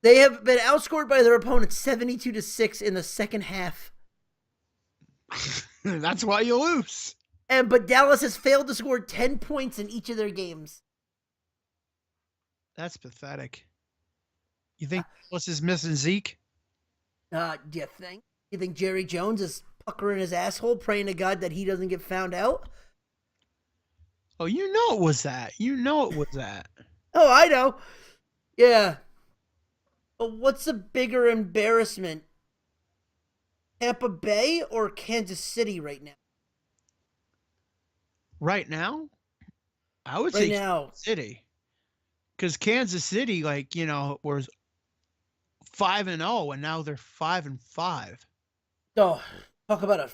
They have been outscored by their opponents 72-6 in the second half. That's why you lose. But Dallas has failed to score 10 points in each of their games. That's pathetic. You think Dallas is missing Zeke? Do you think? You think Jerry Jones is puckering his asshole, praying to God that he doesn't get found out? Oh, you know it was that. Oh, I know. Yeah. But what's a bigger embarrassment? Tampa Bay or Kansas City right now? Right now? I would say Kansas City. Because Kansas City, was 5-0, and now they're 5-5. Oh, talk about a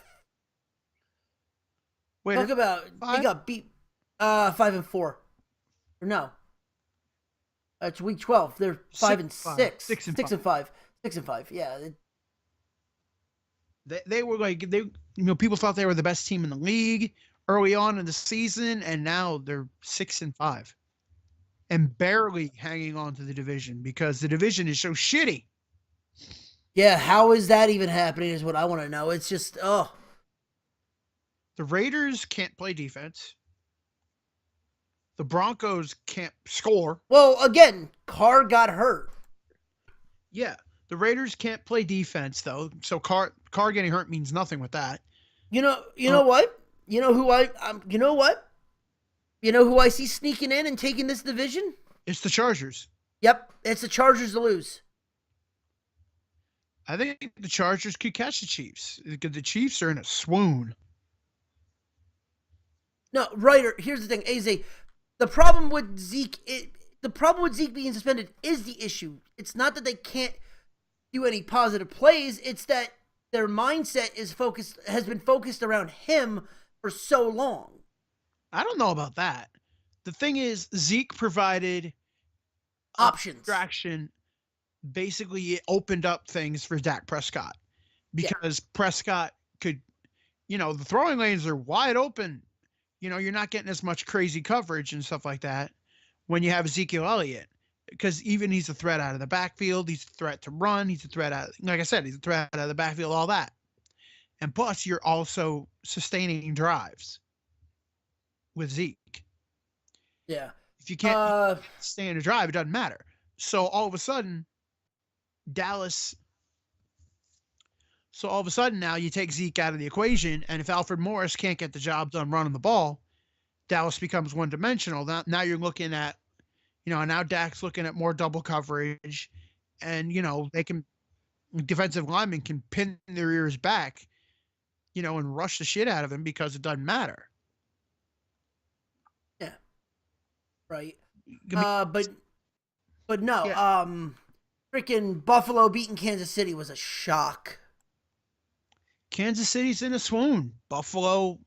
Wait, talk about five? they got beat 5-4. Or no. It's week 12. They're 5-6. 6-5. 6-5. Yeah. They were like people thought they were the best team in the league early on in the season, and now they're 6-5, and barely hanging on to the division because the division is so shitty. Yeah, how is that even happening is what I want to know. It's just, The Raiders can't play defense. The Broncos can't score. Well, again, Carr got hurt. Yeah, the Raiders can't play defense though, so Carr getting hurt means nothing with that. You know what? You know who you know what? You know who I see sneaking in and taking this division? It's the Chargers. Yep, it's the Chargers to lose. I think the Chargers could catch the Chiefs. The Chiefs are in a swoon. No, Ryder, here's the thing, AZ. The problem with Zeke being suspended is the issue. It's not that they can't do any positive plays, it's that their mindset has been focused around him for so long. I don't know about that. The thing is, Zeke provided Options. Distraction. Basically, it opened up things for Dak Prescott because Prescott could, the throwing lanes are wide open. You're not getting as much crazy coverage and stuff like that when you have Ezekiel Elliott, because even he's a threat out of the backfield. He's a threat to run. He's a threat like I said, he's a threat out of the backfield, all that. And plus, you're also sustaining drives with Zeke. Yeah. If you can't stay in a drive, it doesn't matter. So all of a sudden, now you take Zeke out of the equation, and if Alfred Morris can't get the job done running the ball, Dallas becomes one-dimensional. Now you're looking at, now Dak's looking at more double coverage, and, defensive linemen can pin their ears back, and rush the shit out of him because it doesn't matter. Yeah. Right. But no, freaking Buffalo beating Kansas City was a shock. Kansas City's in a swoon. Buffalo,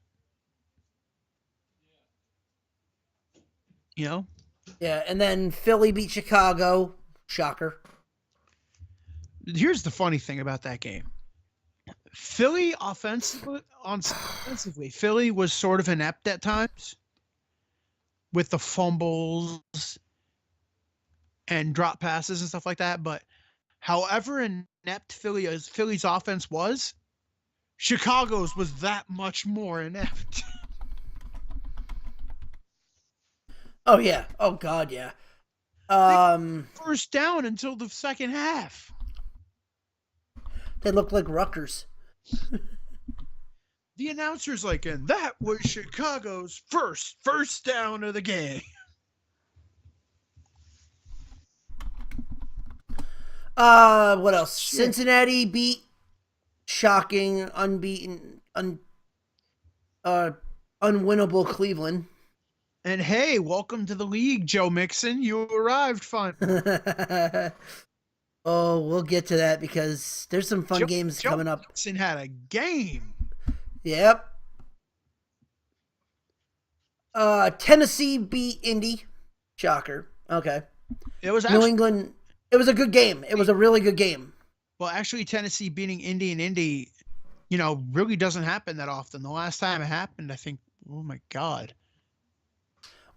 Yeah, and then Philly beat Chicago. Shocker. Here's the funny thing about that game. Philly offensively, Philly was sort of inept at times with the fumbles and drop passes and stuff like that. But however inept Philly's offense was, Chicago's was that much more inept. Oh yeah. Oh god, yeah. First down until the second half. They look like Rutgers. The announcer's like, and that was Chicago's first down of the game. What else? Shit. Cincinnati beat shocking, unbeaten, unwinnable Cleveland. And hey, welcome to the league, Joe Mixon. You arrived finally. Oh, we'll get to that because there's some fun games coming up. Mixon had a game. Yep. Tennessee beat Indy. Shocker. Okay. It was New England. It was a good game. It was a really good game. Well, actually, Tennessee beating Indy, really doesn't happen that often. The last time it happened, I think, oh my God,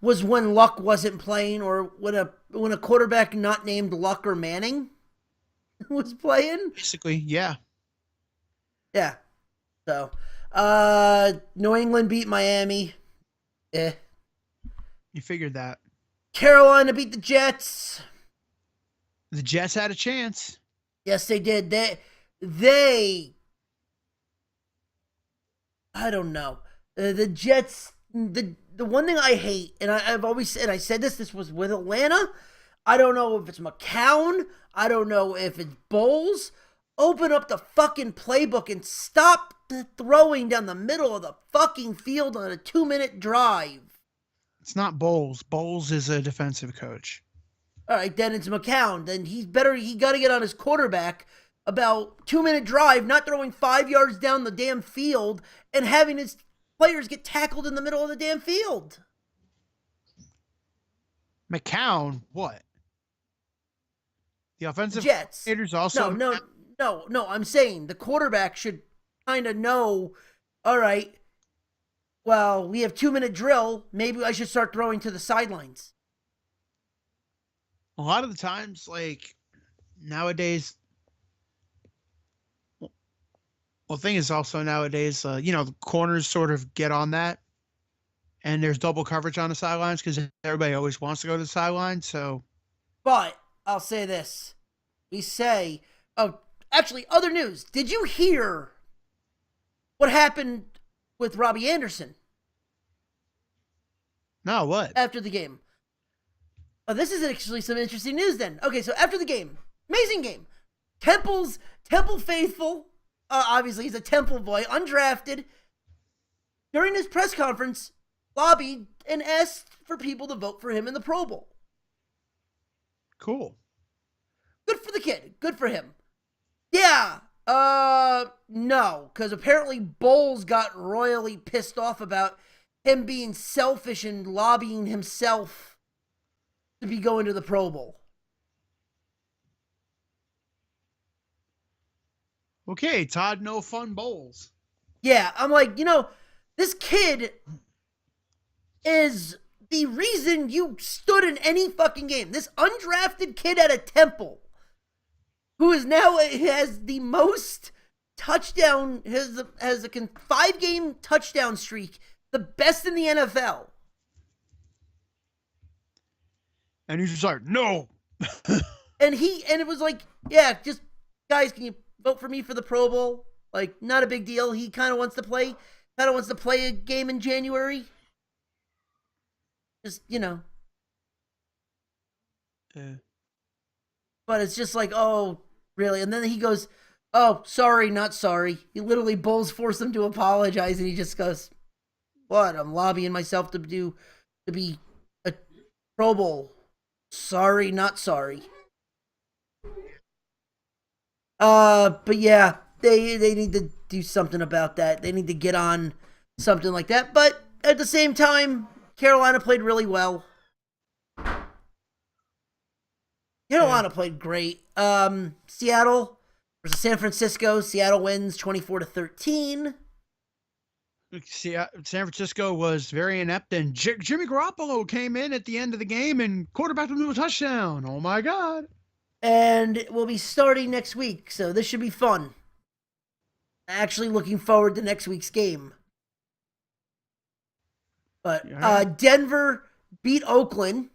was when Luck wasn't playing, or when a quarterback not named Luck or Manning was playing. Basically, yeah. Yeah. So, New England beat Miami. You figured that. Carolina beat the Jets. The Jets had a chance. Yes, they did. They I don't know. The Jets, the one thing I hate, and I've always said, I said this was with Atlanta. I don't know if it's McCown. I don't know if it's Bowles. Open up the fucking playbook and stop throwing down the middle of the fucking field on a 2-minute drive. It's not Bowles. Bowles is a defensive coach. All right, then it's McCown. Then he got to get on his quarterback about 2-minute drive, not throwing 5 yards down the damn field and having his players get tackled in the middle of the damn field. McCown, what? The offensive Jets. coordinators also. No. I'm saying the quarterback should kind of know, all right, well, we have 2-minute drill. Maybe I should start throwing to the sidelines. A lot of the times, like nowadays, well, the thing is also nowadays, the corners sort of get on that, and there's double coverage on the sidelines because everybody always wants to go to the sidelines. So, But I'll say this. Actually, other news. Did you hear what happened with Robbie Anderson no, what? after the game? Oh, this is actually some interesting news then. Okay, so after the game, amazing game. Temple faithful, obviously he's a Temple boy, undrafted. During his press conference, lobbied and asked for people to vote for him in the Pro Bowl. Cool. Good for the kid. Good for him. Yeah. No, because apparently Bowles got royally pissed off about him being selfish and lobbying himself to be going to the Pro Bowl. Okay, Todd, no fun bowls. Yeah, I'm like, this kid is the reason you stood in any fucking game. This undrafted kid at a Temple who is now has the most touchdown, has a 5-game touchdown streak, the best in the NFL. And he's just like, no. And it was like, yeah, just guys, can you vote for me for the Pro Bowl? Like, not a big deal. He kind of wants to play a game in January. Just, Yeah. But it's just like, oh, really? And then he goes, oh, sorry, not sorry. He literally Bulls forced him to apologize, and he just goes, what? I'm lobbying myself to be a Pro Bowl. Sorry, not sorry. But yeah, they need to do something about that. They need to get on something like that. But at the same time, Carolina played really well. Carolina played great. Seattle versus San Francisco. Seattle wins 24-13. San Francisco was very inept, and Jimmy Garoppolo came in at the end of the game and quarterbacked him to a touchdown. Oh my God. And we'll be starting next week, so this should be fun. Actually looking forward to next week's game. But Denver beat Oakland.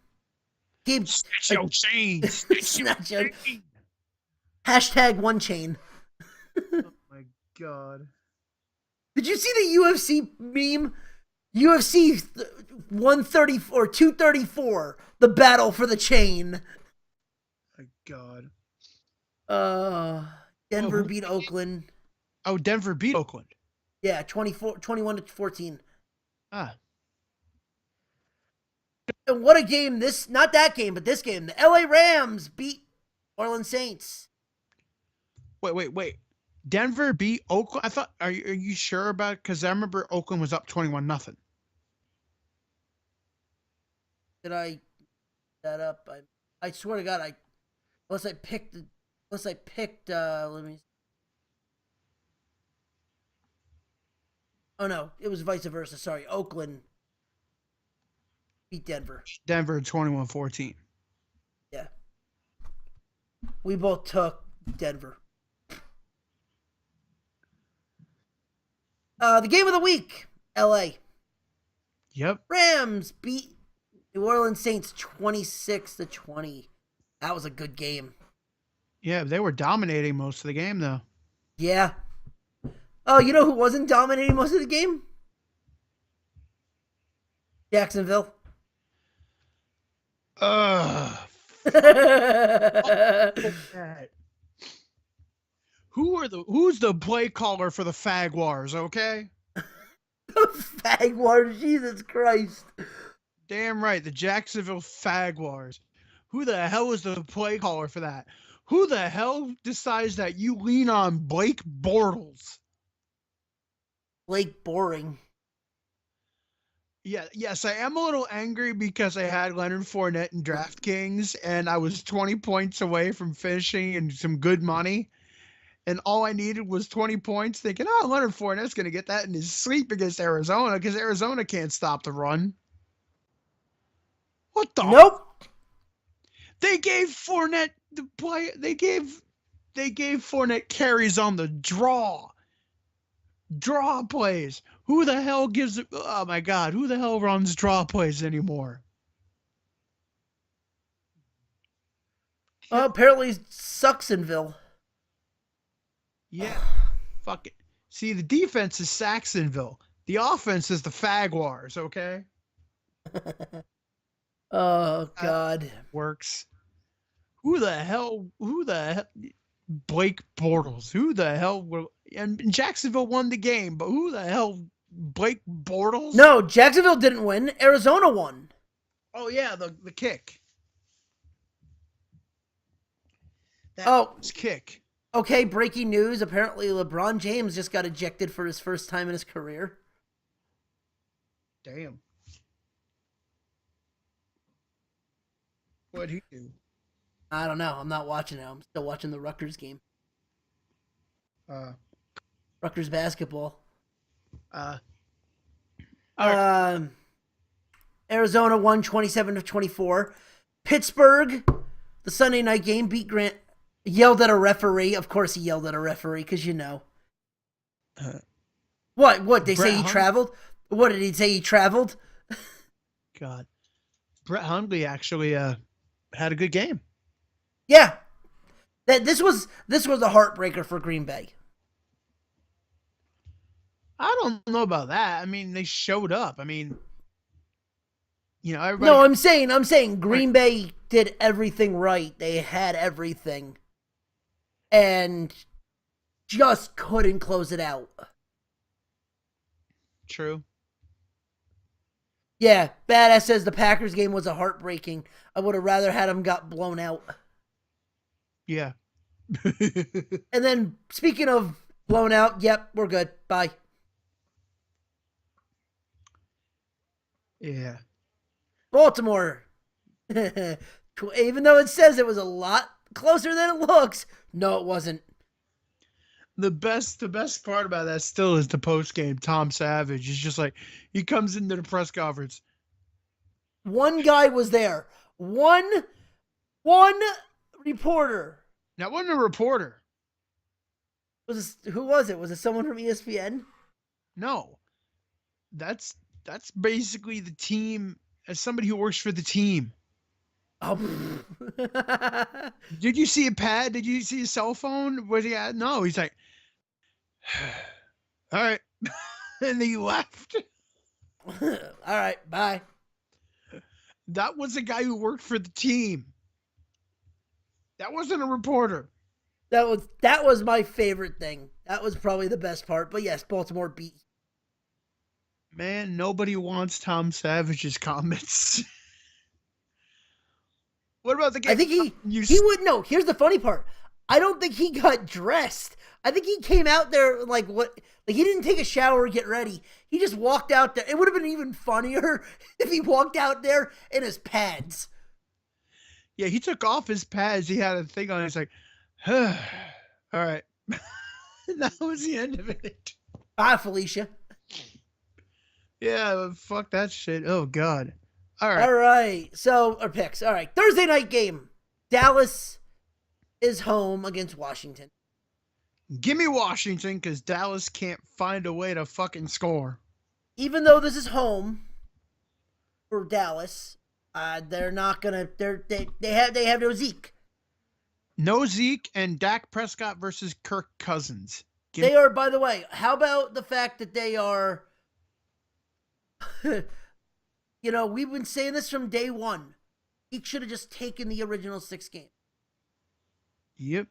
Snatch your chain. Snatch your chain. Hashtag one chain. Oh my God. Did you see the UFC meme? UFC 134, 234, the battle for the chain. My God. Denver beat Oakland. Oh, Denver beat Oakland. Yeah, 21-14. Ah. And what a game not that game, but this game. The LA Rams beat Orleans Saints. Wait. Denver beat Oakland. I thought, are you sure about it? Because I remember Oakland was up 21-0. Did I that up? I swear to God, unless I picked, let me. Oh no, it was vice versa. Sorry, Oakland beat Denver. Denver 21-14. Yeah, we both took Denver. The game of the week, LA. Yep. Rams beat New Orleans Saints 26-20. That was a good game. Yeah, they were dominating most of the game, though. Yeah. Oh, you know who wasn't dominating most of the game? Jacksonville. Who's the play caller for the Fagwars, okay? Fagwars, Jesus Christ. Damn right, the Jacksonville Fagwars. Who the hell was the play caller for that? Who the hell decides that you lean on Blake Bortles? Blake Boring. Yeah, yes, I am a little angry because I had Leonard Fournette in DraftKings and I was 20 points away from finishing and some good money. And all I needed was 20 points, thinking, oh, Leonard Fournette's going to get that in his sleep against Arizona because Arizona can't stop the run. What the? Nope. They gave Fournette the play. They gave Fournette carries on the draw plays. Who the hell gives it? Oh my God, who the hell runs draw plays anymore? Well, apparently Sucksonville. Yeah, fuck it. See, the defense is Saxonville. The offense is the Fagwars. Okay. Oh God. Works. Who the hell? Blake Bortles. Who the hell will? And Jacksonville won the game, but who the hell? Blake Bortles? No, Jacksonville didn't win. Arizona won. Oh yeah, the kick. That was kick. Okay, breaking news. Apparently LeBron James just got ejected for his first time in his career. Damn. What'd he do? I don't know. I'm not watching it. I'm still watching the Rutgers game. Rutgers basketball. Arizona won 27-24. Pittsburgh, the Sunday night game, beat Grant. Yelled at a referee. Of course he yelled at a referee, because you know. What? They say he traveled? What did he say he traveled? God. Brett Hundley actually had a good game. Yeah. This was a heartbreaker for Green Bay. I don't know about that. I mean, they showed up. I mean, you know, everybody. No, I'm saying Green Bay did everything right. They had everything. And just couldn't close it out. True. Yeah, Badass says the Packers game was a heartbreaking. I would have rather had them got blown out. Yeah. And then, speaking of blown out, yep, we're good. Bye. Yeah. Baltimore. Even though it says it was a lot closer than it looks, no, it wasn't. The best part about that still is the post game. Tom Savage is just like, he comes into the press conference. One guy was there. One reporter. That wasn't a reporter. Who was it? Was it someone from ESPN? No. That's basically the team, as somebody who works for the team. Oh. Did you see a pad? Did you see a cell phone? Was he at? No, he's like, all right. And then he left. All right, bye. That was a guy who worked for the team. That wasn't a reporter. That was my favorite thing. That was probably the best part. But yes, Baltimore beat. Man, nobody wants Tom Savage's comments. What about the game? I think he would know. Here's the funny part. I don't think he got dressed. I think he came out there like he didn't take a shower or get ready. He just walked out there. It would have been even funnier if he walked out there in his pads. Yeah, he took off his pads. He had a thing on. He's like, all right. That was the end of it. Bye, Felicia. Yeah, fuck that shit. Oh, God. All right. All right. So, our picks. All right. Thursday night game. Dallas is home against Washington. Give me Washington because Dallas can't find a way to fucking score. Even though this is home for Dallas, they're not gonna. They have no Zeke. No Zeke and Dak Prescott versus Kirk Cousins. They are, by the way. How about the fact that they are? You know, we've been saying this from day one. He should have just taken the original 6 games. Yep.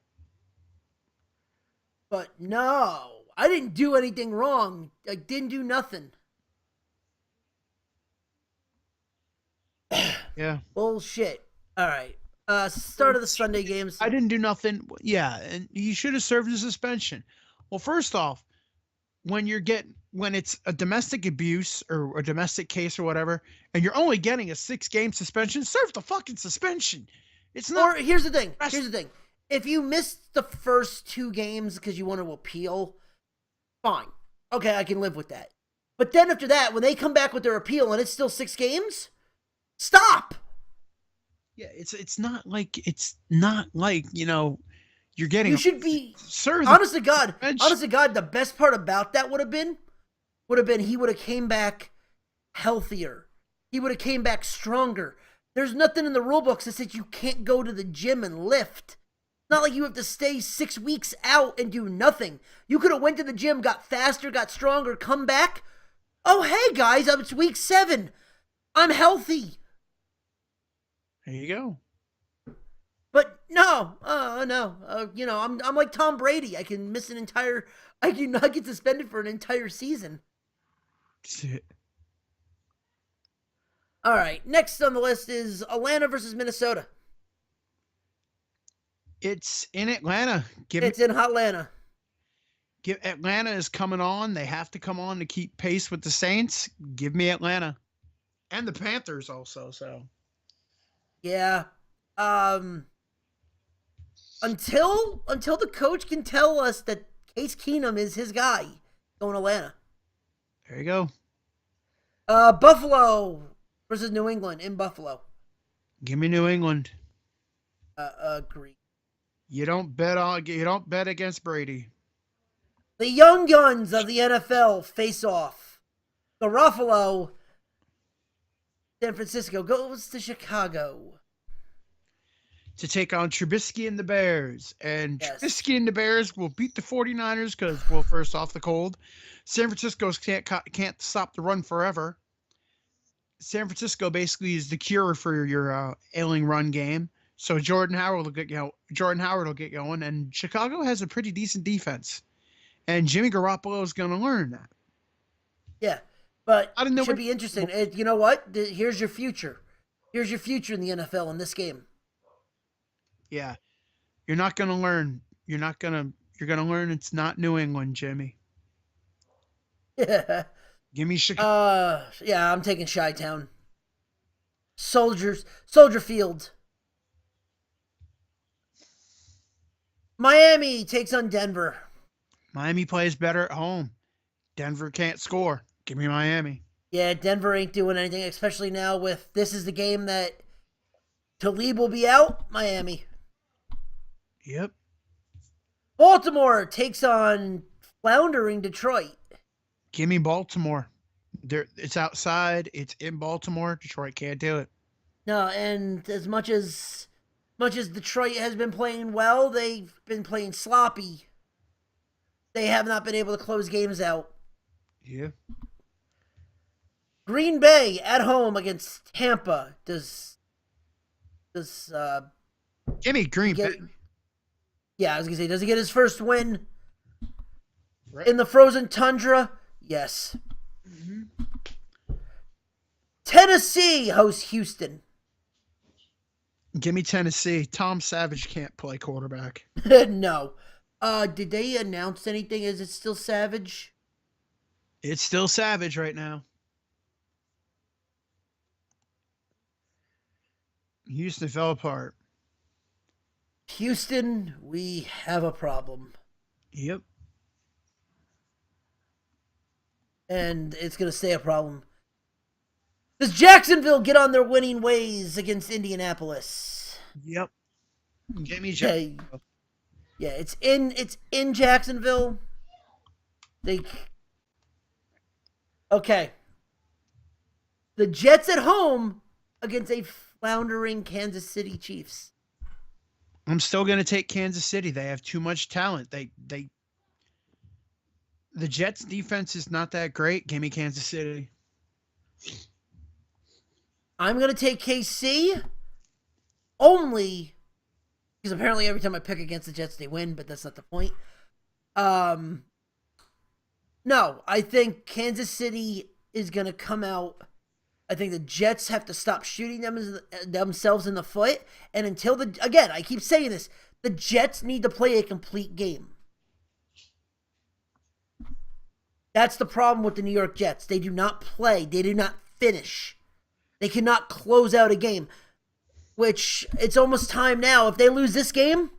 But no, I didn't do anything wrong. I didn't do nothing. Yeah. Bullshit. All right. Start of the Sunday games. I didn't do nothing. Yeah, and you should have served a suspension. Well, first off, when it's a domestic abuse or a domestic case or whatever, and you're only getting a 6-game suspension, serve the fucking suspension. It's not. Or here's the thing. If you missed the first 2 games because you want to appeal, fine. Okay, I can live with that. But then after that, when they come back with their appeal and it's still 6 games, stop. Yeah, it's not like you're getting. You should be. Serve. Honest to God, the best part about that would have been he would have came back healthier. He would have came back stronger. There's nothing in the rule books that says you can't go to the gym and lift. It's not like you have to stay 6 weeks out and do nothing. You could have went to the gym, got faster, got stronger, come back. Oh, hey guys, it's week 7. I'm healthy. There you go. But no. I'm like Tom Brady. I can not get suspended for an entire season. Shit. All right, next on the list is Atlanta versus Minnesota. It's in Atlanta. It's in Hotlanta. Atlanta is coming on. They have to come on to keep pace with the Saints. Give me Atlanta. And the Panthers also, so. Yeah. Until the coach can tell us that Case Keenum is his guy, going Atlanta. There you go. Buffalo versus New England in Buffalo. Give me New England. Agree. You don't bet against Brady. The young guns of the NFL face off. Garoppolo, San Francisco goes to Chicago to take on Trubisky and the Bears. And yes. Trubisky and the Bears will beat the 49ers because, well, first off, the cold. San Francisco can't stop the run forever. San Francisco basically is the cure for your ailing run game. So Jordan Howard will get going, and Chicago has a pretty decent defense. And Jimmy Garoppolo is going to learn that. Yeah, but it should be interesting. You know what? Here's your future. Here's your future in the NFL in this game. Yeah. You're not going to learn. You're going to learn it's not New England, Jimmy. Yeah. Give me Chicago. Yeah, I'm taking Chi-Town. Soldier Field. Miami takes on Denver. Miami plays better at home. Denver can't score. Give me Miami. Yeah, Denver ain't doing anything, especially now with this is the game that Talib will be out. Miami. Yep. Baltimore takes on floundering Detroit. Give me Baltimore. It's outside. It's in Baltimore. Detroit can't do it. No, and as much as Detroit has been playing well, they've been playing sloppy. They have not been able to close games out. Yeah. Green Bay at home against Tampa. Does give me Green Bay. Yeah, I was gonna say, does he get his first win right in the frozen tundra? Yes. Mm-hmm. Tennessee hosts Houston. Give me Tennessee. Tom Savage can't play quarterback. No. Did they announce anything? Is it still Savage? It's still Savage right now. Houston fell apart. Houston, we have a problem. Yep. And it's going to stay a problem. Does Jacksonville get on their winning ways against Indianapolis? Yep. Give me Jacksonville. Yeah, it's in Jacksonville. Okay. The Jets at home against a floundering Kansas City Chiefs. I'm still going to take Kansas City. They have too much talent. The Jets defense is not that great. Give me Kansas City. I'm going to take KC only because apparently every time I pick against the Jets, they win, but that's not the point. No, I think Kansas City is going to come out I think the Jets have to stop shooting themselves in the foot. And until again, I keep saying this, the Jets need to play a complete game. That's the problem with the New York Jets. They do not play. They do not finish. They cannot close out a game, which it's almost time now. If they lose this game,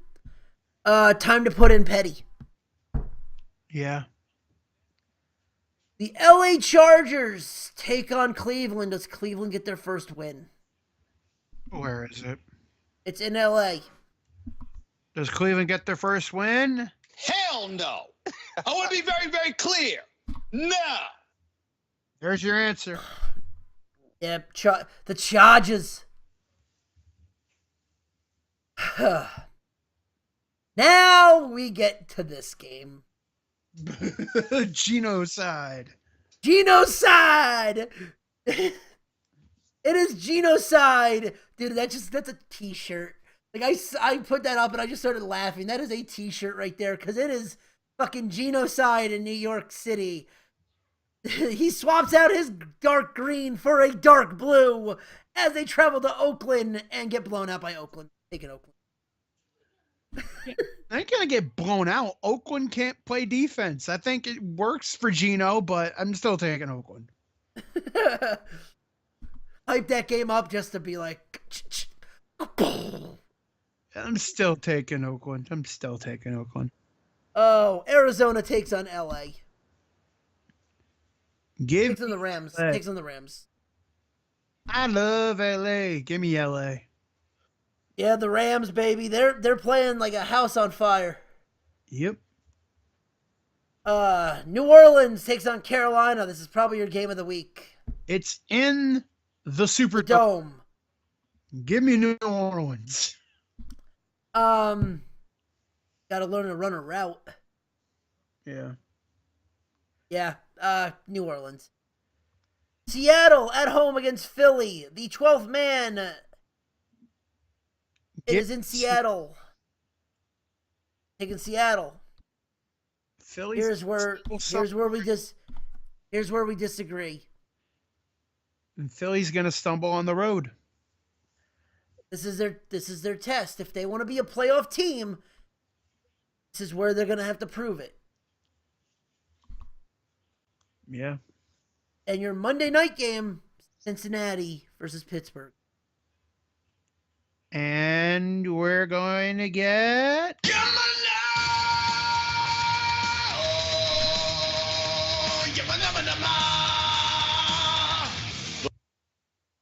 time to put in Petty. Yeah. The LA Chargers take on Cleveland. Does Cleveland get their first win? Where is it? It's in LA. Does Cleveland get their first win? Hell no. I want to be very, very clear. No. There's your answer. Yeah, the Chargers. Now we get to this game. Genocide. Genocide. It is genocide, dude. That's a T-shirt. Like I put that up and I just started laughing. That is a T-shirt right there because it is fucking genocide in New York City. He swaps out his dark green for a dark blue as they travel to Oakland and get blown out by Oakland. Taking Oakland. They're going to get blown out. Oakland can't play defense. I think it works for Geno, but I'm still taking Oakland. Hype that game up just to be like... I'm still taking Oakland. Oh, Arizona takes on LA. Takes on the Rams. Takes on the Rams. I love LA. Give me LA. Yeah, the Rams, baby. They're playing like a house on fire. Yep. New Orleans takes on Carolina. This is probably your game of the week. It's in the Superdome. Give me New Orleans. Got to learn to run a route. Yeah. Yeah, New Orleans. Seattle at home against Philly. The 12th man. It is in Seattle. Taking Seattle. Philly's Here's where we disagree. And Philly's gonna stumble on the road. This is their test. If they want to be a playoff team, this is where they're gonna have to prove it. Yeah. And your Monday night game, Cincinnati versus Pittsburgh. And we're going to get...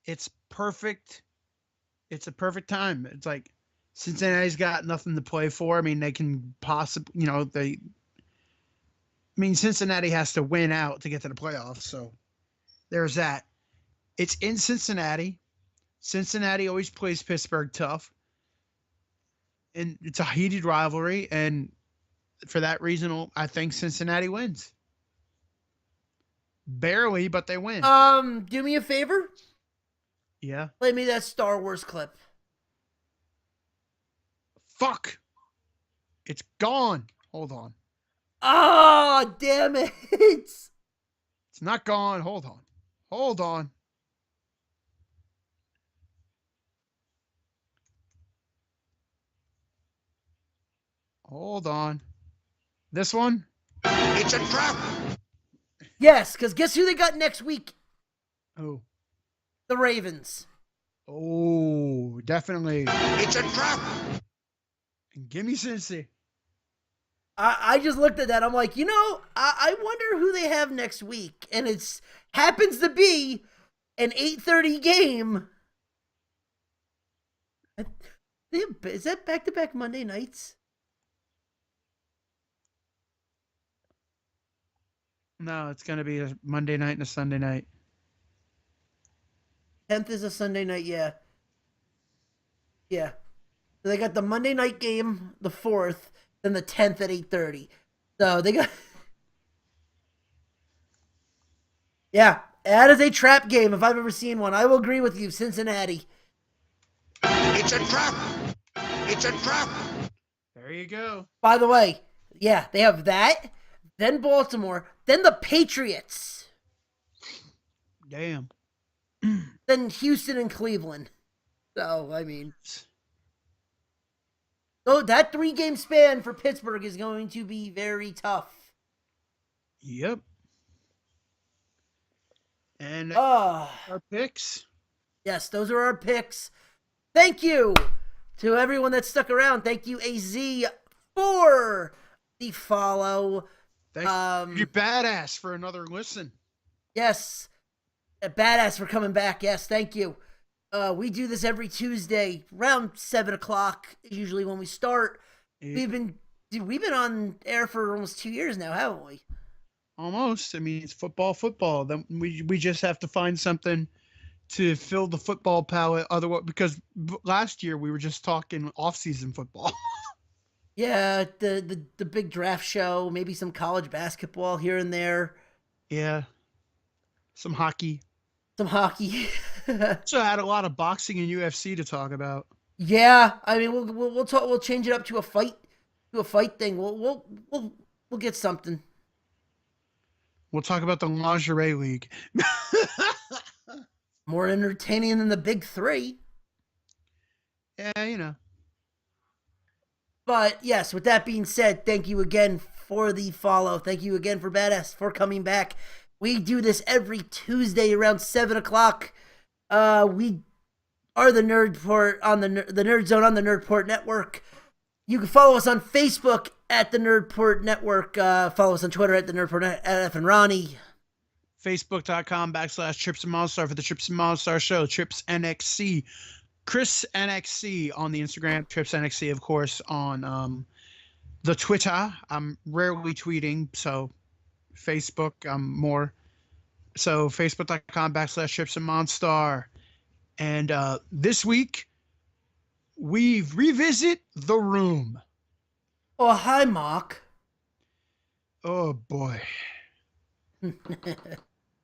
It's perfect. It's a perfect time. It's like Cincinnati's got nothing to play for. I mean, they can possibly, Cincinnati has to win out to get to the playoffs. So there's that. It's in Cincinnati. Cincinnati always plays Pittsburgh tough. And it's a heated rivalry. And for that reason, I think Cincinnati wins. Barely, but they win. Do me a favor. Yeah. Play me that Star Wars clip. Fuck. It's gone. Hold on. Oh, damn it. It's not gone. Hold on. Hold on. Hold on. This one? It's a trap. Yes, because guess who they got next week? Oh. The Ravens. Oh, definitely. It's a trap. And give me Cincy. I just looked at that. I'm like, I wonder who they have next week. And it happens to be an 8:30 game. Is that back-to-back Monday nights? No, it's going to be a Monday night and a Sunday night. 10th is a Sunday night, yeah. Yeah. So they got the Monday night game, the 4th, then the 10th at 8:30. So they got... Yeah, that is a trap game if I've ever seen one. I will agree with you, Cincinnati. It's a trap. It's a trap. There you go. By the way, yeah, they have that, then Baltimore, then the Patriots. Damn. than Houston and Cleveland. So, I mean, so that 3-game span for Pittsburgh is going to be very tough. Yep. And Ah. our picks. Yes, those are our picks. Thank you to everyone that stuck around. Thank you, AZ, for the follow. Thank you, badass, for another listen. Yes, a badass for coming back. Yes, thank you. We do this every Tuesday around 7 o'clock. Usually when we start. Yeah. We've been on air for almost 2 years now, haven't we? Almost. I mean, it's football. Then we just have to find something to fill the football palette. Otherwise, because last year we were just talking off-season football. Yeah, the big draft show, maybe some college basketball here and there. Yeah. Some hockey. Some hockey. So I had a lot of boxing and UFC to talk about. Yeah, I mean we'll talk. We'll change it up to a fight thing. We'll get something. We'll talk about the lingerie league. More entertaining than the big three. Yeah, you know. But yes, with that being said, thank you again for the follow. Thank you again for Badass for coming back. We do this every Tuesday around 7 o'clock. We are the NERDPORT on the Nerd Zone on the NERDPORT Network. You can follow us on Facebook at the NERDPORT Network. Follow us on Twitter at the NERDPORT at F and Ronnie. Facebook.com/Trips and Monstar for the Trips and Monstar Show. Trips NXC. Chris NXC on the Instagram. Trips NXC, of course, on the Twitter. I'm rarely tweeting, so Facebook, I'm more. So Facebook.com/Trips and Monstar. And this week, we revisit The Room. Oh, hi, Mark. Oh, boy.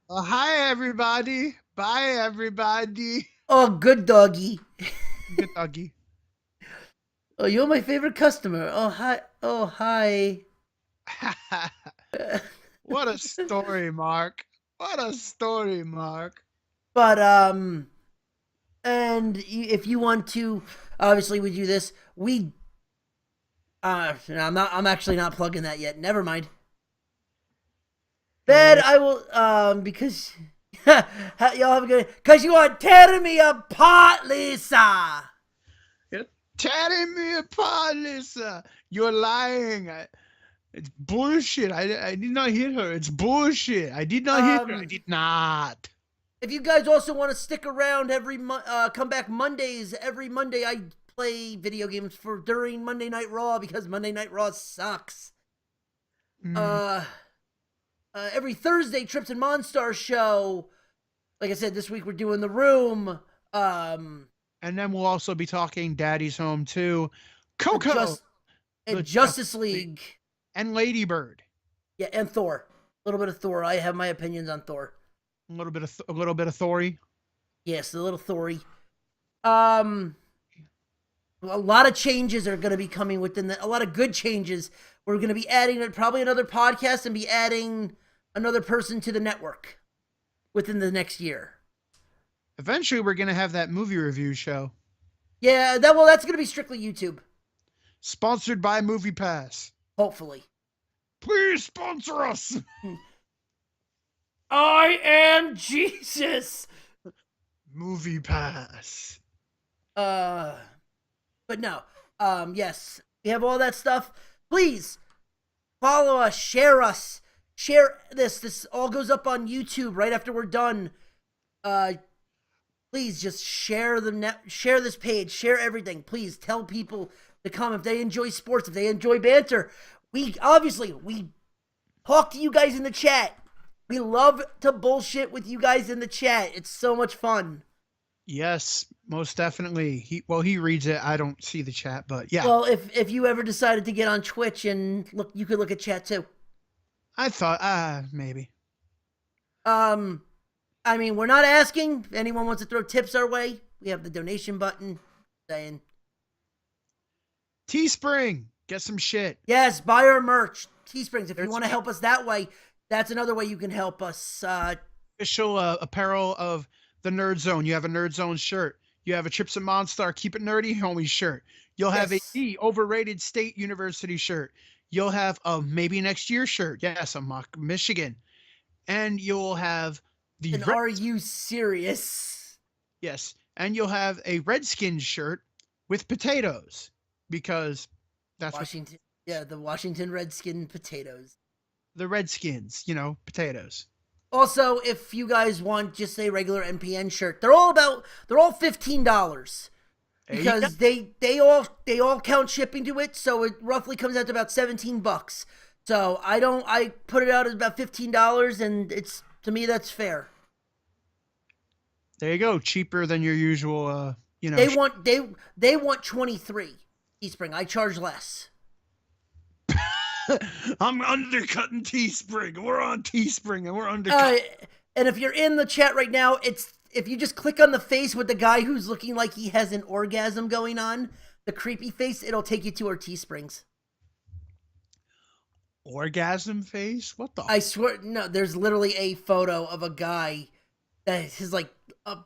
Hi, everybody. Bye, everybody. Oh, good doggy. Good doggy. Oh, you're my favorite customer. Oh, hi. Oh, hi. What a story, Mark. What a story, Mark. But, and if you want to, obviously we do this. I'm actually not plugging that yet. Never mind. Then I will, because y'all have a good, because you are tearing me apart, Lisa. You're tearing me apart, Lisa. You're lying. It's bullshit. I did not hit her. It's bullshit. I did not hit her. I did not. If you guys also want to stick around come back Mondays. Every Monday I play video games during Monday Night Raw because Monday Night Raw sucks. Every Thursday, Trips and Monstar Show. Like I said, this week we're doing The Room. And then we'll also be talking Daddy's Home 2, Coco, and Justice League. And Lady Bird. Yeah, and Thor. A little bit of Thor. I have my opinions on Thor. A little bit of Thory. Yes, a little Thory. A lot of changes are going to be coming a lot of good changes. We're going to be adding probably another podcast and be adding another person to the network within the next year. Eventually, we're going to have that movie review show. Yeah, that's going to be strictly YouTube. Sponsored by Movie Pass. Hopefully. Please sponsor us. I am Jesus. Movie Pass. But no. Yes. We have all that stuff. Please follow us, share this. This all goes up on YouTube right after we're done. Please just share this page, share everything. Please tell people to come if they enjoy sports, if they enjoy banter. We talk to you guys in the chat. We love to bullshit with you guys in the chat. It's so much fun. Yes, most definitely. He reads it. I don't see the chat, but yeah. Well, if you ever decided to get on Twitch and look, you could look at chat too. I thought, maybe. I mean, we're not asking. If anyone wants to throw tips our way, we have the donation button. Saying Teespring, get some shit. Yes, buy our merch. Teesprings. If you want to help us that way, that's another way you can help us. Official apparel of the Nerd Zone. You have a Nerd Zone shirt. You have a Trips and Monstar Keep It Nerdy Homie shirt. You'll have Yes. a The Overrated State University shirt. You'll have a Maybe Next Year shirt. Yes, a Mock Michigan. And you'll have the And are you serious? Yes, and you'll have a Redskins shirt with potatoes because that's Washington. Yeah, the Washington Redskin potatoes. the Redskins, potatoes. Also, if you guys want just a regular NPN shirt, they're all $15 because they all count shipping to it, so it roughly comes out to about $17. So I put it out at about $15, and to me that's fair. There you go, cheaper than your usual. They want 23 Teespring. I charge less. I'm undercutting Teespring. We're on Teespring and we're undercutting. And if you're in the chat right now, if you just click on the face with the guy who's looking like he has an orgasm going on, the creepy face, it'll take you to our Teesprings. Orgasm face? What the? I swear, no. There's literally a photo of a guy that his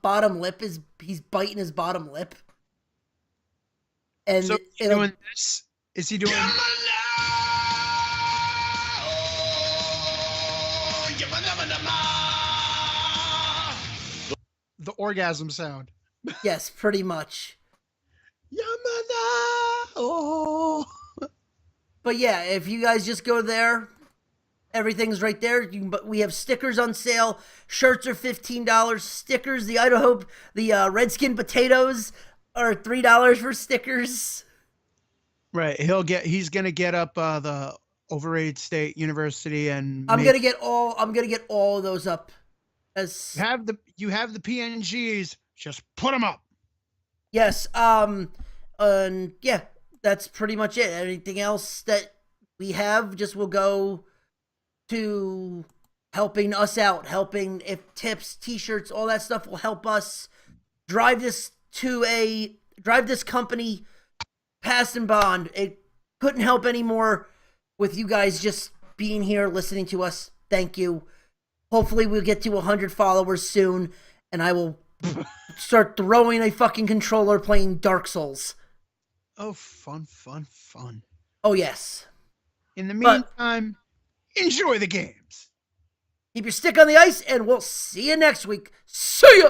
bottom lip he's biting his bottom lip. And so he's doing this? Is he doing? The orgasm sound. Yes, pretty much. Oh. But yeah, if you guys just go there, everything's right there. We have stickers on sale. Shirts are $15. Stickers, the Redskin potatoes are $3 for stickers. Right. He's gonna get up the Overrated State University, and I'm gonna get all of those up. As you have the PNGs, just put them up. Yes. And yeah, that's pretty much it. Anything else that we have just will go to helping us out, helping if tips, t-shirts, all that stuff will help us drive this company past and beyond. It couldn't help anymore with you guys just being here listening to us. Thank you. Hopefully we'll get to 100 followers soon, and I will start throwing a fucking controller playing Dark Souls. Oh, fun. Oh, yes. In the meantime, enjoy the games. Keep your stick on the ice, and we'll see you next week. See ya!